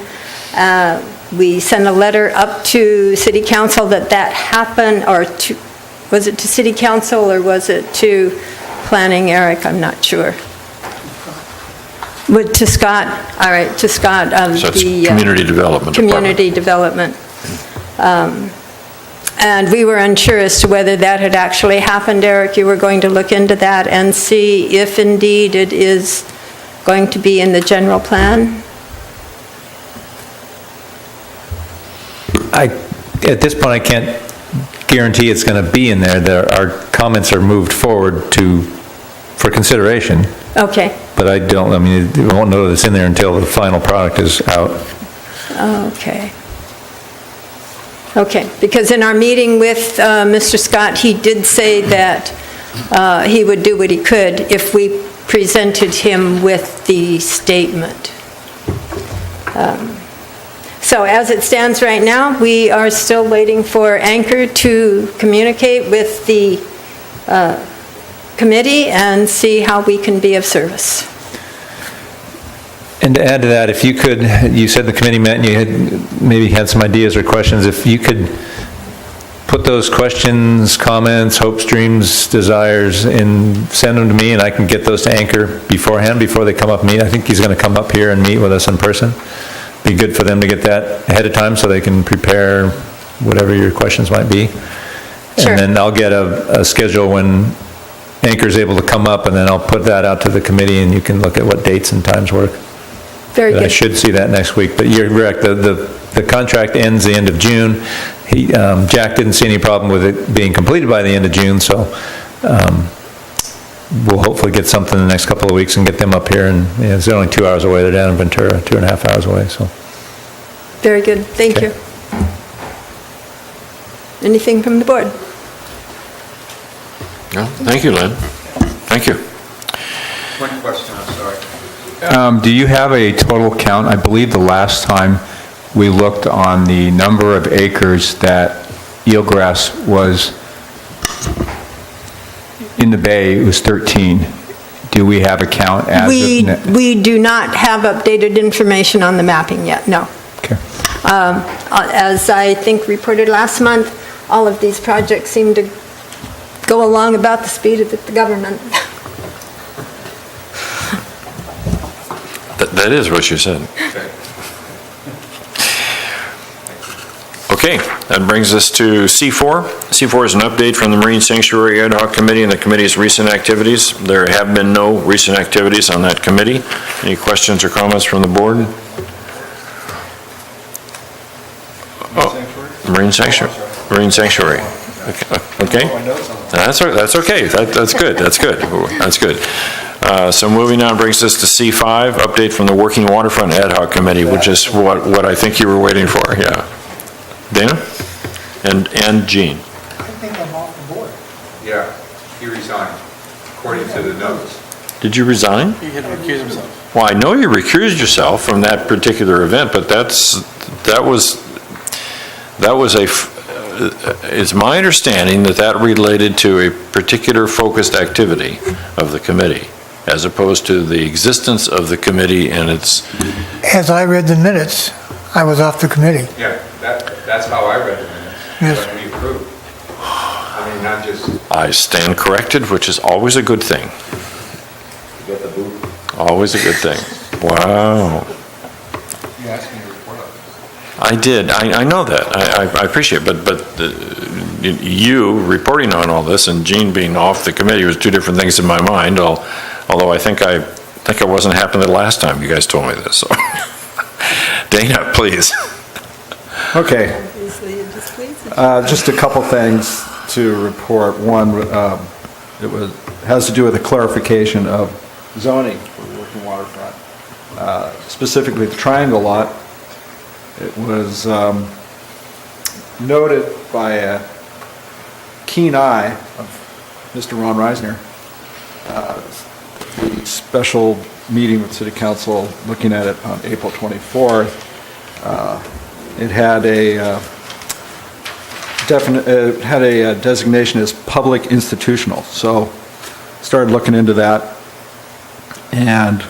We sent a letter up to City Council that happen, or to, was it to City Council or was it to Planning, Eric? I'm not sure. To Scott, all right, to Scott of So it's the Community Development Community Development. And we were unsure as to whether that had actually happened. Eric, you were going to look into that and see if indeed it is going to be in the general plan? At this point, I can't guarantee it's going to be in there. Our comments are moved forward for consideration. Okay. But I mean, we won't know that it's in there until the final product is out. Okay. Okay, because in our meeting with Mr. Scott, he did say that he would do what he could if we presented him with the statement. So as it stands right now, we are still waiting for Anchor to communicate with the committee and see how we can be of service. And to add to that, if you could, you said the committee met and you had maybe had some ideas or questions, if you could put those questions, comments, hopes, dreams, desires, and send them to me, and I can get those to Anchor beforehand, before they come up and meet. I think he's going to come up here and meet with us in person. Be good for them to get that ahead of time so they can prepare whatever your questions might be. Sure. And then I'll get a schedule when Anchor's able to come up, and then I'll put that out to the committee, and you can look at what dates and times work. Very good. I should see that next week, but you're correct, the contract ends the end of June. Jack didn't see any problem with it being completed by the end of June, so we'll hopefully get something in the next couple of weeks and get them up here, and it's only 2 hours away. They're down in Ventura, 2.5 hours away, so. Very good, thank Okay. you. Anything from the board? No, thank you, Lynn. Thank you. One question, I'm sorry. Do you have a total count? I believe the last time we looked on the number of acres that eelgrass was in the bay, it was 13. Do we have a count as of... We do not have updated information on the mapping yet, no. Okay. As I think reported last month, all of these projects seem to go along about the speed of the government. That is what you said. Okay, Okay, that brings us to C4. C4 is an update from the Marine Sanctuary Ad Hoc Committee and the committee's recent activities. There have been no recent activities on that committee. Any questions or comments from the board? Marine Sanctuary. Marine Sanctuary. Okay. That's okay. That's good. That's good. That's good. So moving on brings us to C5, update from the Working Waterfront Ad Hoc Committee, which is what I think you were waiting for. Yeah. Dana? And Jean. I think I'm off the board. Yeah, he resigned, according to the notes. Did you resign? He had to recuse himself. Well, I know you recused yourself from that particular event, but it's my understanding that related to a particular focused activity of the committee, as opposed to the existence of the committee and its... As I read the minutes, I was off the committee. Yeah, that's how I read the minutes. Yes. When we approved. I mean, not just... I stand corrected, which is always a good thing. Get the boot. Always a good thing. Wow. You asked me to report on this. I did. I know that. I appreciate it. But you reporting on all this and Jean being off the committee was two different things in my mind, although I think I wasn't happy the last time you guys told me this. So. Dana, please. Okay. Just a couple things to report. One, has to do with the clarification of zoning for the working waterfront, specifically the Triangle lot. It was noted by a keen eye of Mr. Ron Reisner, the special meeting with City Council looking at it on April 24th. It had a designation as public institutional. So started looking into that and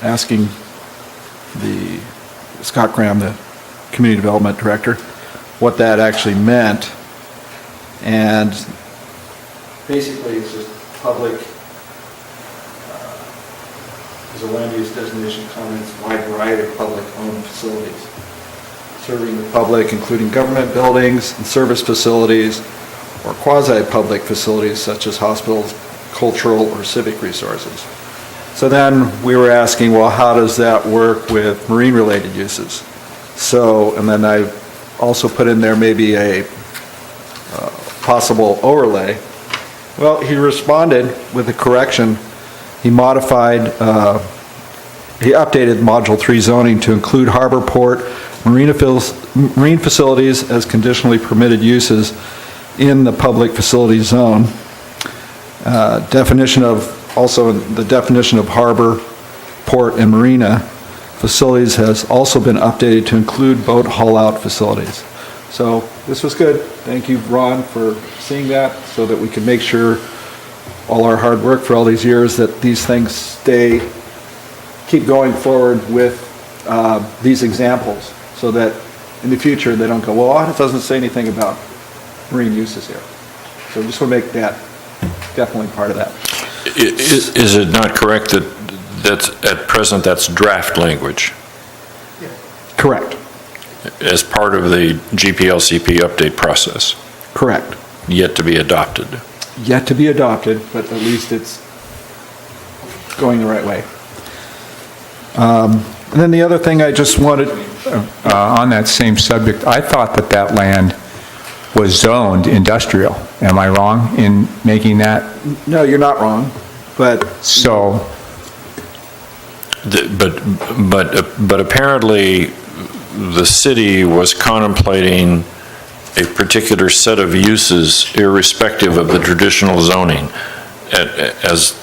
asking the Scott Graham, the Community Development Director, what that actually meant. And basically it's just public, as a land use designation comments, wide variety of public-owned facilities serving the public, including government buildings and service facilities, or quasi-public facilities such as hospitals, cultural or civic resources. So then we were asking, well, how does that work with marine-related uses? So, and then I also put in there maybe a possible overlay. Well, he responded with a correction. He modified, he updated Module 3 zoning to include harbor, port, marine facilities as conditionally permitted uses in the public facility zone. Also the definition of harbor, port, and marina facilities has also been updated to include boat haul-out facilities. So this was good. Thank you, Ron, for seeing that so that we can make sure all our hard work for all these years that these things keep going forward with these examples so that in the future they don't go, well, it doesn't say anything about marine uses here. So we just want to make that definitely part of that. Is it not correct that at present that's draft language? Correct. As part of the GPLCP update process? Correct. Yet to be adopted? Yet to be adopted, but at least it's going the right way. And then the other thing I just wanted... On that same subject, I thought that land was zoned industrial. Am I wrong in making that? No, you're not wrong, but... So... But apparently the city was contemplating a particular set of uses irrespective of the traditional zoning, as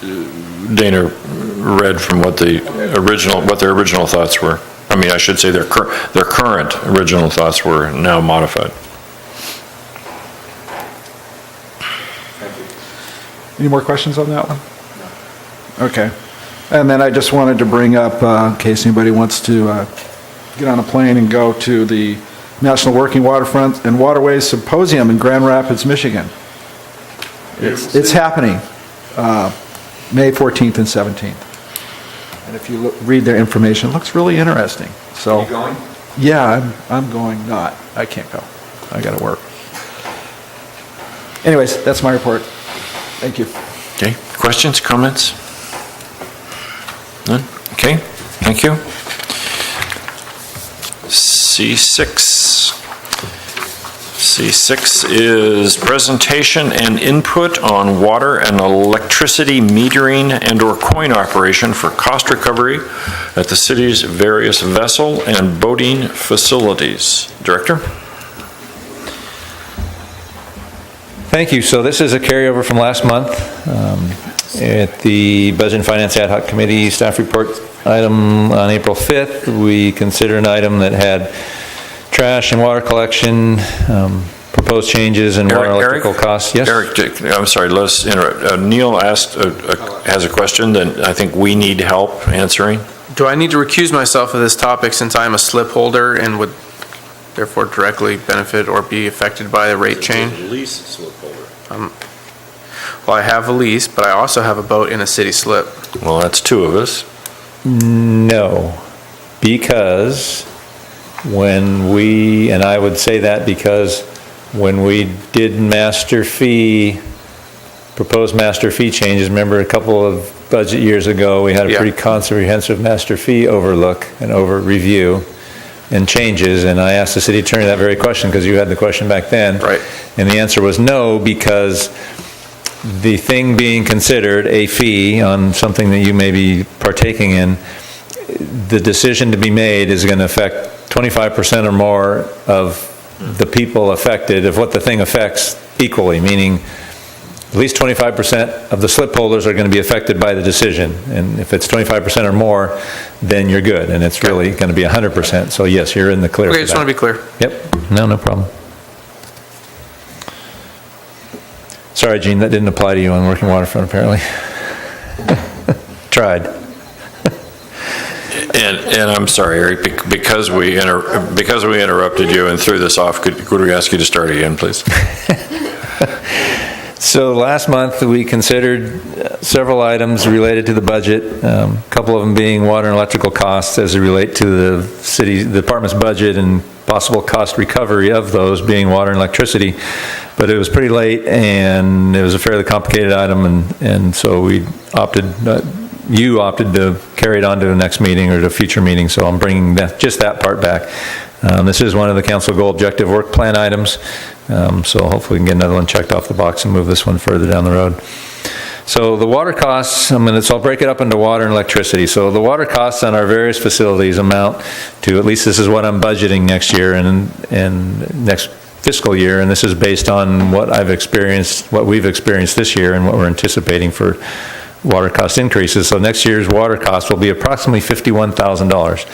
Dana read from what their original thoughts were. I mean, I should say their current original thoughts were now modified. Any more questions on that one? No. Okay. And then I just wanted to bring up, in case anybody wants to get on a plane and go to the National Working Waterfront and Waterways Symposium in Grand Rapids, Michigan. It's happening May 14th and 17th. And if you read their information, it looks really interesting. So, Are you going? Yeah, I'm going not. I can't go. I got to work. Anyways, that's my report. Thank you. Okay, questions, comments? None? Okay, thank you. C6. C6 is presentation and input on water and electricity metering and/or coin operation for cost recovery at the city's various vessel and boating facilities. Director? Thank you. So this is a carryover from last month. At the Budget and Finance Ad Hoc Committee staff report item on April 5th, we considered an item that had trash and water collection, proposed changes in water and electrical costs. Yes? Eric, I'm sorry, let's interrupt. Neil asked, has a question that I think we need help answering. Do I need to recuse myself of this topic since I am a slip holder and would therefore directly benefit or be affected by the rate change? Lease slip holder. Well, I have a lease, but I also have a boat in a city slip. Well, that's two of us. No, because when we, and I would say that because when we did proposed master fee changes, remember a couple of budget years ago, we had a pretty comprehensive master fee overlook and review and changes, and I asked the city attorney that very question because you had the question back then. Right. And the answer was no, because the thing being considered a fee on something that you may be partaking in, the decision to be made is going to affect 25% or more of the people affected, of what the thing affects equally, meaning at least 25% of the slip holders are going to be affected by the decision. And if it's 25% or more, then you're good. And it's really going to be 100%. So yes, you're in the clear. Okay, just want to be clear. Yep, no problem. Sorry, Gene, that didn't apply to you on working waterfront, apparently. Tried. And I'm sorry, Eric, because we interrupted you and threw this off, could we ask you to start again, please? So last month, we considered several items related to the budget, a couple of them being water and electrical costs as they relate to the city, the department's budget, and possible cost recovery of those being water and electricity. But it was pretty late, and it was a fairly complicated item, and so we opted, you opted to carry it on to the next meeting or to a future meeting, so I'm bringing just that part back. This is one of the council goal objective work plan items, so hopefully we can get another one checked off the box and move this one further down the road. So the water costs, so I'll break it up into water and electricity. So the water costs on our various facilities amount to, at least this is what I'm budgeting next year and next fiscal year, and this is based on what we've experienced this year and what we're anticipating for water cost increases. So next year's water cost will be approximately $51,000.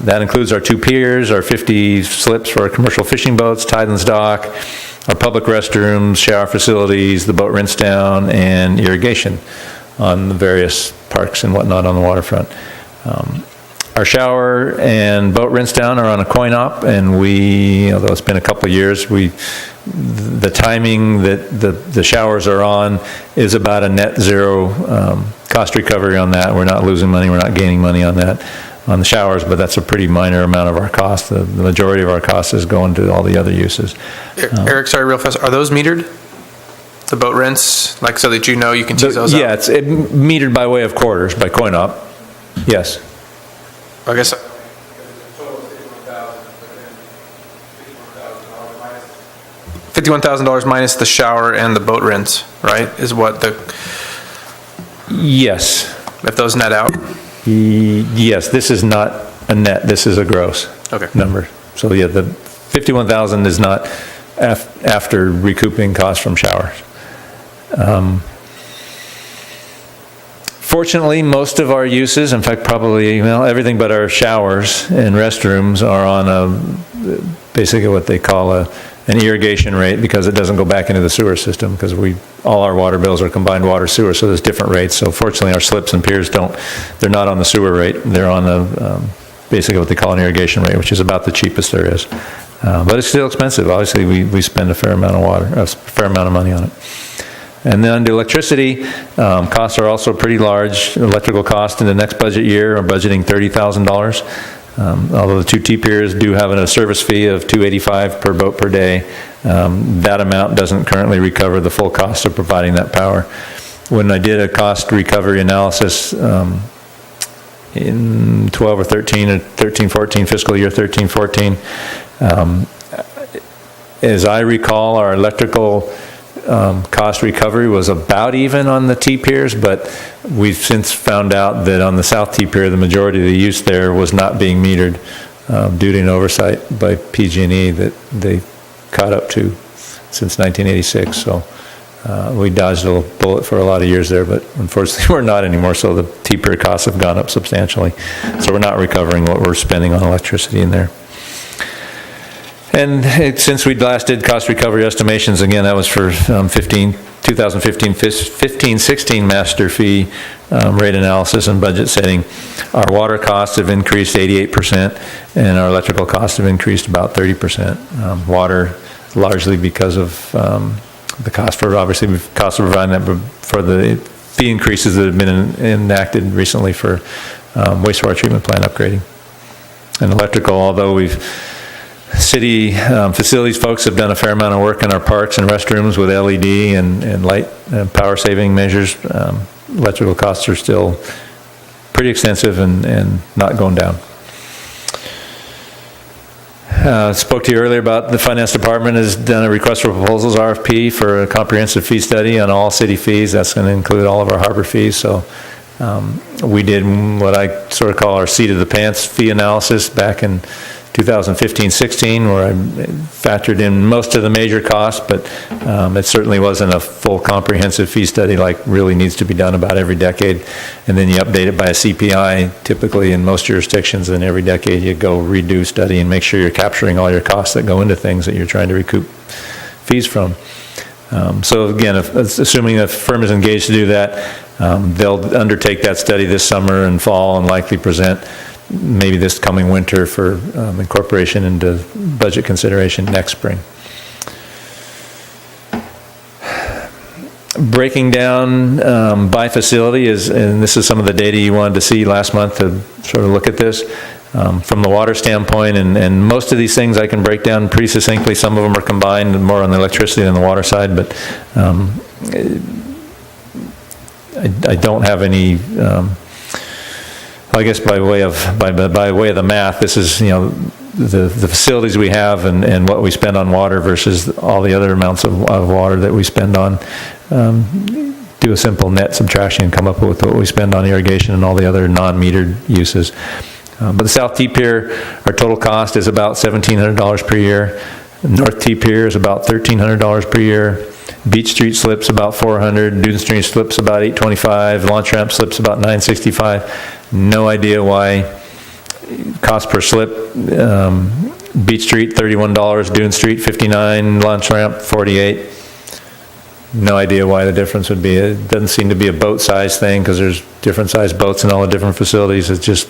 That includes our 2 piers, our 50 slips for our commercial fishing boats, Tidelands Dock, our public restrooms, shower facilities, the boat rinse down, and irrigation on the various parks and whatnot on the waterfront. Our shower and boat rinse down are on a coin op, and although it's been a couple of years, the timing that the showers are on is about a net zero cost recovery on that. We're not losing money, we're not gaining money on that, on the showers, but that's a pretty minor amount of our cost. The majority of our cost is going to all the other uses. Eric, sorry, real fast. Are those metered? The boat rinse, like so that you know you can tease those out? Yeah, it's metered by way of quarters, by coin op. Yes. I guess. $51,000 minus the shower and the boat rinse, right? Is what the. Yes. If those net out. Yes, this is not a net, this is a gross number. So yeah, the 51,000 is not after recouping costs from showers. Fortunately, most of our uses, in fact, probably everything but our showers and restrooms are on basically what they call an irrigation rate, because it doesn't go back into the sewer system, because all our water bills are combined water sewer, so there's different rates. So fortunately, our slips and piers they're not on the sewer rate, they're on basically what they call an irrigation rate, which is about the cheapest there is. But it's still expensive. Obviously, we spend a fair amount of money on it. And then under electricity, costs are also pretty large. Electrical costs in the next budget year are budgeting $30,000. Although the 2 T-piers do have a service fee of $285 per boat per day, that amount doesn't currently recover the full cost of providing that power. When I did a cost recovery analysis in 12 or 13 or 13-14, fiscal year 13-14, as I recall, our electrical cost recovery was about even on the T-piers, but we've since found out that on the South T-pier, the majority of the use there was not being metered due to an oversight by PG&E that they caught up to since 1986. So we dodged a bullet for a lot of years there, but unfortunately we're not anymore, so the T-pier costs have gone up substantially. So we're not recovering what we're spending on electricity in there. And since we last did cost recovery estimations, again, that was for 2015-16 master fee rate analysis and budget setting. Our water costs have increased 88%, and our electrical costs have increased about 30%. Water largely because of the cost for, obviously, cost of providing that for the fee increases that have been enacted recently for wastewater treatment plant upgrading. And electrical, although city facilities folks have done a fair amount of work in our parks and restrooms with LED and light power saving measures, electrical costs are still pretty extensive and not going down. Spoke to you earlier about the finance department has done a request for proposals, RFP, for a comprehensive fee study on all city fees. That's going to include all of our harbor fees. So we did what I sort of call our seat of the pants fee analysis back in 2015-16, where I factored in most of the major costs, but it certainly wasn't a full comprehensive fee study like really needs to be done about every decade. And then you update it by a CPI, typically in most jurisdictions, and every decade you go redo study and make sure you're capturing all your costs that go into things that you're trying to recoup fees from. So again, assuming a firm is engaged to do that, they'll undertake that study this summer and fall and likely present maybe this coming winter for incorporation into budget consideration next spring. Breaking down by facility and this is some of the data you wanted to see last month to sort of look at this from the water standpoint, and most of these things I can break down pretty succinctly. Some of them are combined more on the electricity than the water side, but I don't have any. I guess by way of the math, this is, the facilities we have and what we spend on water versus all the other amounts of water that we spend on. Do a simple net subtraction and come up with what we spend on irrigation and all the other non-metered uses. But the South T-pier, our total cost is about $1,700 per year. North T-pier is about $1,300 per year. Beach Street slips about $400. Dune Street slips about $825. Launch ramp slips about $965. No idea why. Cost per slip, Beach Street $31, Dune Street $59, launch ramp $48. No idea why the difference would be. It doesn't seem to be a boat size thing because there's different size boats in all the different facilities. It's just,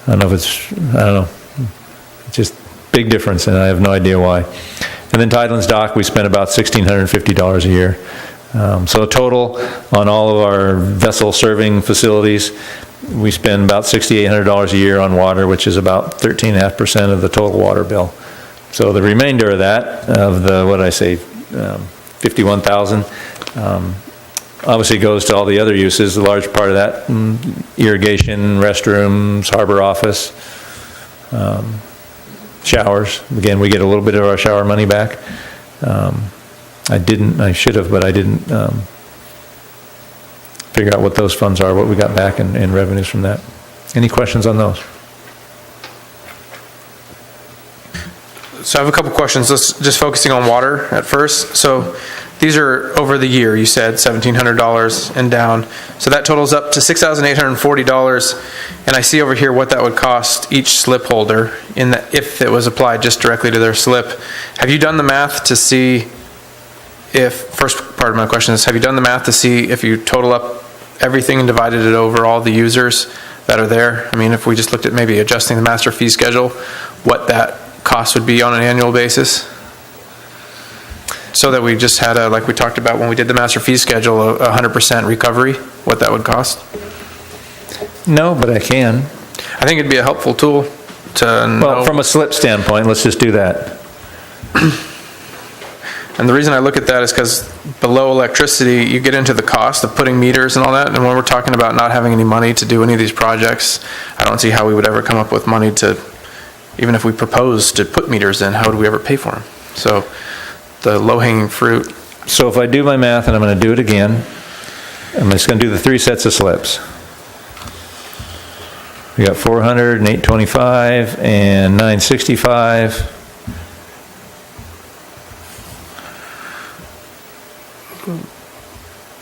I don't know. It's just big difference, and I have no idea why. And then Tidelands Dock, we spent about $1,650 a year. So total on all of our vessel serving facilities, we spend about $6,800 a year on water, which is about 13.5% of the total water bill. So the remainder of that, of the, what did I say, 51,000, obviously goes to all the other uses. A large part of that, irrigation, restrooms, harbor office, showers. Again, we get a little bit of our shower money back. I should have, but I didn't figure out what those funds are, what we got back in revenues from that. Any questions on those? So I have a couple questions. Let's just focusing on water at first. So these are over the year, you said $1,700 and down. So that totals up to $6,840. And I see over here what that would cost each slip holder in that if it was applied just directly to their slip. Have you done the math to see if, first part of my question is, have you done the math to see if you total up everything and divided it over all the users that are there? I mean, if we just looked at maybe adjusting the master fee schedule, what that cost would be on an annual basis? So that we just had like we talked about when we did the master fee schedule, a 100% recovery, what that would cost? No, but I can. I think it'd be a helpful tool to know. Well, from a slip standpoint, let's just do that. And the reason I look at that is because below electricity, you get into the cost of putting meters and all that. And when we're talking about not having any money to do any of these projects, I don't see how we would ever come up with money to, even if we proposed to put meters in, how would we ever pay for them? So the low-hanging fruit. So if I do my math, and I'm going to do it again, I'm just going to do the 3 sets of slips. We got 400 and 825 and 965.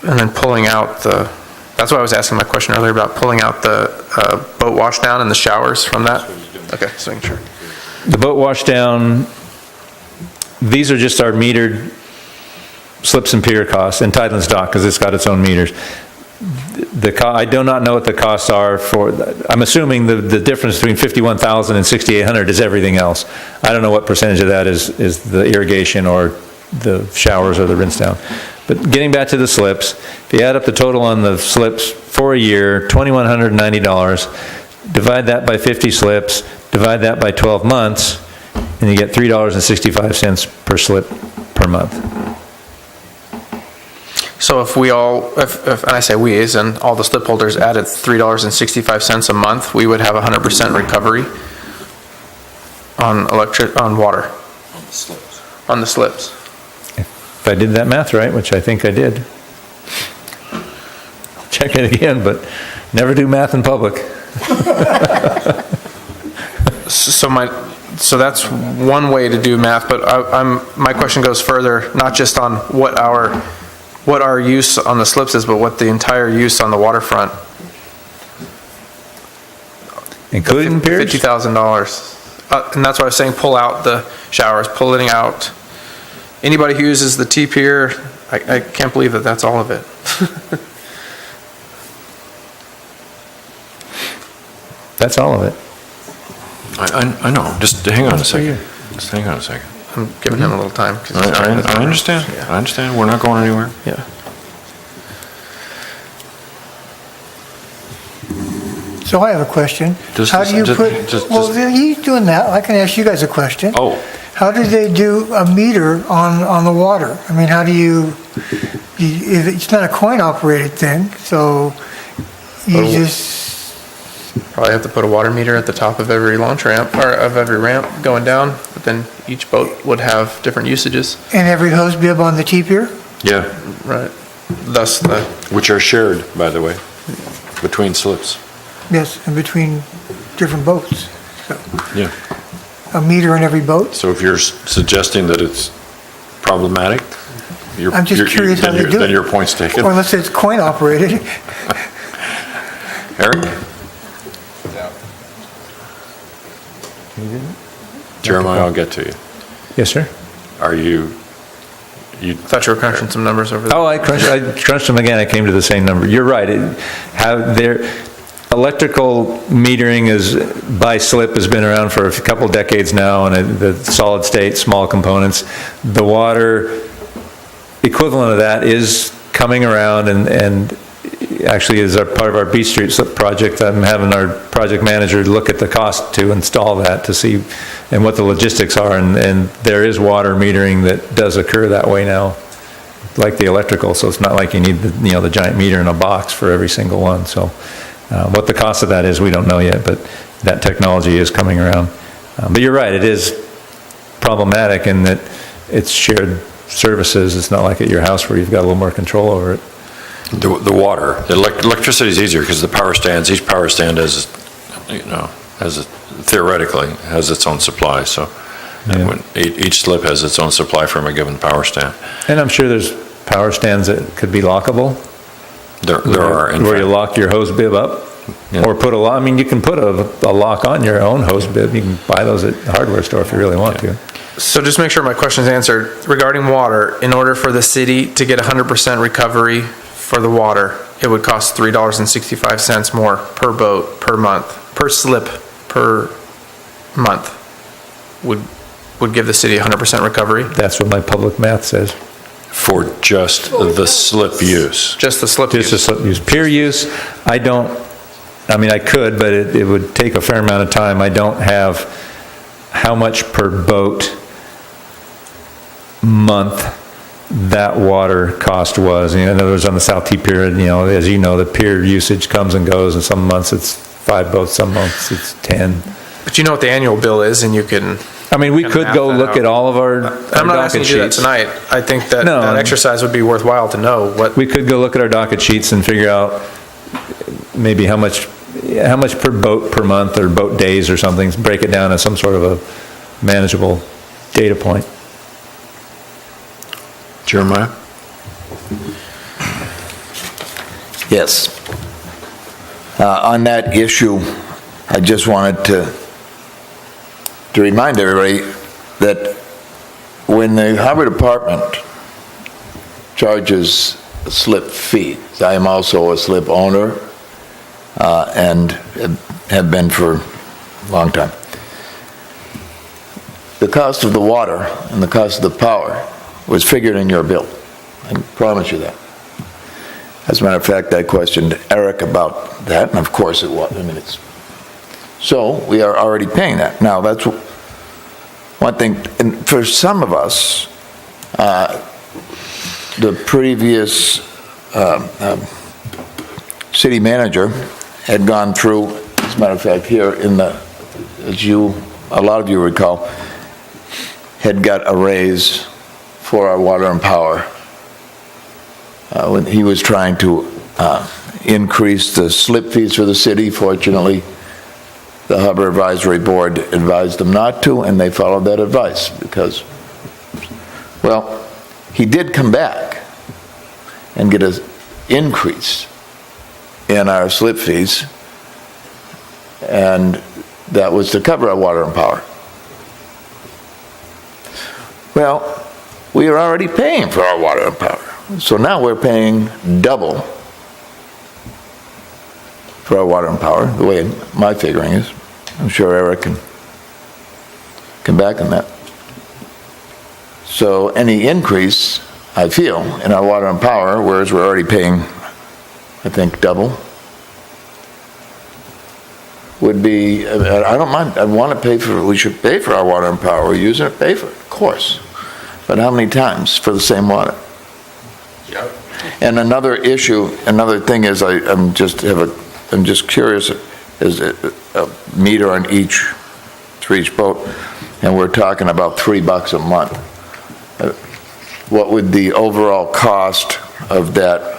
And then pulling out the, that's why I was asking my question earlier about pulling out the boat wash down and the showers from that. Okay, so making sure. The boat wash down, these are just our metered slips and pier costs, and Tidelands Dock, because it's got its own meters. I do not know what the costs are for, I'm assuming the difference between 51,000 and 6,800 is everything else. I don't know what percentage of that is the irrigation or the showers or the rinse down. But getting back to the slips, if you add up the total on the slips for a year, $2,190, divide that by 50 slips, divide that by 12 months, and you get $3.65 per slip per month. So if we all, and I say we, as in all the slip holders added $3.65 a month, we would have 100% recovery on water. On the slips. If I did that math right, which I think I did. Check it again, but never do math in public. So that's one way to do math, but my question goes further, not just on what our use on the slips is, but what the entire use on the waterfront. Including piers? $50,000. And that's why I was saying pull out the showers, pulling out. Anybody who uses the T-pier, I can't believe that that's all of it. That's all of it. I know, just hang on a second. Just hang on a second. I'm giving him a little time. I understand, I understand, we're not going anywhere. Yeah. So I have a question. How do you well, he's doing that. I can ask you guys a question. Oh. How do they do a meter on the water? I mean, how do it's not a coin-operated thing, so you just... Probably have to put a water meter at the top of every launch ramp, or of every ramp going down, but then each boat would have different usages. And every hose bib on the T-pier? Yeah. Right. Thus the... Which are shared, by the way, between slips. Yes, and between different boats. So, Yeah. a meter in every boat? So if you're suggesting that it's problematic, I'm just curious how they do it. Then your point's taken. Or unless it's coin-operated. Eric? Jeremiah, I'll get to you. Yes, sir. Are you I thought you were crunching some numbers over there. Oh, I crunched them again. I came to the same number. You're right. Electrical metering by slip has been around for a couple decades now, and the solid state, small components. The water equivalent of that is coming around, and actually is part of our Beach Street slip project. I'm having our project manager look at the cost to install that to see and what the logistics are, and there is water metering that does occur that way now, like the electrical, so it's not like you need the giant meter in a box for every single one. So what the cost of that is, we don't know yet, but that technology is coming around. But you're right, it is problematic in that it's shared services. It's not like at your house where you've got a little more control over it. the water? Electricity is easier because the power stands, each power stand has, theoretically has its own supply. So and when each slip has its own supply from a given power stand. And I'm sure there's power stands that could be lockable. There are. Where you lock your hose bib up. Yeah. Or put a lock, you can put a lock on your own hose bib. You can buy those at the hardware store if you really want to. So just make sure my question is answered. Regarding water, in order for the city to get 100% recovery for the water, it would cost $3.65 more per boat, per month, per slip, per month. Would give the city 100% recovery? That's what my public math says. For just the slip use. Just the slip use. Just the slip use. Pier use, I don't I mean, I could, but it would take a fair amount of time. I don't have how much per boat month that water cost was. In other words, on the South T Pier, as you know, the pier usage comes and goes, and some months it's 5 boats, some months it's 10. But you know what the annual bill is, and you can... I mean, we Kind of could map go that look out. at all of our I'm not asking docket you to do that sheets. tonight. I think that No. that exercise would be worthwhile to know what... We could go look at our docket sheets and figure out maybe how much per boat per month, or boat days or something, break it down as some sort of a manageable data point. Jeremiah? Yes. On that issue, I just wanted to remind everybody that when the Harbor Department charges a slip fee, I am also a slip owner and have been for a long time. The cost of the water and the cost of the power was figured in your bill. I promise you that. As a matter of fact, I questioned Eric about that, and of course it was. I mean, so we are already paying that. Now, that's one thing. And for some of us, the previous city manager had gone through, as a matter of fact, here in the, as a lot of you recall, had got a raise for our water and power. When he was trying to increase the slip fees for the city, fortunately, the Harbor Advisory Board advised them not to, and they followed that advice because, well, he did come back and get an increase in our slip fees, and that was to cover our water and power. Well, we are already paying for our water and power. So now we're paying double for our water and power, the way my figuring is. I'm sure Eric can come back on that. So any increase, I feel, in our water and power, whereas we're already paying, I think, double, would be, I don't mind, I want to pay for, we should pay for our water and power. We're using it, pay for it, of course. But how many times for the same water? Yep. And another issue, another thing is, I'm just curious, is a meter on for each boat, and we're talking about $3 a month. What would the overall cost of that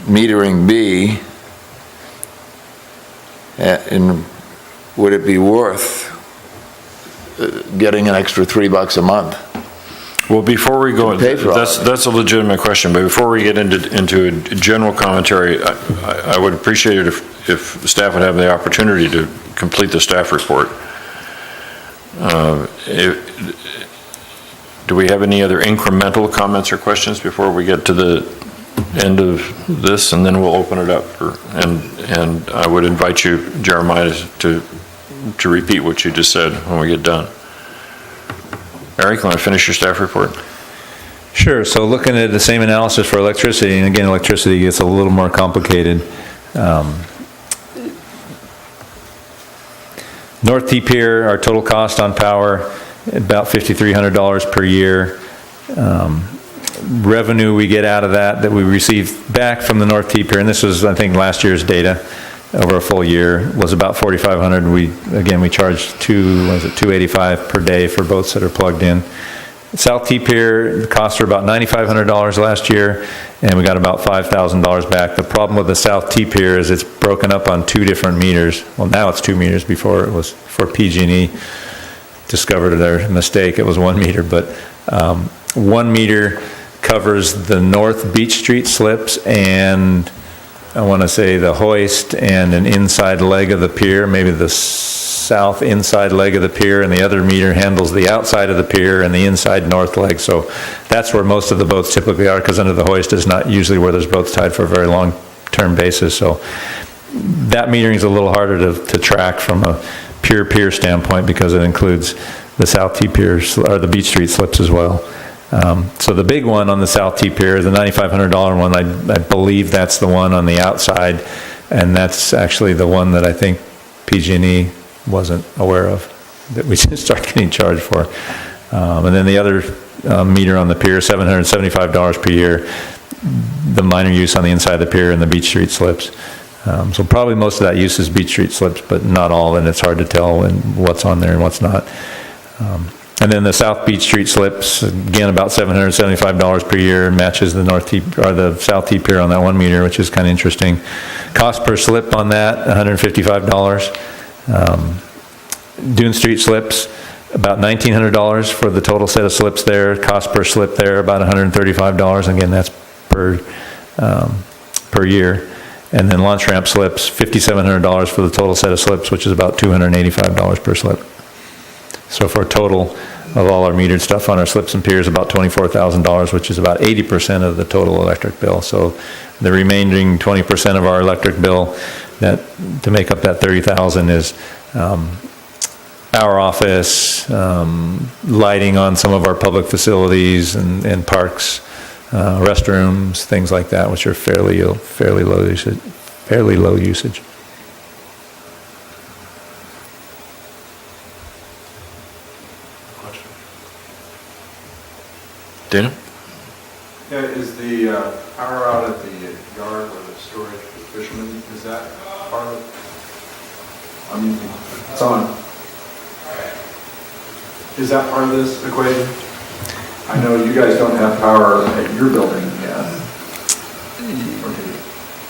metering be? And would it be worth getting an extra $3 a month? Well, before we go, Pay for all of it. that's a legitimate question, but before we get into a general commentary, I would appreciate it if staff would have the opportunity to complete the staff report. Do we have any other incremental comments or questions before we get to the end of this, and then we'll open it up and I would invite you, Jeremiah, to repeat what you just said when we get done. Eric, you want to finish your staff report? Sure. So looking at the same analysis for electricity, and again, electricity gets a little more complicated. North T Pier, our total cost on power, about $5,300 per year. Revenue we get out of that we receive back from the North T Pier, and this was, I think, last year's data over a full year, was about $4,500. We charge $285 per day for boats that are plugged in. South T Pier, the costs were about $9,500 last year, and we got about $5,000 back. The problem with the South T Pier is it's broken up on 2 different meters. Well, now it's 2 meters. Before it was, for PG&E discovered their mistake, it was 1 meter, but 1 meter covers the North Beach Street slips and I want to say the hoist and an inside leg of the pier, maybe the south inside leg of the pier, and the other meter handles the outside of the pier and the inside north leg. So that's where most of the boats typically are, because under the hoist is not usually where there's boats tied for a very long-term basis. So that metering is a little harder to track from a pure pier standpoint, because it includes the South T Pier, or the Beach Street slips as well. So the big one on the South T Pier, the $9,500 one, I believe that's the one on the outside And that's actually the one that I think PG&E wasn't aware of, that we should start getting charged for. And then the other meter on the pier, $775 per year, the minor use on the inside of the pier and the Beach Street slips. So probably most of that use is Beach Street slips, but not all, and it's hard to tell what's on there and what's not. And then the South Beach Street slips, again, about $775 per year, matches the North T, or the South T pier on that 1 meter, which is kind of interesting. Cost per slip on that, $155. Dune Street slips, about $1,900 for the total set of slips there. Cost per slip there, about $135. Again, that's per year. And then launch ramp slips, $5,700 for the total set of slips, which is about $285 per slip. So for a total of all our metered stuff on our slips and piers, about $24,000, which is about 80% of the total electric bill. So the remaining 20% of our electric bill, that to make up that $30,000 is our office, lighting on some of our public facilities and parks, restrooms, things like that, which are fairly low usage. Dana? Yeah, is the power out at the yard or the storage for fishermen, is that part of, I mean, it's on. Is that part of this equation? I know you guys don't have power at your building yet.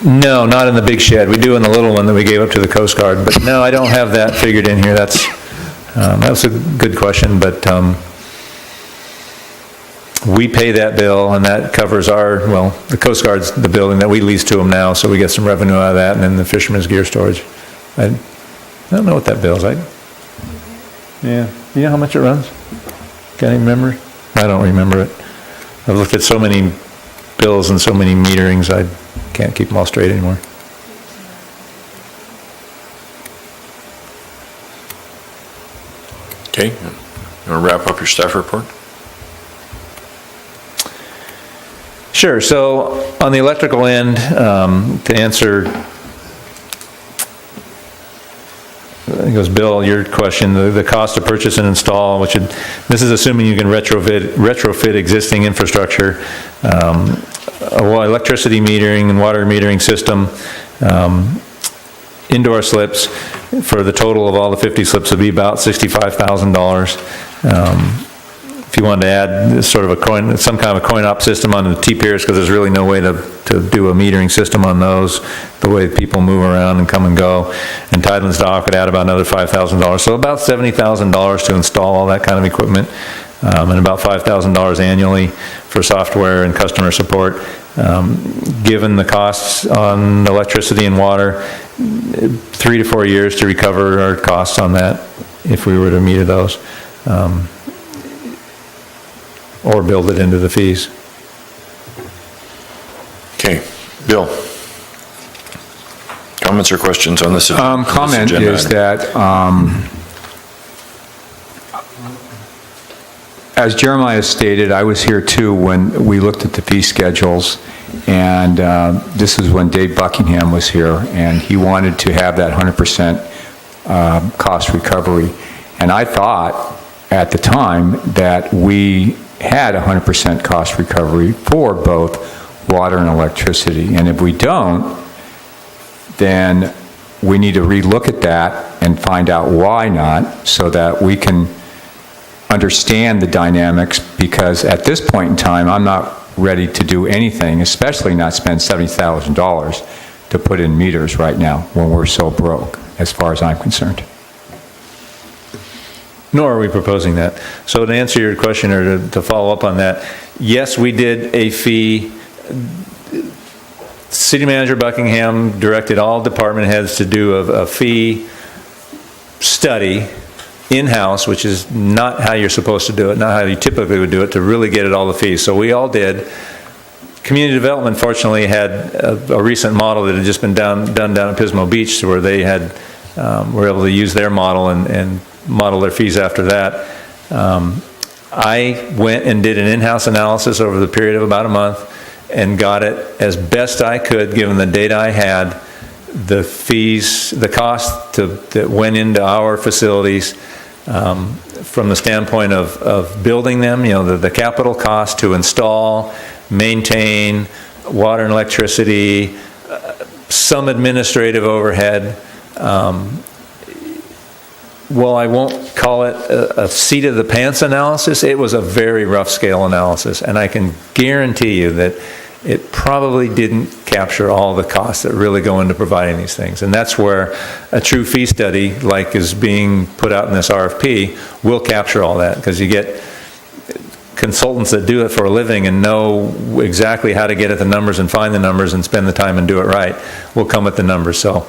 No, not in the big shed. We do in the little one that we gave up to the Coast Guard, but no, I don't have that figured in here. That's a good question, but we pay that bill, and that covers the Coast Guard's the building that we lease to them now, so we get some revenue out of that, and then the fisherman's gear storage. I don't know what that bill's like. Yeah, you know how much it runs? Can't even remember? I don't remember it. I've looked at so many bills and so many meterings, I can't keep them all straight anymore. Okay, you want to wrap up your staff report? Sure. So on the electrical end, to answer, I think it was Bill, your question, the cost to purchase and install, this is assuming you can retrofit existing infrastructure, electricity metering and water metering system, indoor slips, for the total of all the 50 slips would be about $65,000. If you wanted to add some kind of a coin-op system on the T-piers, because there's really no way to do a metering system on those, the way people move around and come and go. And Tidelands Dock would add about another $5,000. So about $70,000 to install all that kind of equipment, and about $5,000 annually for software and customer support. Given the costs on electricity and water, 3 to 4 years to recover our costs on that if we were to meter those. Or build it into the fees. Okay, Bill. Comments or questions on this? Comment is that, as Jeremiah stated, I was here too when we looked at the fee schedules, and this is when Dave Buckingham was here, and he wanted to have that 100% cost recovery. And I thought at the time that we had 100% cost recovery for both water and electricity. And if we don't, then we need to relook at that and find out why not, so that we can understand the dynamics, because at this point in time, I'm not ready to do anything, especially not spend $70,000 to put in meters right now when we're so broke, as far as I'm concerned. Nor are we proposing that. So to answer your question, or to follow up on that, yes, we did a fee. City Manager Buckingham directed all department heads to do a fee study in-house, which is not how you're supposed to do it, not how you typically would do it, to really get at all the fees. So we all did. Community Development, fortunately, had a recent model that had just been done down at Pismo Beach, where they were able to use their model and model their fees after that. I went and did an in-house analysis over the period of about a month and got it as best I could, given the data I had, the fees, the cost that went into our facilities from the standpoint of building them, the capital cost to install, maintain, water and electricity, some administrative overhead. Well, I won't call it a seat of the pants analysis. It was a very rough scale analysis, and I can guarantee you that it probably didn't capture all the costs that really go into providing these things. And that's where a true fee study, like is being put out in this RFP, will capture all that, because you get consultants that do it for a living and know exactly how to get at the numbers and find the numbers and spend the time and do it right, will come with the numbers. So,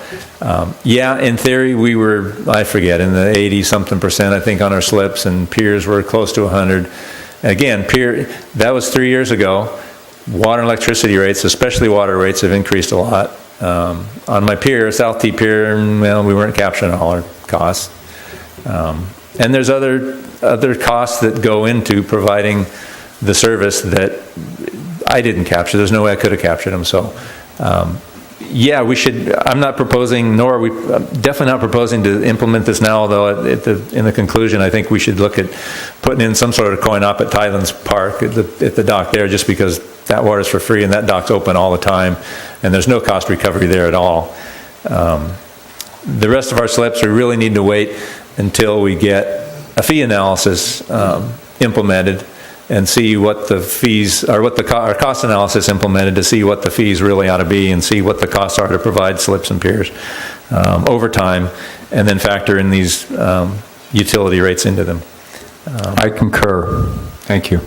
yeah, in theory, we were, I forget, in the 80-something%, I think, on our slips, and peers were close to 100. Again, that was 3 years ago. Water and electricity rates, especially water rates, have increased a lot. On my pier, South T Pier, well, we weren't capturing all our costs. And there's other costs that go into providing the service that I didn't capture. There's no way I could have captured them. So, yeah, we should. I'm not proposing, nor are we definitely not proposing to implement this now. Although in the conclusion, I think we should look at putting in some sort of coin-op at Tidelands Park at the dock there, just because that water's for free and that dock's open all the time, and there's no cost recovery there at all. The rest of our slips, we really need to wait until we get a fee analysis implemented and see what the fees, or what our cost analysis implemented to see what the fees really ought to be, and see what the costs are to provide slips and piers over time, and then factor in these utility rates into them. I concur. Thank you.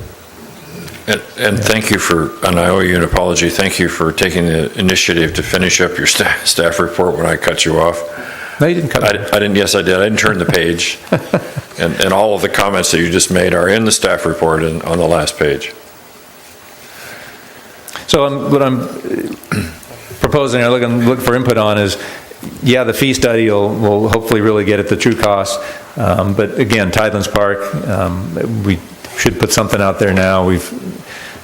And thank you for, and I owe you an apology, thank you for taking the initiative to finish up your staff report when I cut you off. No, you didn't cut me. I didn't, yes, I did. I didn't turn the page. And all of the comments that you just made are in the staff report and on the last page. So what I'm proposing, or looking for input on is, yeah, the fee study will hopefully really get at the true cost. But again, Tidelands Park, we should put something out there now. We've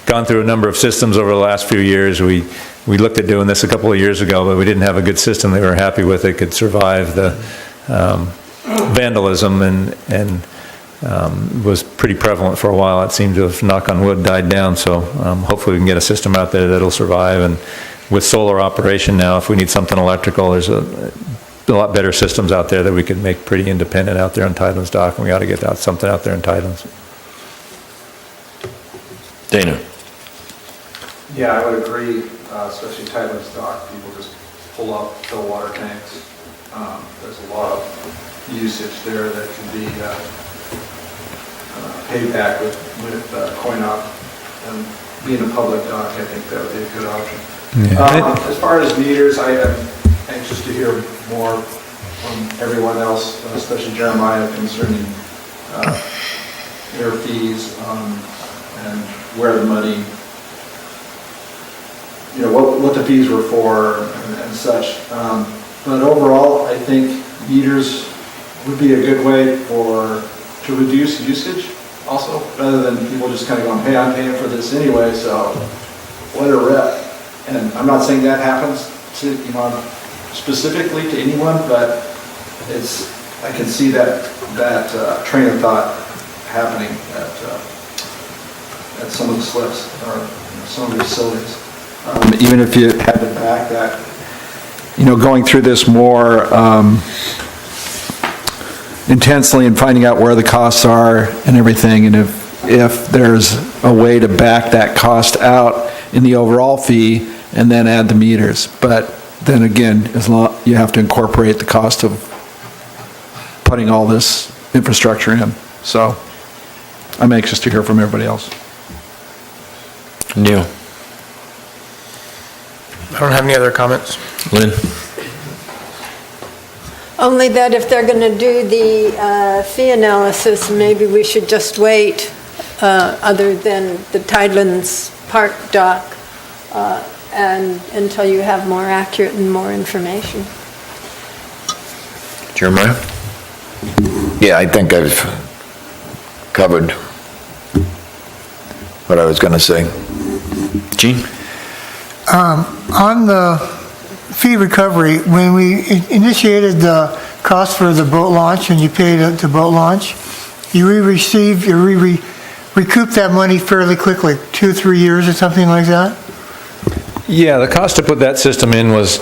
gone through a number of systems over the last few years. We looked at doing this a couple of years ago, but we didn't have a good system that we were happy with. It could survive the vandalism and was pretty prevalent for a while. It seemed to have, knock on wood, died down. So hopefully we can get a system out there that'll survive. And with solar operation now, if we need something electrical, there's a lot better systems out there that we could make pretty independent out there on Tidelands Dock, and we ought to get something out there in Tidelands. Dana. Yeah, I would agree, especially Tidelands Dock, people just pull up, fill water tanks. There's a lot of usage there that can be paid back with coin-op. And being a public dock, I think that would be a good option. Yeah. As far as meters, I am anxious to hear more from everyone else, especially Jeremiah, concerning their fees and where the money, what the fees were for and such. But overall, I think meters would be a good way to reduce usage also, rather than people just kind of going, hey, I'm paying for this anyway, so let it rip. And I'm not saying that happens to, specifically to anyone, but I can see that train of thought happening at some of the slips or some of the facilities. Even if you had to back that, going through this more intensely and finding out where the costs are and everything, and if there's a way to back that cost out in the overall fee and then add the meters. But then again, you have to incorporate the cost of putting all this infrastructure in. So I'm anxious to hear from everybody else. Neil. I don't have any other comments. Lynn. Only that if they're going to do the fee analysis, maybe we should just wait, other than the Tidelands Park dock, and until you have more accurate and more information. Jeremiah? Yeah, I think I've covered what I was going to say. Gene? On the fee recovery, when we initiated the cost for the boat launch and you paid the boat launch, you recoup that money fairly quickly, 2 or 3 years or something like that? Yeah, the cost to put that system in was,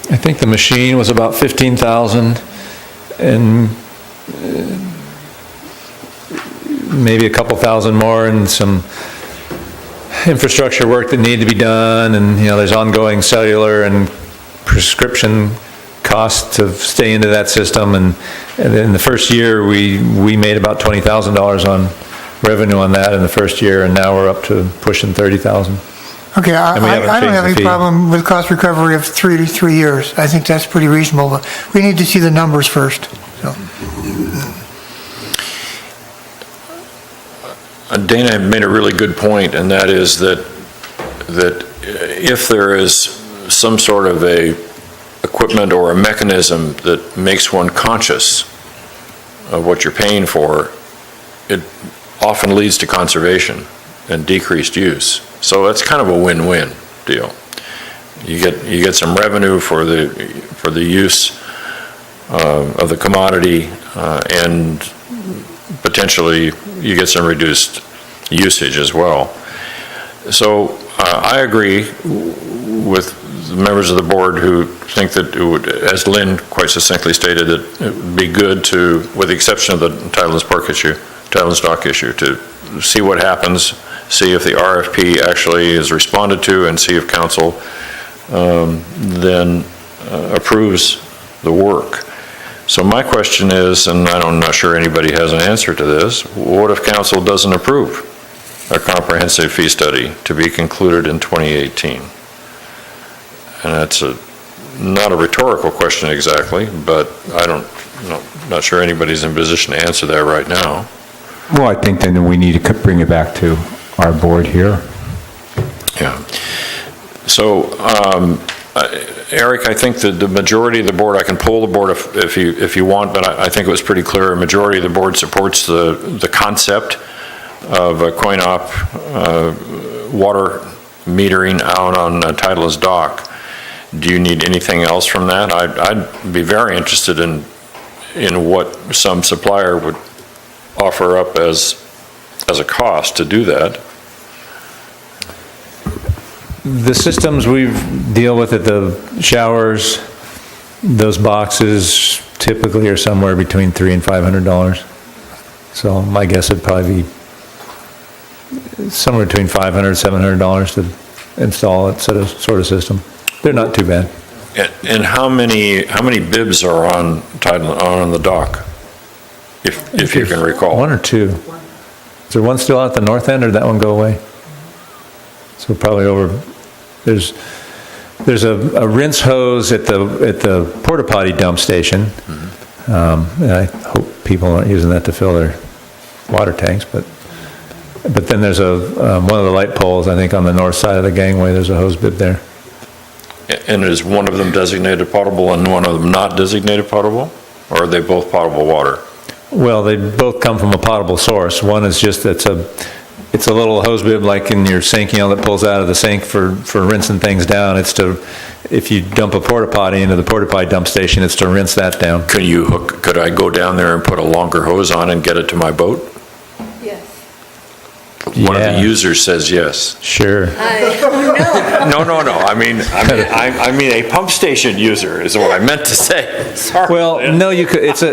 I think the machine was about $15,000, and maybe a couple thousand more, and some infrastructure work that needed to be done, and there's ongoing cellular and prescription costs to stay into that system, and in the first year we made about $20,000 on revenue on that in the first year, and now we're up to pushing $30,000. Okay, I And we haven't don't changed have the any fee. problem with cost recovery of 3 to 3 years. I think that's pretty reasonable, but we need to see the numbers first, so. Dana made a really good point, and that is that if there is some sort of a equipment or a mechanism that makes one conscious of what you're paying for, it often leads to conservation and decreased use. So that's kind of a win-win deal. You get some revenue for the use of the commodity, and potentially you get some reduced usage as well. So I agree with the members of the board who think that it would, as Lynn quite succinctly stated, that it would be good to, with the exception of the title and stock issue, to see what happens, see if the RFP actually is responded to, and see if council then approves the work. So my question is, and I'm not sure anybody has an answer to this, what if council doesn't approve a comprehensive fee study to be concluded in 2018? And that's not a rhetorical question exactly, but not sure anybody's in position to answer that right now. Well, I think then we need to bring it back to our board here. Yeah. So, Eric, I think that the majority of the board, I can poll the board if you want, but I think it was pretty clear, a majority of the board supports the concept of a coin-op water metering out on Titleist dock. Do you need anything else from that? I'd be very interested in what some supplier would offer up as a cost to do that. The systems we deal with at the showers, those boxes typically are somewhere between $300 and $500. So my guess would probably be somewhere between $500 and $700 to install that sort of system. They're not too bad. And how many bibs are on the dock, if you can recall? One or two. Is there one still out at the north end, or did that one go away? So probably over. There's a rinse hose at the porta potty dump station. Mm-hmm. And I hope people aren't using that to fill their water tanks, but then there's one of the light poles, I think, on the north side of the gangway. There's a hose bib there. And is one of them designated potable and one of them not designated potable? Or are they both potable water? Well, they both come from a potable source. One is just, it's a little hose bib like in your sink, that pulls out of the sink for rinsing things down. It's if you dump a porta potty into the porta potty dump station, it's to rinse that down. Could I go down there and put a longer hose on and get it to my boat? Yes. One of the users says yes. Sure. No. I mean a pump station user is what I meant to say. Sorry. Well, no, you could. It's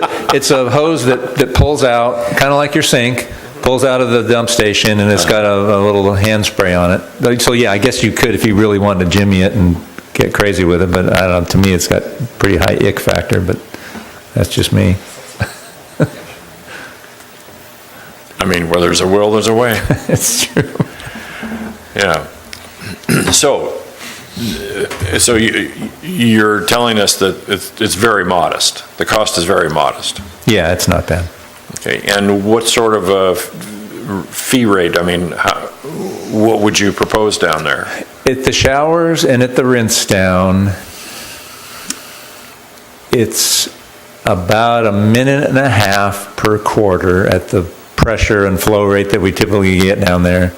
a hose that pulls out, kind of like your sink, pulls out of the dump station, and it's got a little hand spray on it. So yeah, I guess you could if you really wanted to jimmy it and get crazy with it. But I don't know. To me, it's got pretty high ick factor. But that's just me. I mean, where there's a will, there's a way. It's true. Yeah. So you're telling us that it's very modest. The cost is very modest. Yeah, it's not bad. Okay. And what sort of a fee rate? I mean, what would you propose down there? At the showers and at the rinse down, it's about 1.5 minutes per quarter at the pressure and flow rate that we typically get down there,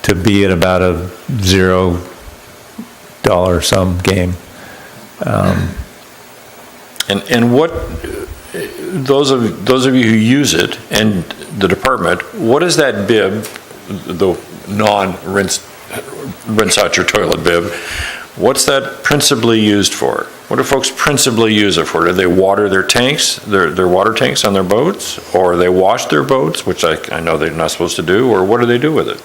to be at about a $0 dollar sum game. And what, those of you who use it and the department, what is that bib, the non-rinse out your toilet bib, what's that principally used for? What do folks principally use it for? Do they water their tanks, their water tanks on their boats? Or they wash their boats, which I know they're not supposed to do, or what do they do with it?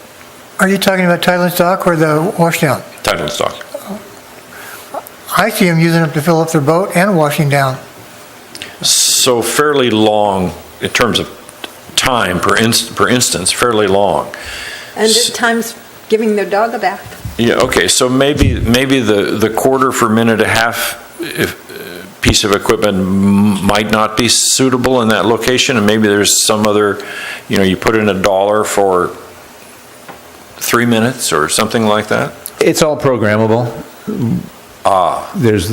Are you talking about tidal and stock or the washdown? Tidal and stock. I see them using them to fill up their boat and washing down. So fairly long, in terms of time per instance, fairly long. And at times giving their dog a bath. Yeah, okay, so maybe the quarter for minute and a half piece of equipment might not be suitable in that location, and maybe there's some other, you put in $1 for 3 minutes or something like that? It's all programmable. There's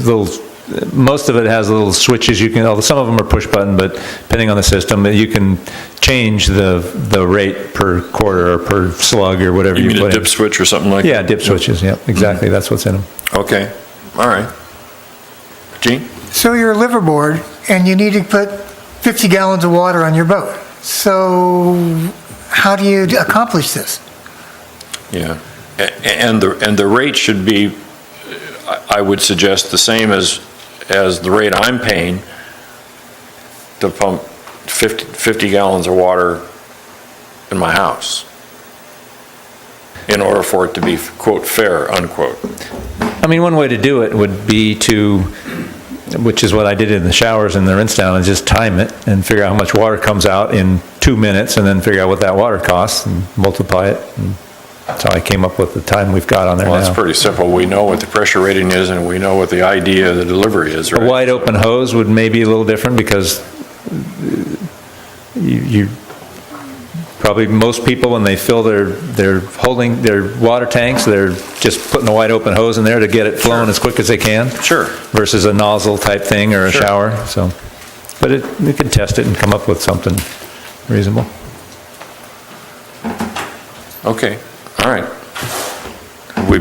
most of it has little switches you can, although some of them are push button, but depending on the system, you can change the rate per quarter or per slug or whatever you mean put a dip switch or something like that? Yeah, dip switches, yeah, exactly, that's what's in them. Okay, all right. Gene? So you're a liverboard and you need to put 50 gallons of water on your boat. So how do you accomplish this? Yeah, and the rate should be, I would suggest, the same as the rate I'm paying to pump 50 gallons of water in my house, in order for it to be, quote, fair, unquote. I mean, one way to do it would be which is what I did in the showers and the rinse down, is just time it and figure out how much water comes out in 2 minutes, and then figure out what that water costs and multiply it. And that's how I came up with the time we've got on there now. Well, that's pretty simple. We know what the pressure rating is, and we know what the idea of the delivery is, right? A wide open hose would maybe a little different, because you probably, most people, when they fill they're holding their water tanks, they're just putting a wide open hose in there to get it flowing as quick as they can. Sure. Versus a nozzle type thing or a Sure. shower, so. But we could test it and come up with something reasonable. Okay, all right. Have we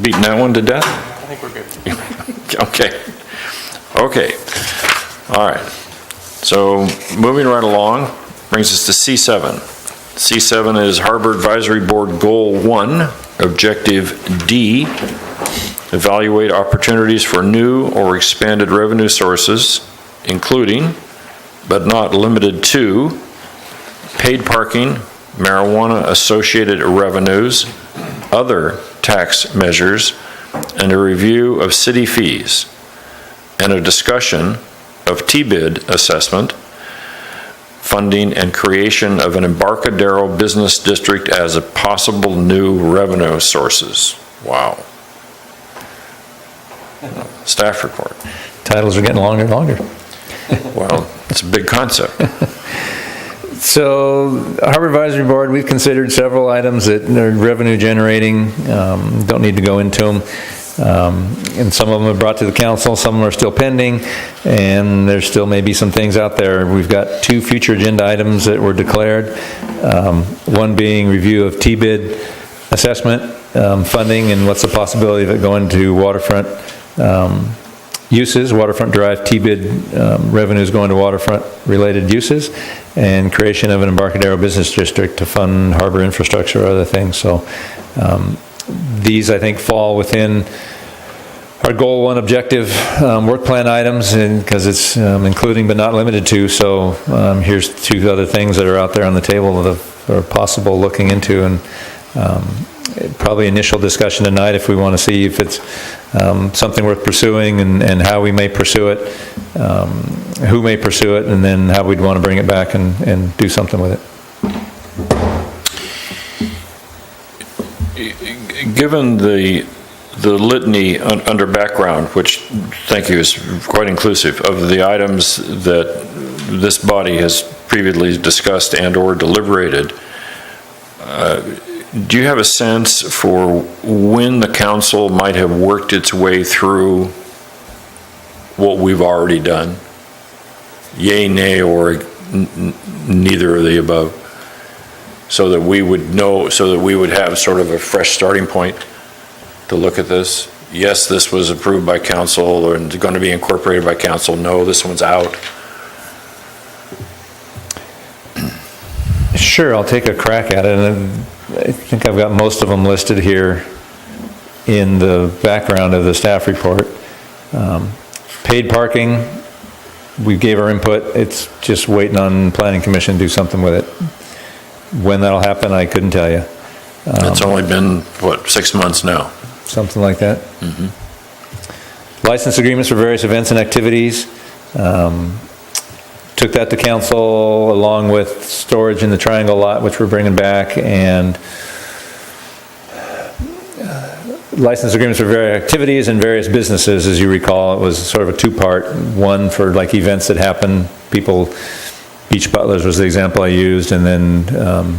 beaten that one to death? I think we're good. Okay, all right. So moving right along, brings us to C7. C7 is Harbor Advisory Board Goal 1, Objective D, evaluate opportunities for new or expanded revenue sources, including, but not limited to, paid parking, marijuana-associated revenues, other tax measures, and a review of city fees, and a discussion of T-bid assessment, funding and creation of an Embarcadero Business District as a possible new revenue sources. Wow. Staff report. Titles are getting longer and longer. Well, it's a big concept. So, Harbor Advisory Board, we've considered several items that are revenue generating, don't need to go into them. And some of them are brought to the council, some of them are still pending, and there's still maybe some things out there. We've got 2 future agenda items that were declared, one being review of T-bid assessment, funding, and what's the possibility of it going to waterfront uses, waterfront-derived T-bid revenues going to waterfront-related uses, and creation of an Embarcadero Business District to fund harbor infrastructure or other things. So these, I think, fall within our Goal 1 objective work plan items, because it's including but not limited to. So here's 2 other things that are out there on the table that are possible looking into, and probably initial discussion tonight if we want to see if it's something worth pursuing, and how we may pursue it, who may pursue it, and then how we'd want to bring it back and do something with it. Given the litany under background, which, thank you, is quite inclusive, of the items that this body has previously discussed and or deliberated, do you have a sense for when the council might have worked its way through what we've already done? Yay, nay, or neither of the above? So that we would know, so that we would have sort of a fresh starting point to look at this. yes, this was approved by council or going to be incorporated by council, no, this one's out? Sure, I'll take a crack at it, and I think I've got most of them listed here in the background of the staff report. Paid parking, we gave our input, it's just waiting on Planning Commission to do something with it. When that'll happen, I couldn't tell you. It's only been, what, 6 months now? Something like that. License agreements for various events and activities. Took that to council along with storage in the Triangle lot, which we're bringing back, and license agreements for various activities and various businesses. As you recall, it was sort of a two-part. One for like events that happen, people, beach butlers was the example I used, and then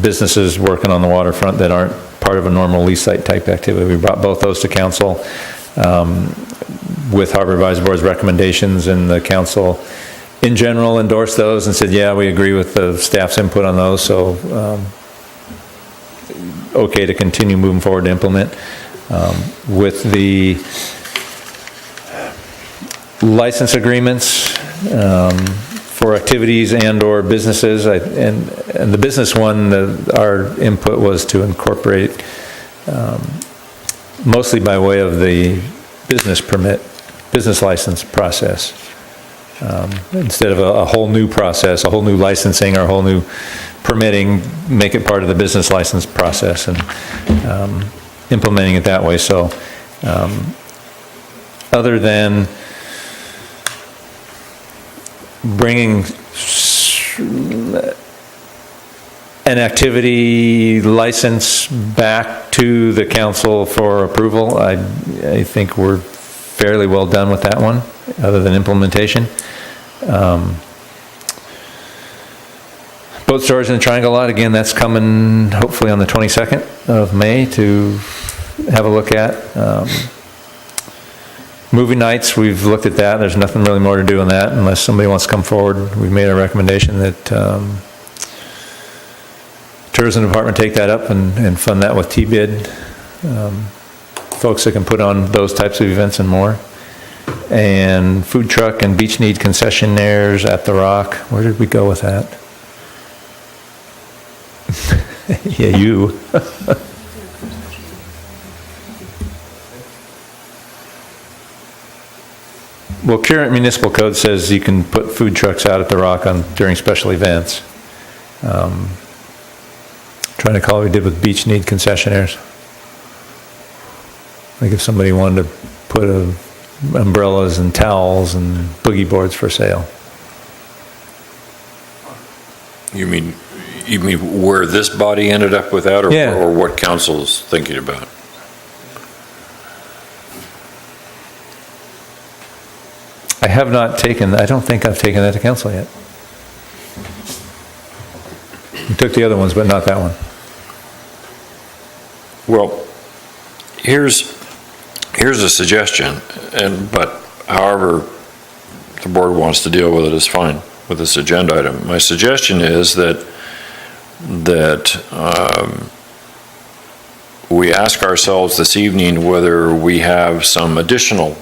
businesses working on the waterfront that aren't part of a normal lease site type activity. We brought both those to council with Harbor Advisory Board's recommendations, and the council in general endorsed those and said, yeah, we agree with the staff's input on those, so okay to continue moving forward to implement. With the license agreements for activities and/or businesses, and the business one, our input was to incorporate mostly by way of the business license process. Instead of a whole new process, a whole new licensing or a whole new permitting, make it part of the business license process and implementing it that way. So other than bringing an activity license back to the council for approval, I think we're fairly well done with that one, other than implementation. Boat storage in the Triangle lot, again, that's coming hopefully on the 22nd of May to have a look at. Movie nights, we've looked at that. There's nothing really more to do on that unless somebody wants to come forward. We've made a recommendation that Tourism Department take that up and fund that with T-bid. Folks that can put on those types of events and more. And food truck and beach need concessionaires at the Rock. Where did we go with that? Yeah, you. Well, current municipal code says you can put food trucks out at the Rock during special events. Trying to call what we did with beach need concessionaires. Like if somebody wanted to put umbrellas and towels and boogie boards for sale. You mean where this body ended up with that, or, Yeah. or what council's thinking about? I don't think I've taken that to council yet. We took the other ones, but not that one. Well, here's a suggestion, but however the board wants to deal with it is fine with this agenda item. My suggestion is that we ask ourselves this evening whether we have some additional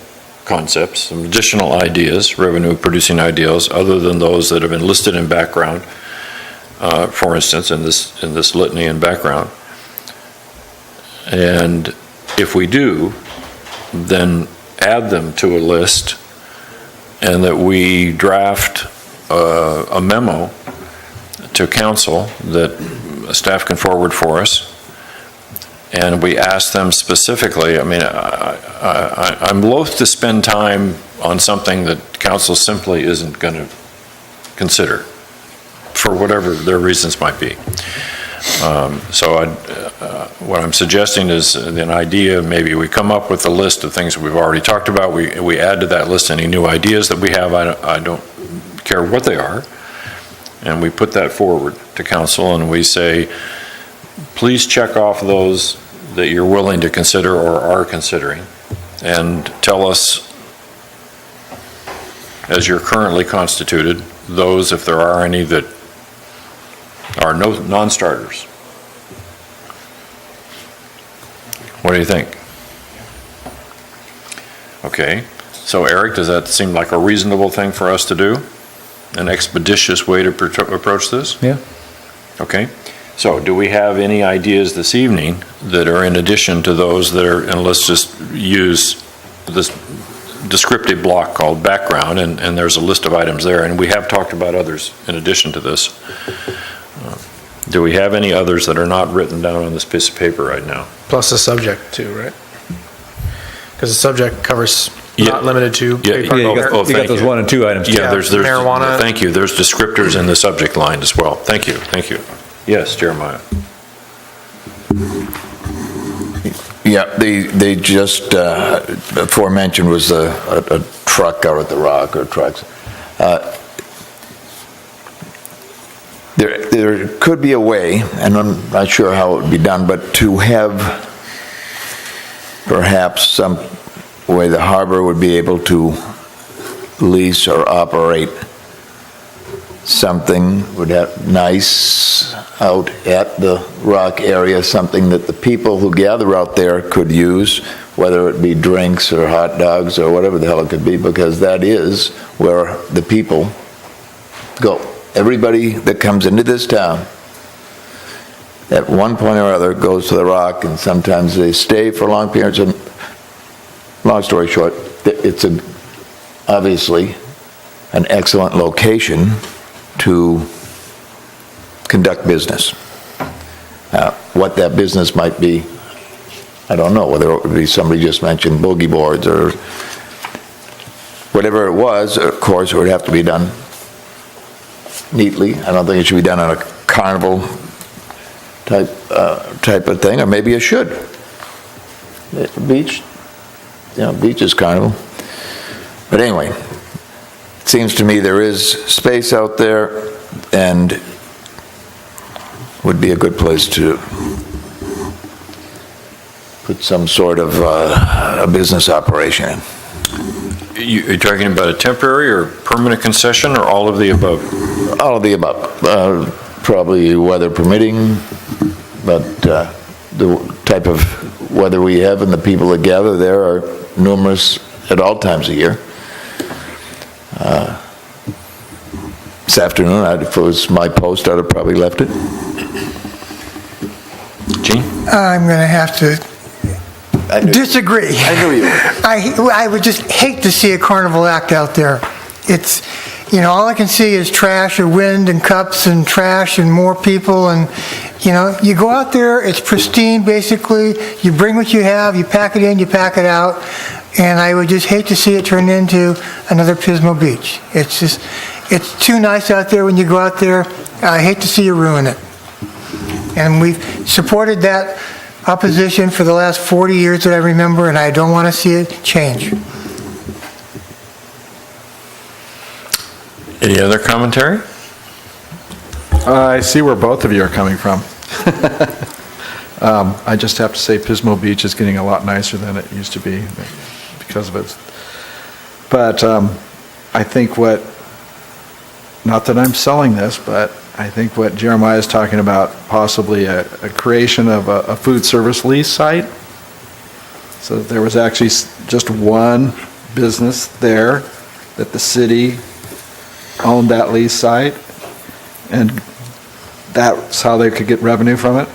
concepts, some additional ideas, revenue-producing ideas, other than those that have been listed in background, for instance, in this litany in background. And if we do, then add them to a list, and that we draft a memo to council that staff can forward for us. And we ask them specifically, I mean, I'm loath to spend time on something that council simply isn't going to consider, for whatever their reasons might be. So what I'm suggesting is an idea, maybe we come up with a list of things we've already talked about, we add to that list any new ideas that we have, I don't care what they are, and we put that forward to council and we say, please check off those that you're willing to consider or are considering, and tell us, as you're currently constituted, those, if there are any, that are non-starters. What do you think? Okay, so Eric, does that seem like a reasonable thing for us to do? An expeditious way to approach this? Yeah. Okay, so do we have any ideas this evening that are in addition to those that are, and let's just use this descriptive block called background, and there's a list of items there, and we have talked about others in addition to this. Do we have any others that are not written down on this piece of paper right now? Plus the subject too, right? Because the subject covers Yeah. not limited to. Yeah, paid parking. you got- oh, You got thank those you. 1 and 2 items. Yeah, there's, marijuana. thank you, there's descriptors in the subject line as well. Thank you, thank you. Yes, Jeremiah. Yeah, they just, aforementioned was a truck out at the Rock, or trucks. There could be a way, and I'm not sure how it would be done, but to have perhaps some way the harbor would be able to lease or operate something, would have nice out at the Rock area, something that the people who gather out there could use, whether it be drinks or hot dogs or whatever the hell it could be, because that is where the people go. Everybody that comes into this town at one point or other goes to the Rock, and sometimes they stay for long periods. And long story short, it's obviously an excellent location to conduct business. What that business might be, I don't know, whether it would be, somebody just mentioned boogie boards or whatever it was. Of course, it would have to be done neatly. I don't think it should be done on a carnival type of thing, or maybe it should. Beach is carnival. But anyway, it seems to me there is space out there, and would be a good place to put some sort of a business operation in. You're talking about a temporary or permanent concession, or all of the above? All of the above. Probably weather permitting, but the type of weather we have and the people that gather there are numerous at all times of year. This afternoon, if it was my post, I'd have probably left it. Gene? I'm going to have to disagree. I knew you would. I would just hate to see a carnival act out there. It's, all I can see is trash or wind and cups and trash and more people, and, you go out there, it's pristine, basically. You bring what you have, you pack it in, you pack it out, and I would just hate to see it turn into another Pismo Beach. It's too nice out there when you go out there. I hate to see you ruin it. And we've supported that opposition for the last 40 years that I remember, and I don't want to see it change. Any other commentary? I see where both of you are coming from. I just have to say Pismo Beach is getting a lot nicer than it used to be because of it. But I think not that I'm selling this, but I think what Jeremiah is talking about, possibly a creation of a food service lease site. So that there was actually just one business there, that the city owned that lease site, and that's how they could get revenue from it.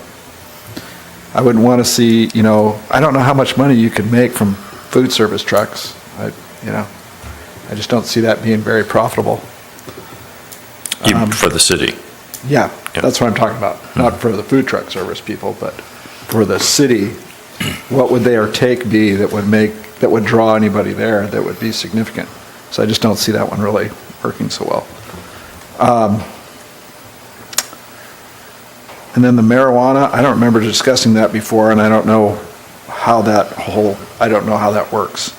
I wouldn't want to see, I don't know how much money you could make from food service trucks. I just don't see that being very profitable. Even for the city? Yeah, that's what I'm talking about. Not for the food truck service people, but for the city. What would their take be that would draw anybody there that would be significant? So I just don't see that one really working so well. And then the marijuana, I don't remember discussing that before, and I don't know how that works.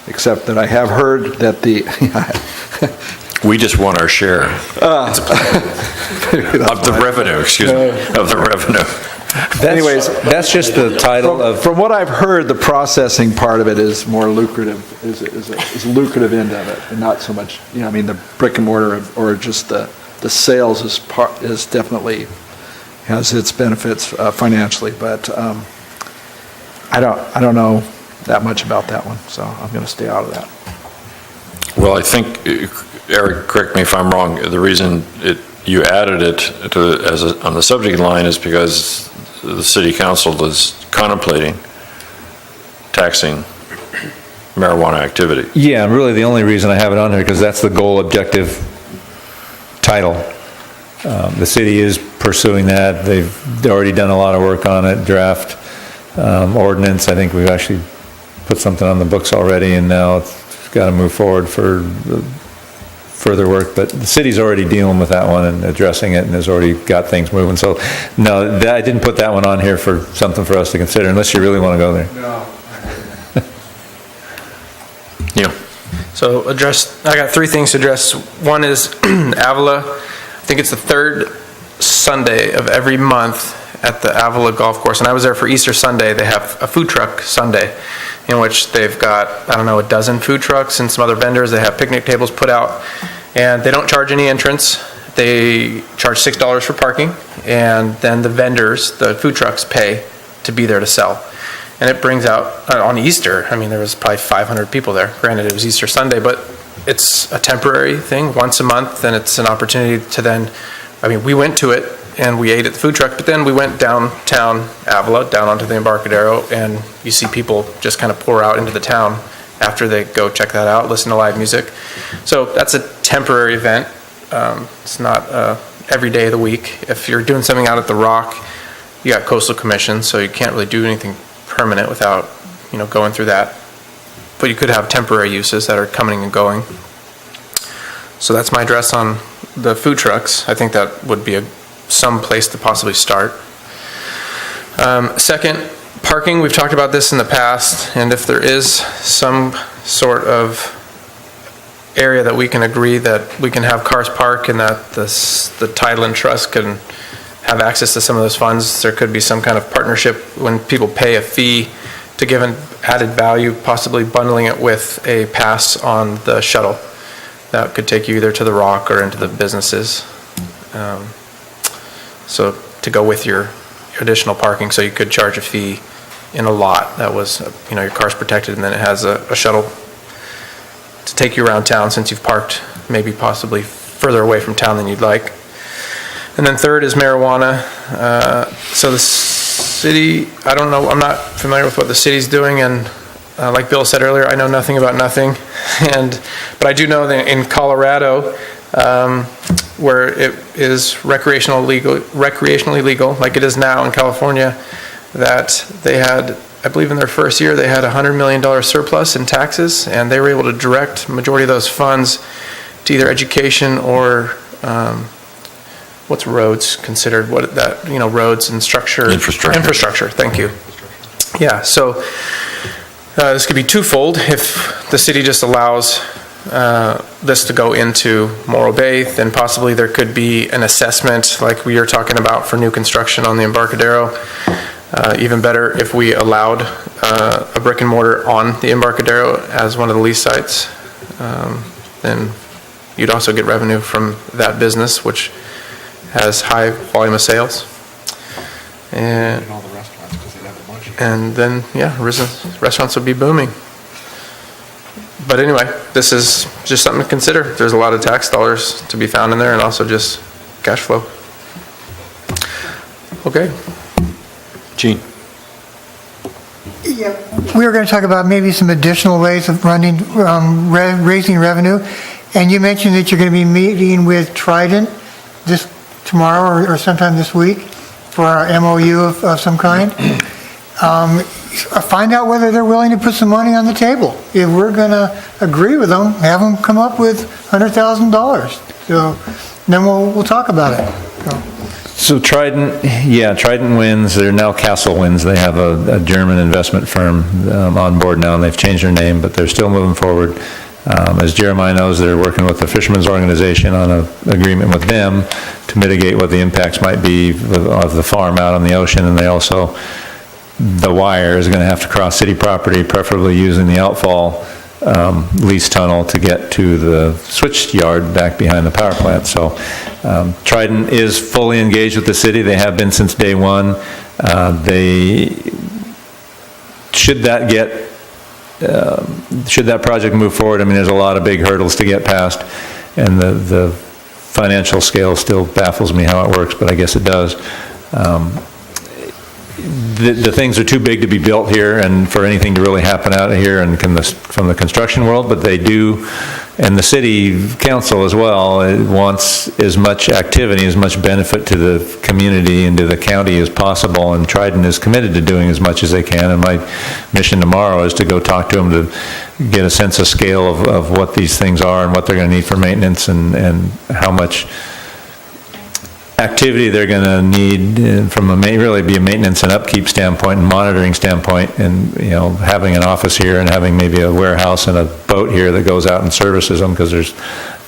Except that I have heard that We just want our share. Of the revenue, of the revenue. Anyways, That's just the title of... From what I've heard, the processing part of it is more lucrative, is a lucrative end of it, and not so much, the brick and mortar or just the sales is definitely has its benefits financially, but I don't know that much about that one, so I'm going to stay out of that. Well, I think, Eric, correct me if I'm wrong, the reason you added it on the subject line is because the city council is contemplating taxing marijuana activity. Yeah, really the only reason I have it on here, because that's the goal objective title. The city is pursuing that. They've already done a lot of work on it, draft ordinance. I think we've actually put something on the books already, and now it's got to move forward for further work. But the city's already dealing with that one and addressing it, and has already got things moving. So, no, I didn't put that one on here for something for us to consider, unless you really want to go there. No. Yeah. So I got three things to address. One is Avila. I think it's the third Sunday of every month at the Avila Golf Course, and I was there for Easter Sunday. They have a food truck Sunday in which they've got, I don't know, a dozen food trucks and some other vendors. They have picnic tables put out, and they don't charge any entrance. They charge $6 for parking, and then the vendors, the food trucks, pay to be there to sell. And it brings out, on Easter, I mean, there was probably 500 people there. Granted, it was Easter Sunday, but it's a temporary thing, once a month, and it's an opportunity to then, I mean, we went to it, and we ate at the food truck, but then we went downtown Avila, down onto the Embarcadero, and you see people just kind of pour out into the town after they go check that out, listen to live music. So that's a temporary event. It's not every day of the week. If you're doing something out at the Rock, you got coastal commission, so you can't really do anything permanent without, going through that. But you could have temporary uses that are coming and going. So that's my address on the food trucks. I think that would be some place to possibly start. Second, parking. We've talked about this in the past, and if there is some sort of area that we can agree that we can have cars park and that the title and trust can have access to some of those funds, there could be some kind of partnership when people pay a fee to give an added value, possibly bundling it with a pass on the shuttle. That could take you either to the Rock or into the businesses. So to go with your additional parking, so you could charge a fee in a lot that was, your car's protected, and then it has a shuttle to take you around town since you've parked maybe possibly further away from town than you'd like. And then third is marijuana. So the city, I don't know, I'm not familiar with what the city's doing, and like Bill said earlier, I know nothing about nothing. But I do know that in Colorado, where it is recreationally legal, like it is now in California, that they had, I believe in their first year, they had $100 million surplus in taxes, and they were able to direct the majority of those funds to either education or what's roads considered? What that, roads and structure. Infrastructure, thank you. Yeah, so this could be twofold. If the city just allows this to go into Morro Bay, then possibly there could be an assessment like we are talking about for new construction on the Embarcadero. Even better if we allowed a brick and mortar on the Embarcadero as one of the lease sites. Then you'd also get revenue from that business, which has high volume of sales. And all the restaurants, because they have a bunch of and then, restaurants would be booming. But anyway, this is just something to consider. There's a lot of tax dollars to be found in there, and also just cash flow. Okay. Gene. Yeah, we were going to talk about maybe some additional ways of raising revenue. And you mentioned that you're going to be meeting with Trident tomorrow or sometime this week for our MOU of some kind. Find out whether they're willing to put some money on the table. If we're going to agree with them, have them come up with $100,000. So then we'll talk about it. So Trident wins. They're now Castle wins. They have a German investment firm on board now, and they've changed their name, but they're still moving forward. As Jeremiah knows, they're working with the Fishermen's Organization on an agreement with them to mitigate what the impacts might be of the farm out on the ocean, and they also, the wire is going to have to cross city property, preferably using the outfall lease tunnel to get to the switch yard back behind the power plant. So Trident is fully engaged with the city. They have been since day one. Should that get should that project move forward, I mean, there's a lot of big hurdles to get past, and the financial scale still baffles me how it works, but I guess it does. The things are too big to be built here and for anything to really happen out of here and from the construction world, but they do, and the city council as well, it wants as much activity, as much benefit to the community and to the county as possible, and Trident is committed to doing as much as they can, and my mission tomorrow is to go talk to them to get a sense of scale of what these things are and what they're going to need for maintenance and how much activity they're going to need from really be a maintenance and upkeep standpoint and monitoring standpoint, and having an office here and having maybe a warehouse and a boat here that goes out and services them, because there's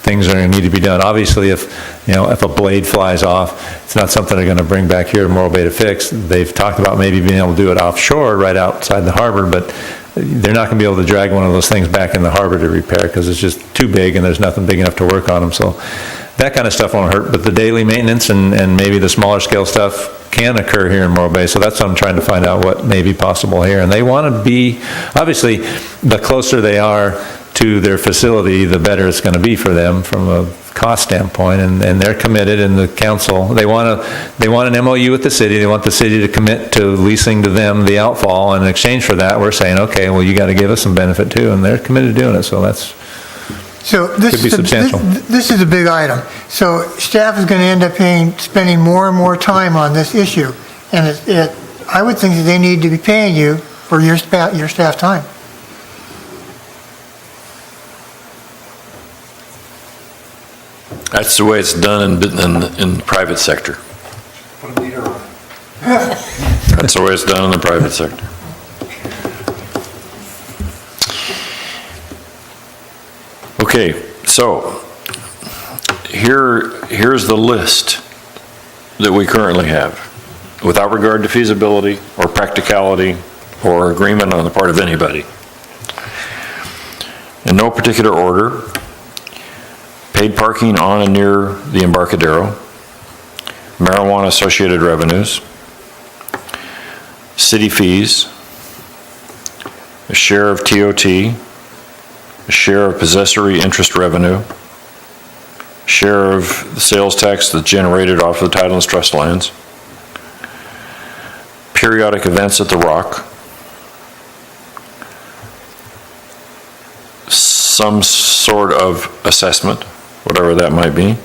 things that are going to need to be done. Obviously, if a blade flies off, it's not something they're going to bring back here to Morro Bay to fix. They've talked about maybe being able to do it offshore right outside the harbor, but they're not going to be able to drag one of those things back in the harbor to repair because it's just too big and there's nothing big enough to work on them. So that kind of stuff won't hurt, but the daily maintenance and maybe the smaller scale stuff can occur here in Morro Bay. So that's what I'm trying to find out, what may be possible here. And they want to be, obviously, the closer they are to their facility, the better it's going to be for them from a cost standpoint, and they're committed, and the council, they want an MOU with the city. They want the city to commit to leasing to them the outfall, and in exchange for that, we're saying, okay, well, you got to give us some benefit too, and they're committed to doing it, so that's, could be substantial. This is a big item. So staff is going to end up spending more and more time on this issue, and I would think that they need to be paying you for your staff time. That's the way it's done in the private sector. Put a meter on it. That's the way it's done in the private sector. Okay, so here's the list that we currently have, without regard to feasibility or practicality or agreement on the part of anybody. In no particular order: paid parking on and near the Embarcadero, marijuana-associated revenues, city fees, a share of TOT, a share of possessory interest revenue, share of the sales tax that's generated off of the title and trust lands, periodic events at the Rock, some sort of assessment, whatever that might be,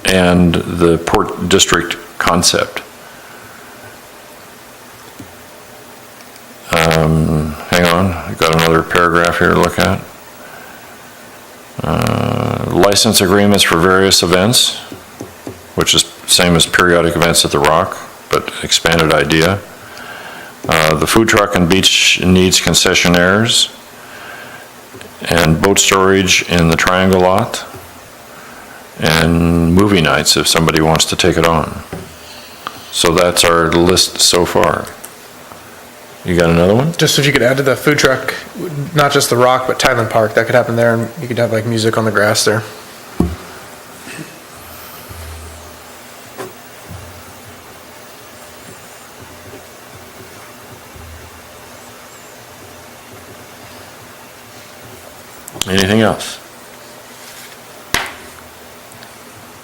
and the Port District concept. Hang on, I've got another paragraph here to look at. License agreements for various events, which is same as periodic events at the Rock, but expanded idea. The food truck and beach needs concessionaires, and boat storage in the Triangle lot, and movie nights if somebody wants to take it on. So that's our list so far. You got another one? Just if you could add to the food truck, not just the Rock, but Thailand Park, that could happen there, and you could have like music on the grass there. Anything else?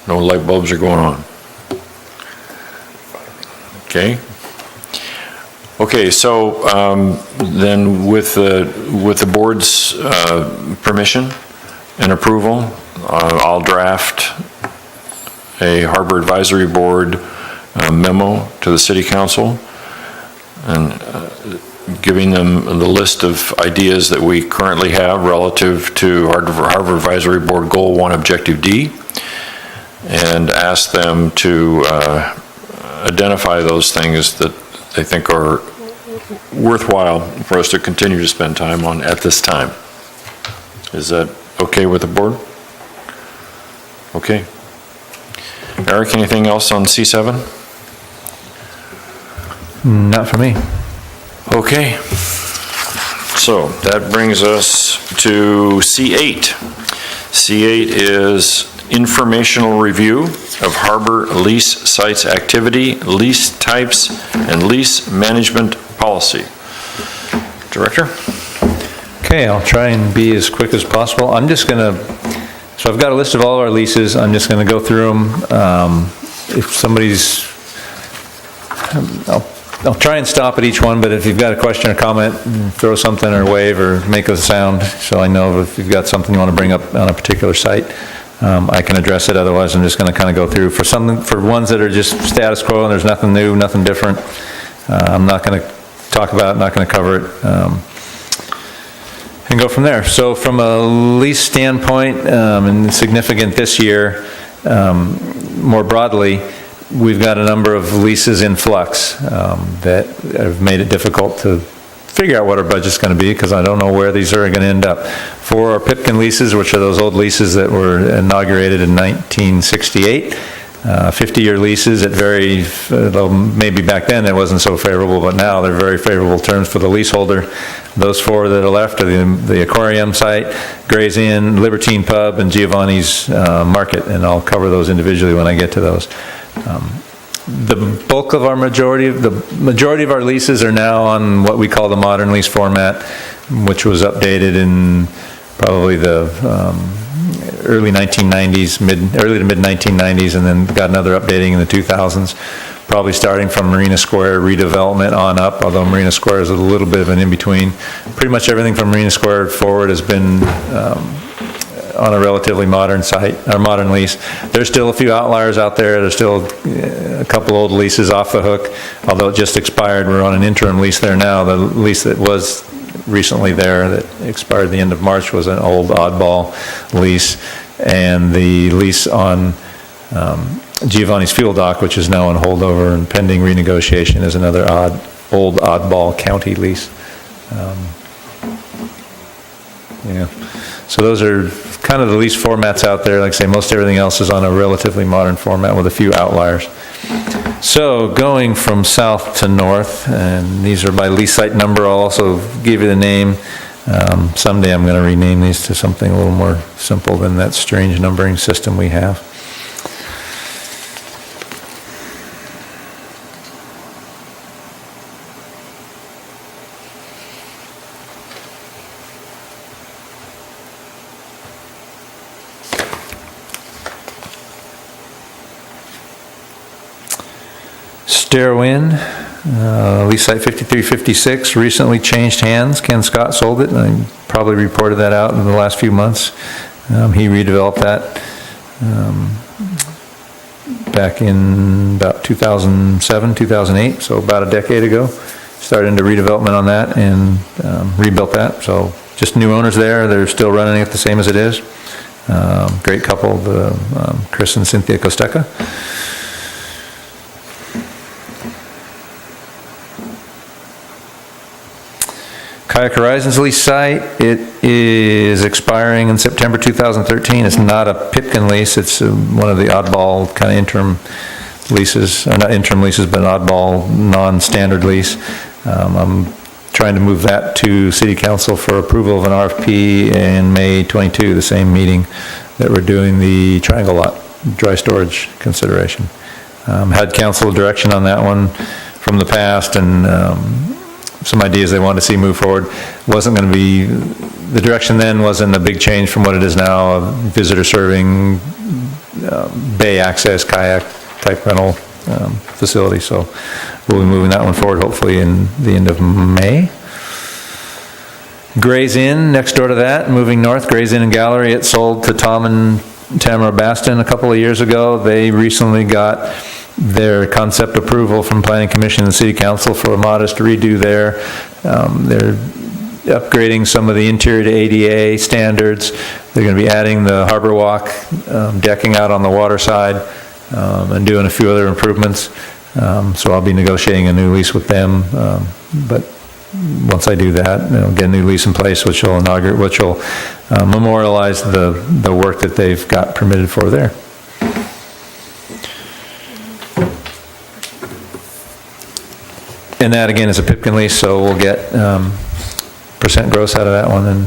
No light bulbs are going on. Okay. Okay, so then with the board's permission and approval, I'll draft a Harbor Advisory Board memo to the City Council, and giving them the list of ideas that we currently have relative to Harbor Advisory Board Goal 1 Objective D, and ask them to identify those things that they think are worthwhile for us to continue to spend time on at this time. Is that okay with the board? Okay. Eric, anything else on C7? Not for me. Okay. So that brings us to C8. C8 is informational review of harbor lease sites activity, lease types, and lease management policy. Director? Okay, I'll try and be as quick as possible. I'm just going to, so I've got a list of all of our leases. I'm just going to go through them. If somebody's, I'll try and stop at each one, but if you've got a question or comment, throw something or wave or make a sound so I know if you've got something you want to bring up on a particular site. I can address it. Otherwise, I'm just going to kind of go through. For ones that are just status quo and there's nothing new, nothing different, I'm not going to talk about it, not going to cover it. And go from there. So from a lease standpoint, and significant this year, more broadly, we've got a number of leases in flux that have made it difficult to figure out what our budget's going to be, because I don't know where these are going to end up. For our Pipkin leases, which are those old leases that were inaugurated in 1968, 50-year leases at very, though maybe back then it wasn't so favorable, but now they're very favorable terms for the leaseholder. Those four that are left are the aquarium site, Gray's Inn, Libertine Pub, and Giovanni's Market, and I'll cover those individually when I get to those. The bulk of our majority of our leases are now on what we call the modern lease format, which was updated in probably the early 1990s, early to mid 1990s, and then got another updating in the 2000s, probably starting from Marina Square redevelopment on up, although Marina Square is a little bit of an in-between. Pretty much everything from Marina Square forward has been on a relatively modern site, or modern lease. There's still a few outliers out there. There's still a couple old leases off the hook, although it just expired. We're on an interim lease there now. The lease that was recently there that expired at the end of March was an old oddball lease, and the lease on Giovanni's Fuel Dock, which is now on holdover and pending renegotiation, is another old oddball county lease. Yeah. So those are kind of the lease formats out there. Like I say, most everything else is on a relatively modern format with a few outliers. So going from south to north, and these are by lease site number. I'll also give you the name. Someday I'm going to rename these to something a little more simple than that strange numbering system we have. Stairwind, lease site 5356, recently changed hands. Ken Scott sold it, and I probably reported that out in the last few months. He redeveloped that back in about 2007, 2008, so about a decade ago. Started into redevelopment on that and rebuilt that. So just new owners there. They're still running it the same as it is. Great couple, Chris and Cynthia Costeca. Kayak Horizons lease site, it is expiring in September 2013. It's not a Pipkin lease, it's one of the oddball kind of interim leases, or not interim leases, but an oddball non-standard lease. I'm trying to move that to City Council for approval of an RFP in May 22, the same meeting that we're doing the Triangle Lot dry storage consideration. Had council direction on that one from the past, and some ideas they wanted to see move forward. Wasn't going to be, the direction then wasn't a big change from what it is now, a visitor serving, bay access, kayak type rental facility. So we'll be moving that one forward hopefully in the end of May. Gray's Inn, next door to that, moving north, Gray's Inn and Gallery, it sold to Tom and Tamara Baston a couple of years ago. They recently got their concept approval from Planning Commission and City Council for a modest redo there. They're upgrading some of the interior to ADA standards. They're going to be adding the harbor walk, decking out on the water side, and doing a few other improvements. So I'll be negotiating a new lease with them. But once I do that, get a new lease in place, which will memorialize the work that they've got permitted for there. And that again is a Pipkin lease, so we'll get percent gross out of that one, and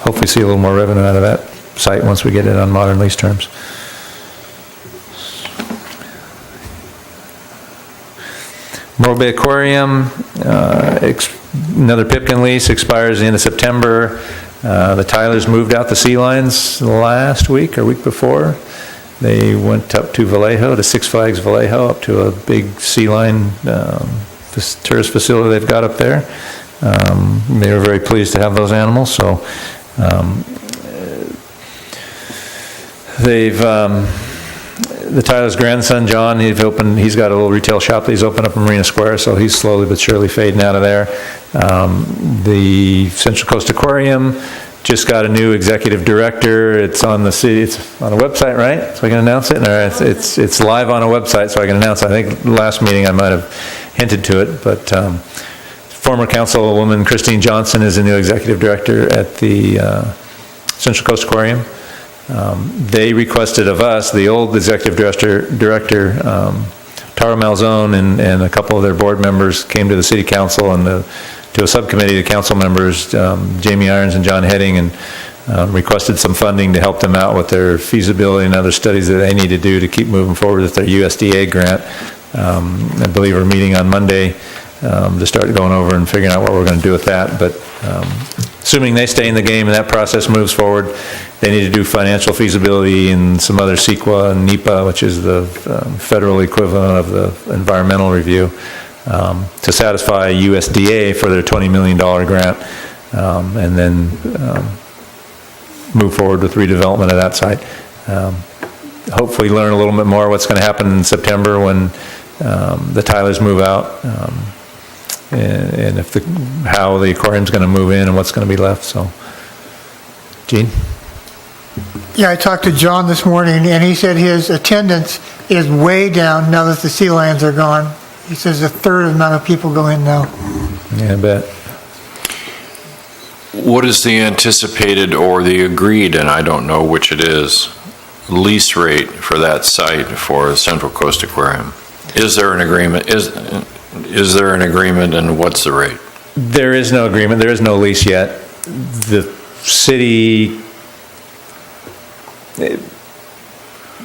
hopefully see a little more revenue out of that site once we get it on modern lease terms. Morro Bay Aquarium, Another Pipkin lease expires the end of September. The Tylers moved out the sea lines last week or week before. They went up to Vallejo, to Six Flags Vallejo, up to a big sea line tourist facility they've got up there. They were very pleased to have those animals, so the Tyler's grandson, John, he's got a little retail shop that he's opened up in Marina Square, so he's slowly but surely fading out of there. The Central Coast Aquarium just got a new executive director. It's on the city, it's on a website, right? So I can announce it? Or it's live on a website, so I can announce it. I think last meeting I might have hinted to it, but former councilwoman Christine Johnson is the new executive director at the Central Coast Aquarium. They requested of us, the old executive director Tara Malzone and a couple of their board members came to the city council and to a subcommittee of council members, Jamie Irons and John Heading, and requested some funding to help them out with their feasibility and other studies that they need to do to keep moving forward with their USDA grant. I believe we're meeting on Monday to start going over and figuring out what we're going to do with that. But assuming they stay in the game and that process moves forward, they need to do financial feasibility and some other CEQA and NEPA, which is the federal equivalent of the environmental review, to satisfy USDA for their $20 million grant, and then move forward with redevelopment of that site. Hopefully learn a little bit more what's going to happen in September when the Tylers move out, and if how the aquarium's going to move in and what's going to be left. So, Gene? Yeah, I talked to John this morning, and he said his attendance is way down now that the sea lions are gone. He says a third of the amount of people go in now. Yeah, I bet. What is the anticipated or the agreed, and I don't know which it is, lease rate for that site for Central Coast Aquarium? Is there an agreement? Is there an agreement, and what's the rate? There is no agreement. There is no lease yet. The city,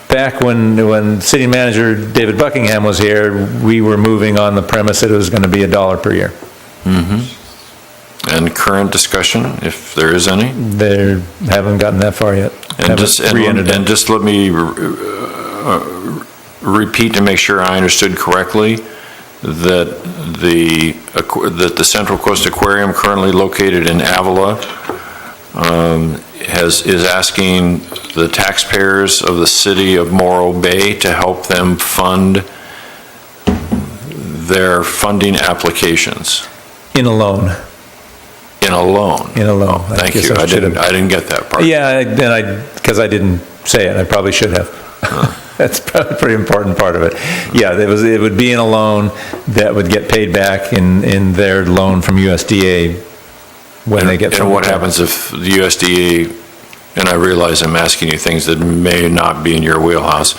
back when city manager David Buckingham was here, we were moving on the premise that it was going to be $1 per year. Mm-hmm. And current discussion, if there is any? They haven't gotten that far yet. And just let me repeat to make sure I understood correctly that the Central Coast Aquarium, currently located in Avila, is asking the taxpayers of the city of Morro Bay to help them fund their funding applications. In a loan. In a loan? In a loan. Oh, thank you. I didn't get that part. Yeah, because I didn't say it. I probably should have. That's probably a pretty important part of it. Yeah, it would be in a loan that would get paid back in their loan from USDA when they get. And what happens if the USDA, and I realize I'm asking you things that may not be in your wheelhouse,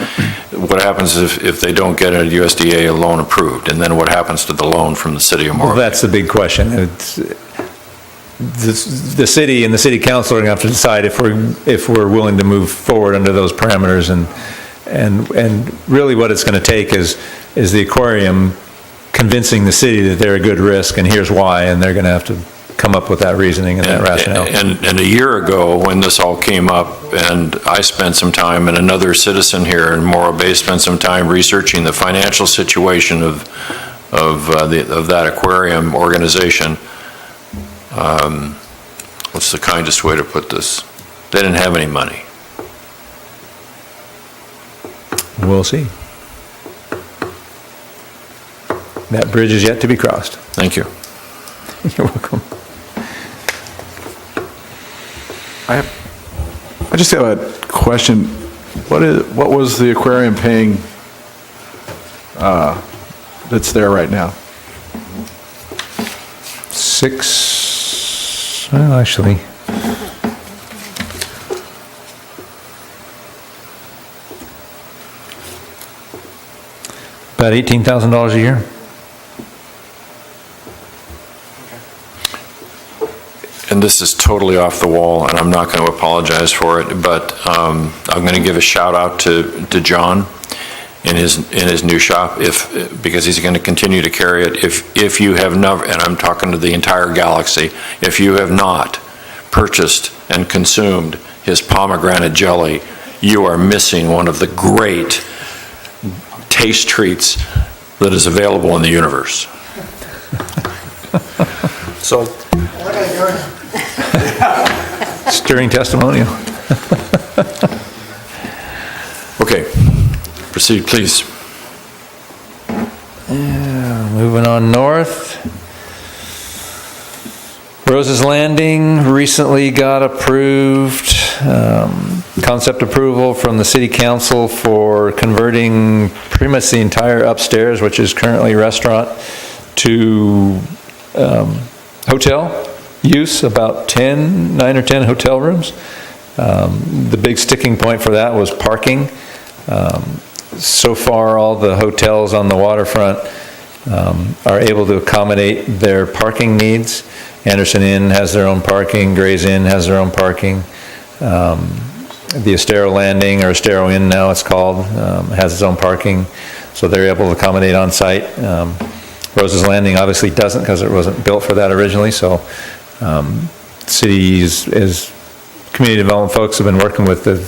what happens if they don't get a USDA loan approved, and then what happens to the loan from the city of Morro? Well, that's the big question. The city and the city council are going to have to decide if we're willing to move forward under those parameters, and really what it's going to take is the aquarium convincing the city that they're a good risk and here's why, and they're going to have to come up with that reasoning and that rationale. And a year ago when this all came up, and I spent some time and another citizen here in Morro Bay spent some time researching the financial situation of that aquarium organization. What's the kindest way to put this? They didn't have any money. We'll see. That bridge is yet to be crossed. Thank you. You're welcome. I just have a question. What was the aquarium paying that's there right now? Well, actually, about $18,000 a year. And this is totally off the wall, and I'm not going to apologize for it, but I'm going to give a shout out to John in his new shop, because he's going to continue to carry it. If you have never, and I'm talking to the entire galaxy, if you have not purchased and consumed his pomegranate jelly, you are missing one of the great taste treats that is available in the universe. So, Stirring testimonial. Okay, proceed, please. Yeah, moving on north. Rose's Landing recently got approved, concept approval from the city council for converting pretty much the entire upstairs, which is currently restaurant, to hotel use, about 9 or 10 hotel rooms. The big sticking point for that was parking. So far, all the hotels on the waterfront are able to accommodate their parking needs. Anderson Inn has their own parking, Gray's Inn has their own parking. The Estero Landing, or Estero Inn now it's called, has its own parking, so they're able to accommodate on site. Rose's Landing obviously doesn't, because it wasn't built for that originally, so cities, as community development folks, have been working with the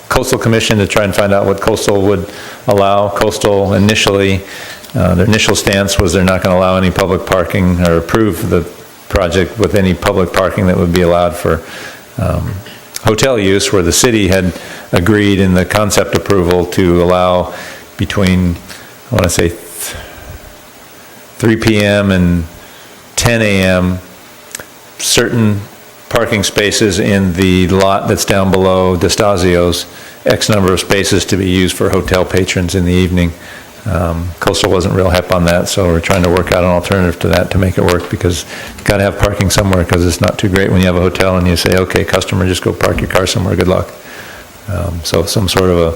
Coastal Commission to try and find out what Coastal would allow. Coastal initially, their initial stance was they're not going to allow any public parking or approve the project with any public parking that would be allowed for hotel use, where the city had agreed in the concept approval to allow between, I want to say, 3 p.m. and 10 a.m. certain parking spaces in the lot that's down below D'Estasio's, X number of spaces to be used for hotel patrons in the evening. Coastal wasn't real hep on that, so we're trying to work out an alternative to that to make it work, because you got to have parking somewhere, because it's not too great when you have a hotel and you say, okay, customer, just go park your car somewhere, good luck. So some sort of a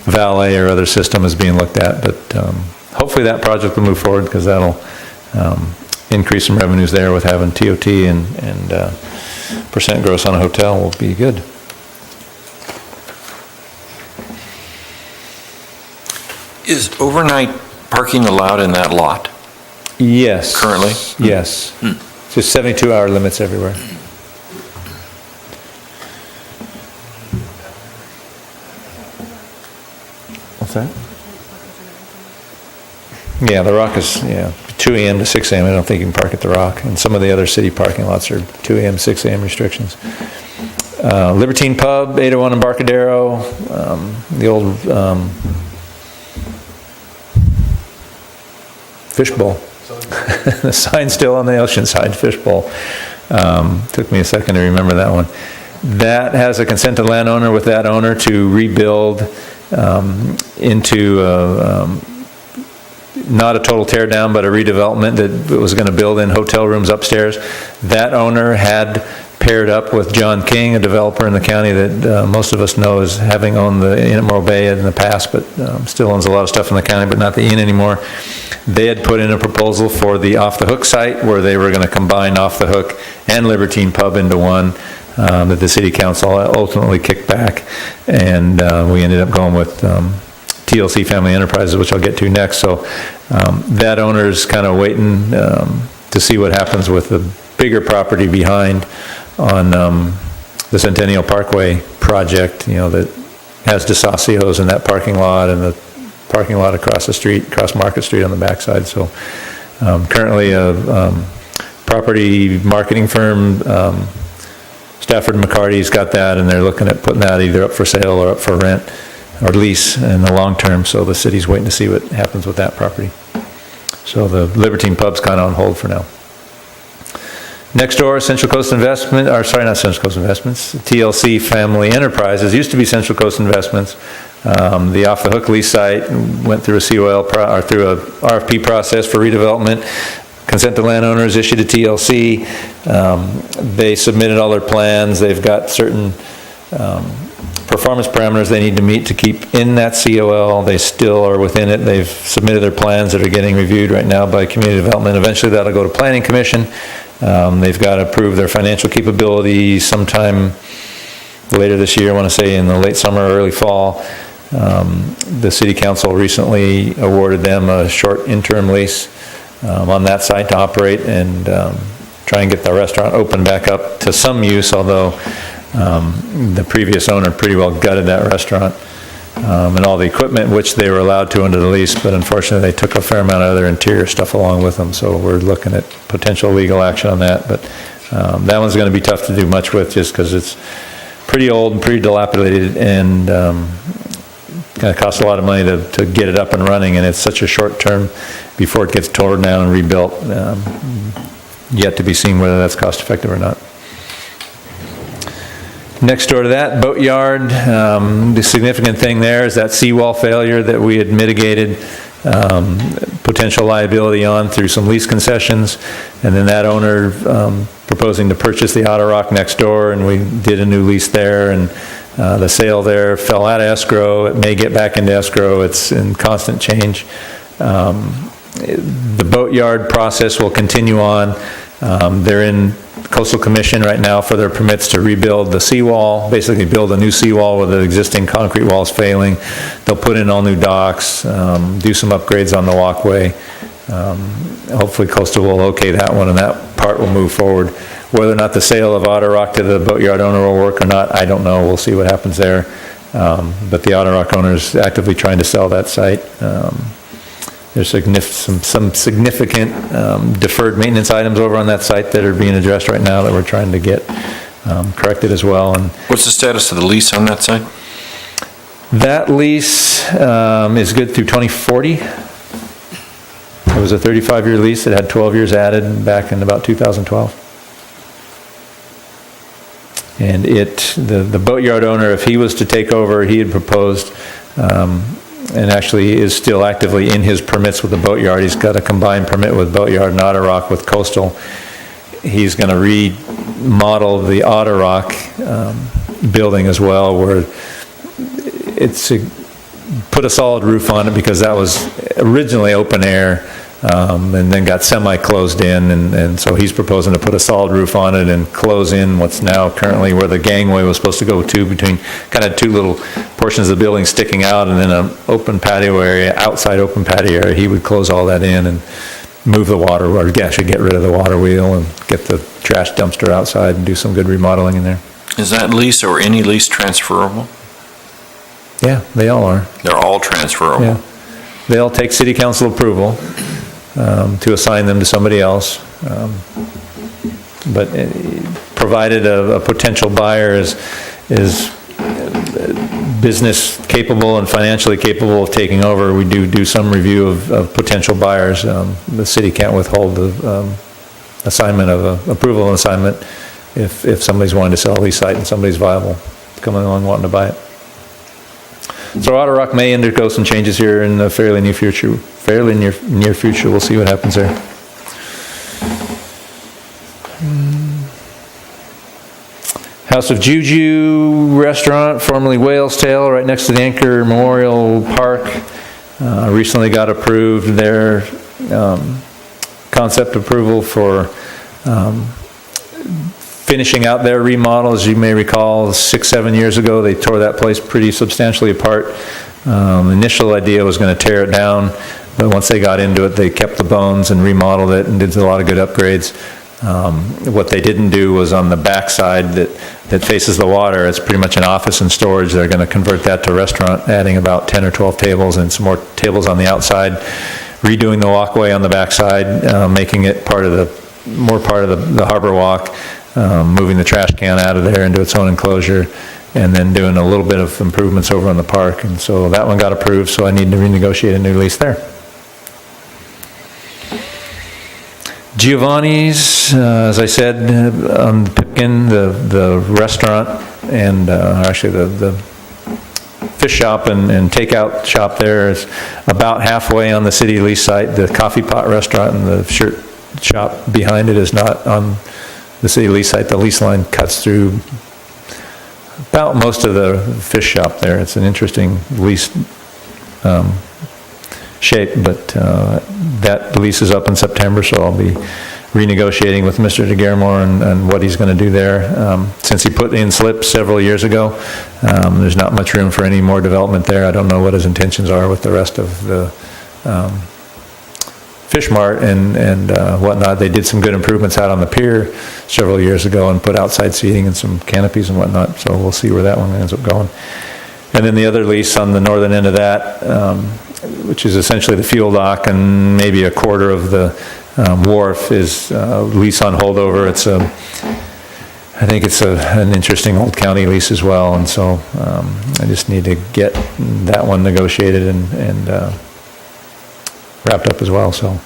valet or other system is being looked at, but hopefully that project will move forward, because that'll increase some revenues there with having TOT and percent gross on a hotel will be good. Is overnight parking allowed in that lot Yes. currently? Yes. Just 72-hour limits everywhere. What's that? Yeah, the Rock is, 2 a.m. to 6 a.m. I don't think you can park at the Rock. And some of the other city parking lots are 2 a.m., 6 a.m. restrictions. Libertine Pub, 801 Embarcadero, the old fishbowl. The sign's still on the Oceanside fishbowl. Took me a second to remember that one. That has a consented landowner with that owner to rebuild into not a total tear down, but a redevelopment that was going to build in hotel rooms upstairs. That owner had paired up with John King, a developer in the county that most of us know as having owned the Inn at Morro Bay in the past, but still owns a lot of stuff in the county, but not the Inn anymore. They had put in a proposal for the Off the Hook site, where they were going to combine Off the Hook and Libertine Pub into one, that the city council ultimately kicked back, and we ended up going with TLC Family Enterprises, which I'll get to next. So that owner's kind of waiting to see what happens with the bigger property behind on the Centennial Parkway project, that has D'Estasio's in that parking lot, and the parking lot across the street, across Market Street on the backside. So currently a property marketing firm, Stafford McCarty's got that, and they're looking at putting that either up for sale or up for rent or lease in the long term, so the city's waiting to see what happens with that property. So the Libertine Pub's kind of on hold for now. Next door, Central Coast Investment, or sorry, not Central Coast Investments, TLC Family Enterprises, used to be Central Coast Investments. The Off the Hook lease site went through a COL, or through a RFP process for redevelopment. Consent to landowners issued to TLC. They submitted all their plans. They've got certain performance parameters they need to meet to keep in that COL. They still are within it. They've submitted their plans that are getting reviewed right now by Community Development. Eventually that'll go to Planning Commission. They've got to approve their financial capability sometime later this year, I want to say in the late summer or early fall. The city council recently awarded them a short interim lease on that site to operate and try and get the restaurant open back up to some use, although the previous owner pretty well gutted that restaurant and all the equipment, which they were allowed to under the lease, but unfortunately they took a fair amount of other interior stuff along with them, so we're looking at potential legal action on that. But that one's going to be tough to do much with just because it's pretty old and pretty dilapidated, and going to cost a lot of money to get it up and running, and it's such a short term before it gets torn down and rebuilt. Yet to be seen whether that's cost effective or not. Next door to that, boatyard. The significant thing there is that seawall failure that we had mitigated potential liability on through some lease concessions, and then that owner proposing to purchase the Otter Rock next door, and we did a new lease there, and the sale there fell out of escrow. It may get back into escrow. It's in constant change. The boatyard process will continue on. They're in Coastal Commission right now for their permits to rebuild the seawall, basically build a new seawall where the existing concrete wall is failing. They'll put in all new docks, do some upgrades on the walkway. Hopefully Coastal will okay that one, and that part will move forward. Whether or not the sale of Otter Rock to the boatyard owner will work or not, I don't know. We'll see what happens there. But the Otter Rock owner is actively trying to sell that site. There's some significant deferred maintenance items over on that site that are being addressed right now that we're trying to get corrected as well. And What's the status of the lease on that site? that lease is good through 2040. It was a 35-year lease. It had 12 years added back in about 2012. And the boatyard owner, if he was to take over, he had proposed, and actually is still actively in his permits with the boatyard. He's got a combined permit with boatyard and Otter Rock with Coastal. He's going to remodel the Otter Rock building as well, where it's put a solid roof on it because that was originally open air. And then got semi-closed in, and so he's proposing to put a solid roof on it and close in what's now currently where the gangway was supposed to go to, between kind of two little portions of the building sticking out, and then an open patio area, outside open patio area. He would close all that in and move the water, or actually get rid of the water wheel and get the trash dumpster outside and do some good remodeling in there. Is that lease or any lease transferable? Yeah, they all are. They're all transferable? Yeah. They all take city council approval to assign them to somebody else. But provided a potential buyer is business capable and financially capable of taking over, we do some review of potential buyers. The city can't withhold the assignment of approval and assignment if somebody's wanting to sell a lease site and somebody's viable coming along wanting to buy it. So Otter Rock may undergo some changes here in the fairly near future. We'll see what happens there. House of Juju Restaurant, formerly Whale's Tail, right next to the Anchor Memorial Park, recently got approved their concept approval for finishing out their remodel. As you may recall, 6-7 years ago, they tore that place pretty substantially apart. The initial idea was going to tear it down, but once they got into it, they kept the bones and remodeled it and did a lot of good upgrades. What they didn't do was on the back side that faces the water, it's pretty much an office and storage. They're going to convert that to restaurant, adding about 10 or 12 tables and some more tables on the outside, redoing the walkway on the back side, making it more part of the harbor walk, moving the trash can out of there into its own enclosure, and then doing a little bit of improvements over on the park. And so that one got approved, so I need to renegotiate a new lease there. Giovanni's, as I said, on Pipkin, the restaurant and actually the fish shop and takeout shop there is about halfway on the city lease site. The coffee pot restaurant and the shirt shop behind it is not on the city lease site. The lease line cuts through about most of the fish shop there. It's an interesting lease shape, but that lease is up in September, so I'll be renegotiating with Mr. DeGarmore and what he's going to do there. Since he put in slips several years ago, there's not much room for any more development there. I don't know what his intentions are with the rest of the Fish Mart and whatnot. They did some good improvements out on the pier several years ago and put outside seating and some canopies and whatnot, so we'll see where that one ends up going. And then the other lease on the northern end of that, which is essentially the fuel dock and maybe a quarter of the wharf, is lease on holdover. It's I think it's an interesting old county lease as well, and so I just need to get that one negotiated and wrapped up as well. So,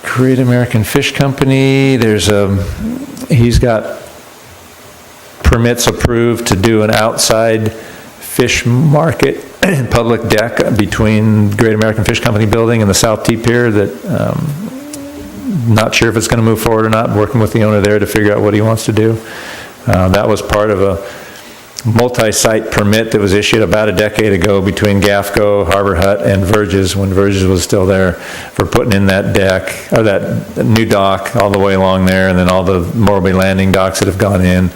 Great American Fish Company, he's got permits approved to do an outside fish market public deck between Great American Fish Company building and the South T Pier that not sure if it's going to move forward or not, working with the owner there to figure out what he wants to do. That was part of a multi-site permit that was issued about a decade ago between GAFCO, Harbor Hut, and Verges, when Verges was still there, for putting in that deck, or that new dock all the way along there, and then all the Morro Bay Landing docks that have gone in.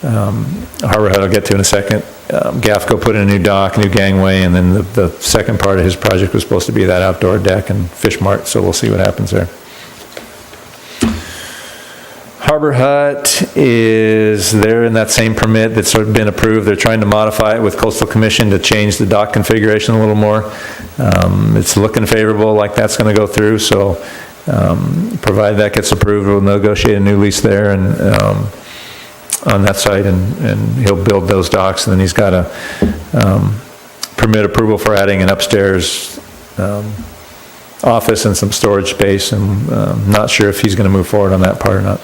Harbor Hut I'll get to in a second. GAFCO put in a new dock, new gangway, and then the second part of his project was supposed to be that outdoor deck and fish mart, so we'll see what happens there. Harbor Hut they're in that same permit that's sort of been approved. They're trying to modify it with Coastal Commission to change the dock configuration a little more. It's looking favorable, like that's going to go through, so provided that gets approved, we'll negotiate a new lease there and on that site, and he'll build those docks, and then he's got a permit approval for adding an upstairs office and some storage space, and not sure if he's going to move forward on that part or not.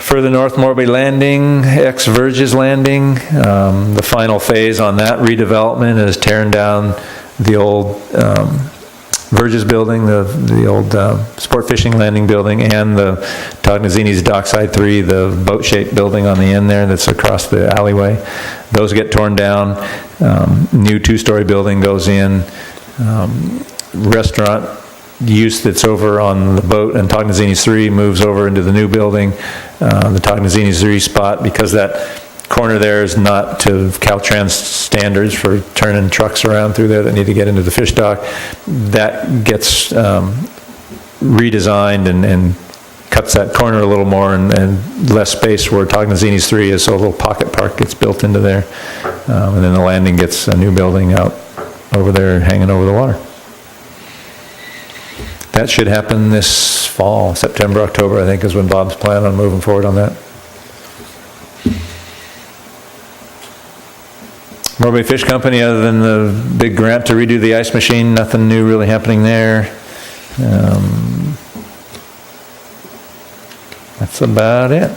Further north, Morro Bay Landing, ex-Verges Landing, the final phase on that redevelopment is tearing down the old Verges building, the old sport fishing landing building, and the Tognazzini's Dockside 3, the boat-shaped building on the end there that's across the alleyway. Those get torn down. New two-story building goes in. Restaurant use that's over on the boat and Tognazzini's 3 moves over into the new building. The Tognazzini's 3 spot, because that corner there is not to Caltrans standards for turning trucks around through there that need to get into the fish dock, that gets redesigned and cuts that corner a little more and less space where Tognazzini's 3 is, so a little pocket park gets built into there. And then the landing gets a new building out over there hanging over the water. That should happen this fall, September, October, I think, is when Bob's planning on moving forward on that. Morro Bay Fish Company, other than the big grant to redo the ice machine, nothing new really happening there. That's about it.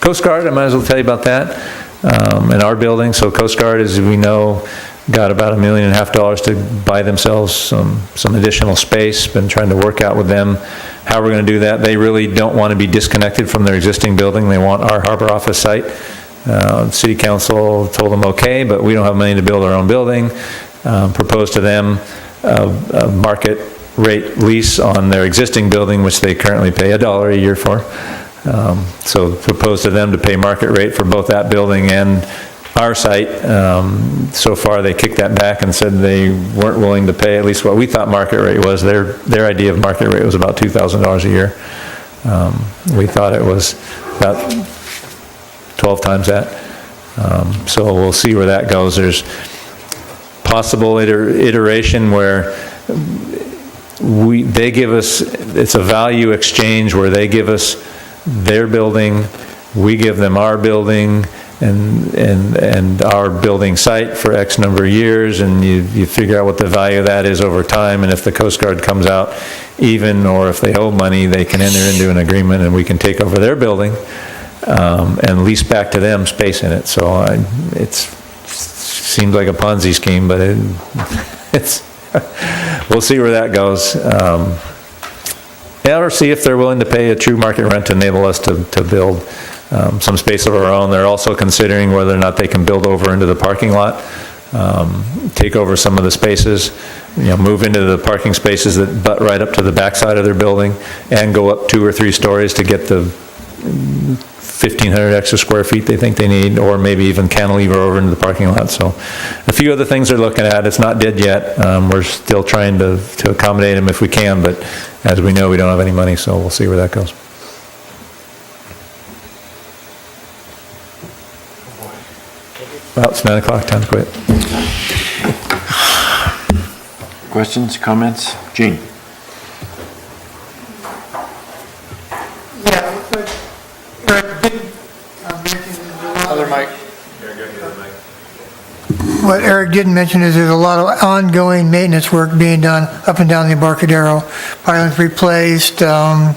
Coast Guard, I might as well tell you about that. In our building, so Coast Guard, as we know, got about $1.5 million to buy themselves some additional space. Been trying to work out with them how we're going to do that. They really don't want to be disconnected from their existing building. They want our harbor office site. City Council told them okay, but we don't have money to build our own building. Proposed to them a market rate lease on their existing building, which they currently pay $1 a year for. So proposed to them to pay market rate for both that building and our site. So far they kicked that back and said they weren't willing to pay at least what we thought market rate was. Their idea of market rate was about $2,000 a year. We thought it was about 12 times that. So we'll see where that goes. There's possible iteration where they give us, it's a value exchange where they give us their building, we give them our building, and our building site for X number of years, and you figure out what the value of that is over time, and if the Coast Guard comes out even, or if they owe money, they can enter into an agreement and we can take over their building and lease back to them space in it. So it seems like a Ponzi scheme, but we'll see where that goes. Or see if they're willing to pay a true market rent to enable us to build some space of our own. They're also considering whether or not they can build over into the parking lot take over some of the spaces, move into the parking spaces that butt right up to the backside of their building, and go up 2 or 3 stories to get the 1,500 extra square feet they think they need, or maybe even cantilever over into the parking lot. So a few other things they're looking at. It's not dead yet. We're still trying to accommodate them if we can, but as we know, we don't have any money, so we'll see where that goes. Well, it's 9 o'clock, time to quit. Questions, comments? Gene? Yeah, but Eric did mention Other mic. What Eric didn't mention is there's a lot of ongoing maintenance work being done up and down the Embarcadero. Pylons replaced, and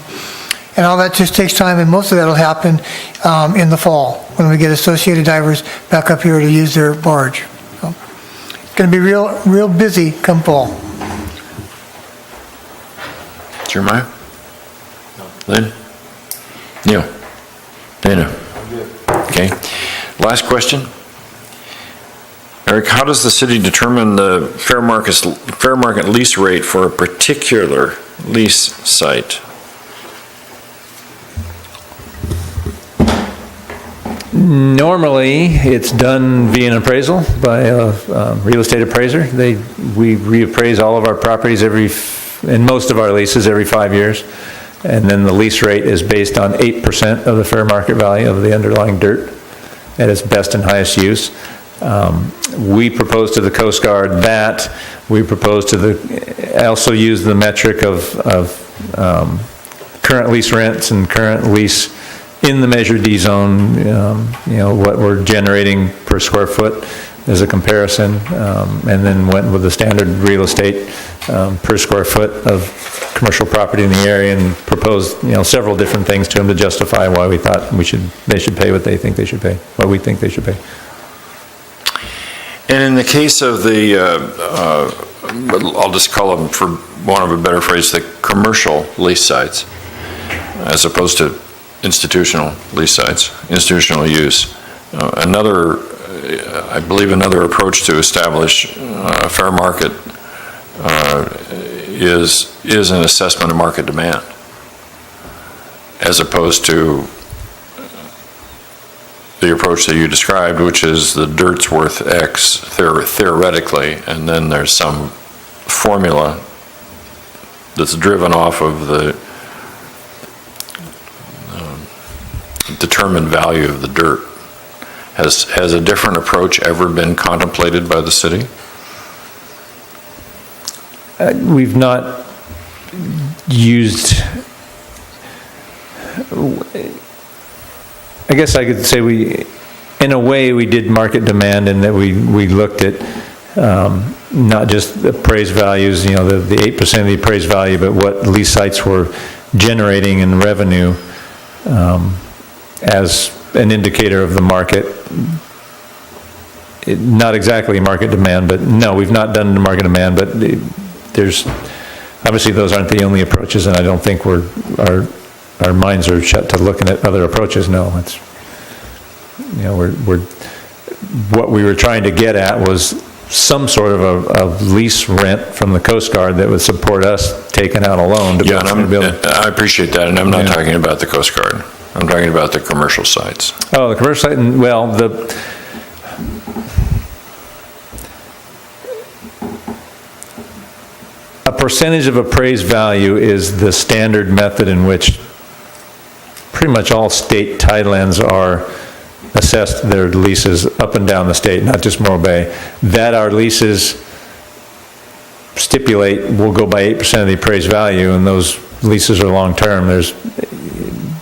all that just takes time, and most of that will happen in the fall when we get associated divers back up here to use their barge. So, it's going to be real busy come fall. Jeremiah? Lynn? Neil? Dana? Okay. Last question. Eric, how does the city determine the fair market lease rate for a particular lease site? Normally, it's done via an appraisal by a real estate appraiser. We reappraise all of our properties in most of our leases every 5 years, and then the lease rate is based on 8% of the fair market value of the underlying dirt at its best and highest use. We propose to the Coast Guard that. We propose to also use the metric of current lease rents and current lease in the Measure D zone, what we're generating per square foot as a comparison, and then went with the standard real estate per square foot of commercial property in the area, and proposed, several different things to them to justify why we thought they should pay what they think they should pay, what we think they should pay. And in the case of the, I'll just call them, for want of a better phrase, the commercial lease sites, as opposed to institutional lease sites, institutional use. I believe another approach to establish a fair market is an assessment of market demand, as opposed to the approach that you described, which is the dirt's worth X theoretically, and then there's some formula that's driven off of the determined value of the dirt. Has a different approach ever been contemplated by the city? We've not used, I guess I could say in a way, we did market demand in that we looked at not just the appraised values, the 8% of the appraised value, but what lease sites were generating in revenue as an indicator of the market. Not exactly market demand, but no, we've not done the market demand, but there's, obviously those aren't the only approaches, and I don't think our minds are shut to looking at other approaches. No, it's, what we were trying to get at was some sort of a lease rent from the Coast Guard that would support us taking out a loan to build a building. I appreciate that, and I'm not talking about the Coast Guard. I'm talking about the commercial sites. Oh, the commercial site, well, a percentage of appraised value is the standard method in which pretty much all state tidelands are assessed, their leases up and down the state, not just Morro Bay. That our leases stipulate will go by 8% of the appraised value, and those leases are long-term.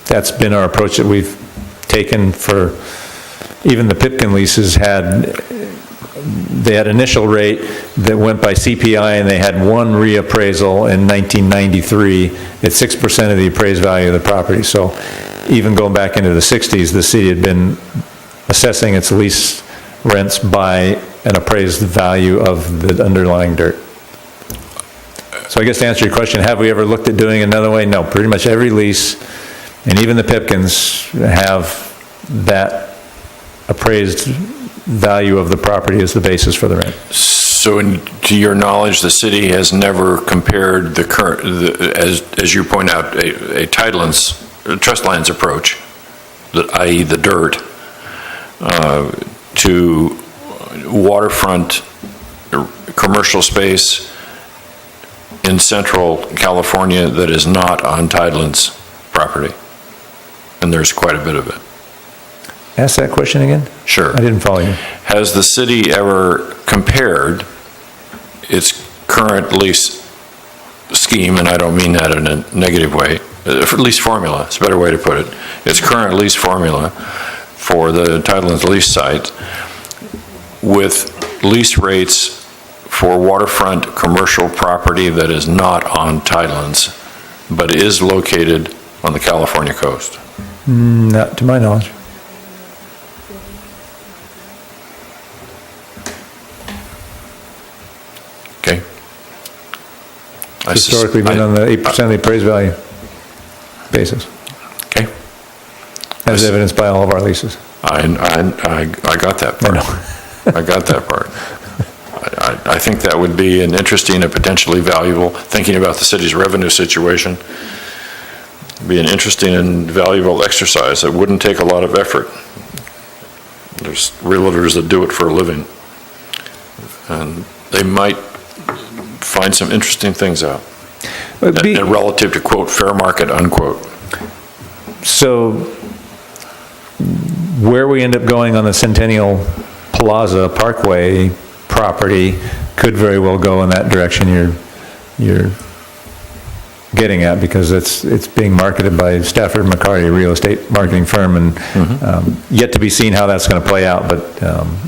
That's been our approach that we've taken for, even the Pipkin leases they had initial rate that went by CPI, and they had one reappraisal in 1993 at 6% of the appraised value of the property. So even going back into the 60s, the city had been assessing its lease rents by an appraised value of the underlying dirt. So I guess to answer your question, have we ever looked at doing another way? No, pretty much every lease, and even the Pipkins, have that appraised value of the property as the basis for the rent. So to your knowledge, the city has never compared the current, as you point out, a trust lands approach, i.e. the dirt, to waterfront commercial space in central California that is not on Tideland's property. And there's quite a bit of it. Ask that question again? Sure. I didn't follow you. Has the city ever compared its current lease scheme, and I don't mean that in a negative way, lease formula, it's a better way to put it, its current lease formula for the Tideland's lease site with lease rates for waterfront commercial property that is not on Tideland's, but is located on the California coast? Not to my knowledge. Okay. Historically been on the 8% of the appraised value basis, Okay. as evidenced by all of our leases. I got that part. I got that part. I think that would be an interesting and potentially valuable, thinking about the city's revenue situation, be an interesting and valuable exercise that wouldn't take a lot of effort. There's realtors that do it for a living, and they might find some interesting things out. And relative to quote, fair market, unquote. So where we end up going on the Centennial Plaza Parkway property could very well go in that direction you're getting at, because it's being marketed by Stafford McCarty, a real estate marketing firm, and yet to be seen how that's going to play out, but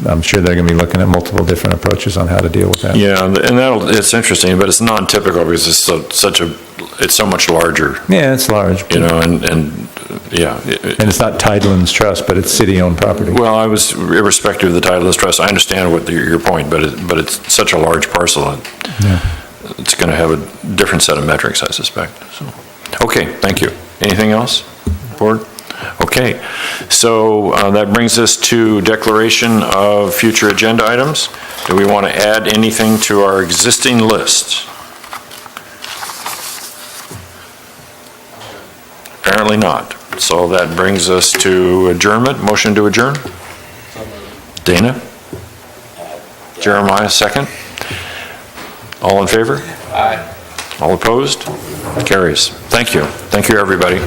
I'm sure they're going to be looking at multiple different approaches on how to deal with that. Yeah, and it's interesting, but it's non-typical because it's so much larger. Yeah, it's large. You know, and yeah. And it's not Tideland's trust, but it's city-owned property. Well, I was, irrespective of the title of this trust, I understand what your point, but it's such a large parcel, and it's going to have a different set of metrics, I suspect. So, okay, thank you. Anything else, board? Okay, so that brings us to declaration of future agenda items. Do we want to add anything to our existing list? Apparently not. So that brings us to adjournment. Motion to adjourn? Dana? Jeremiah, second? All in favor? Aye. All opposed? Carries. Thank you. Thank you, everybody.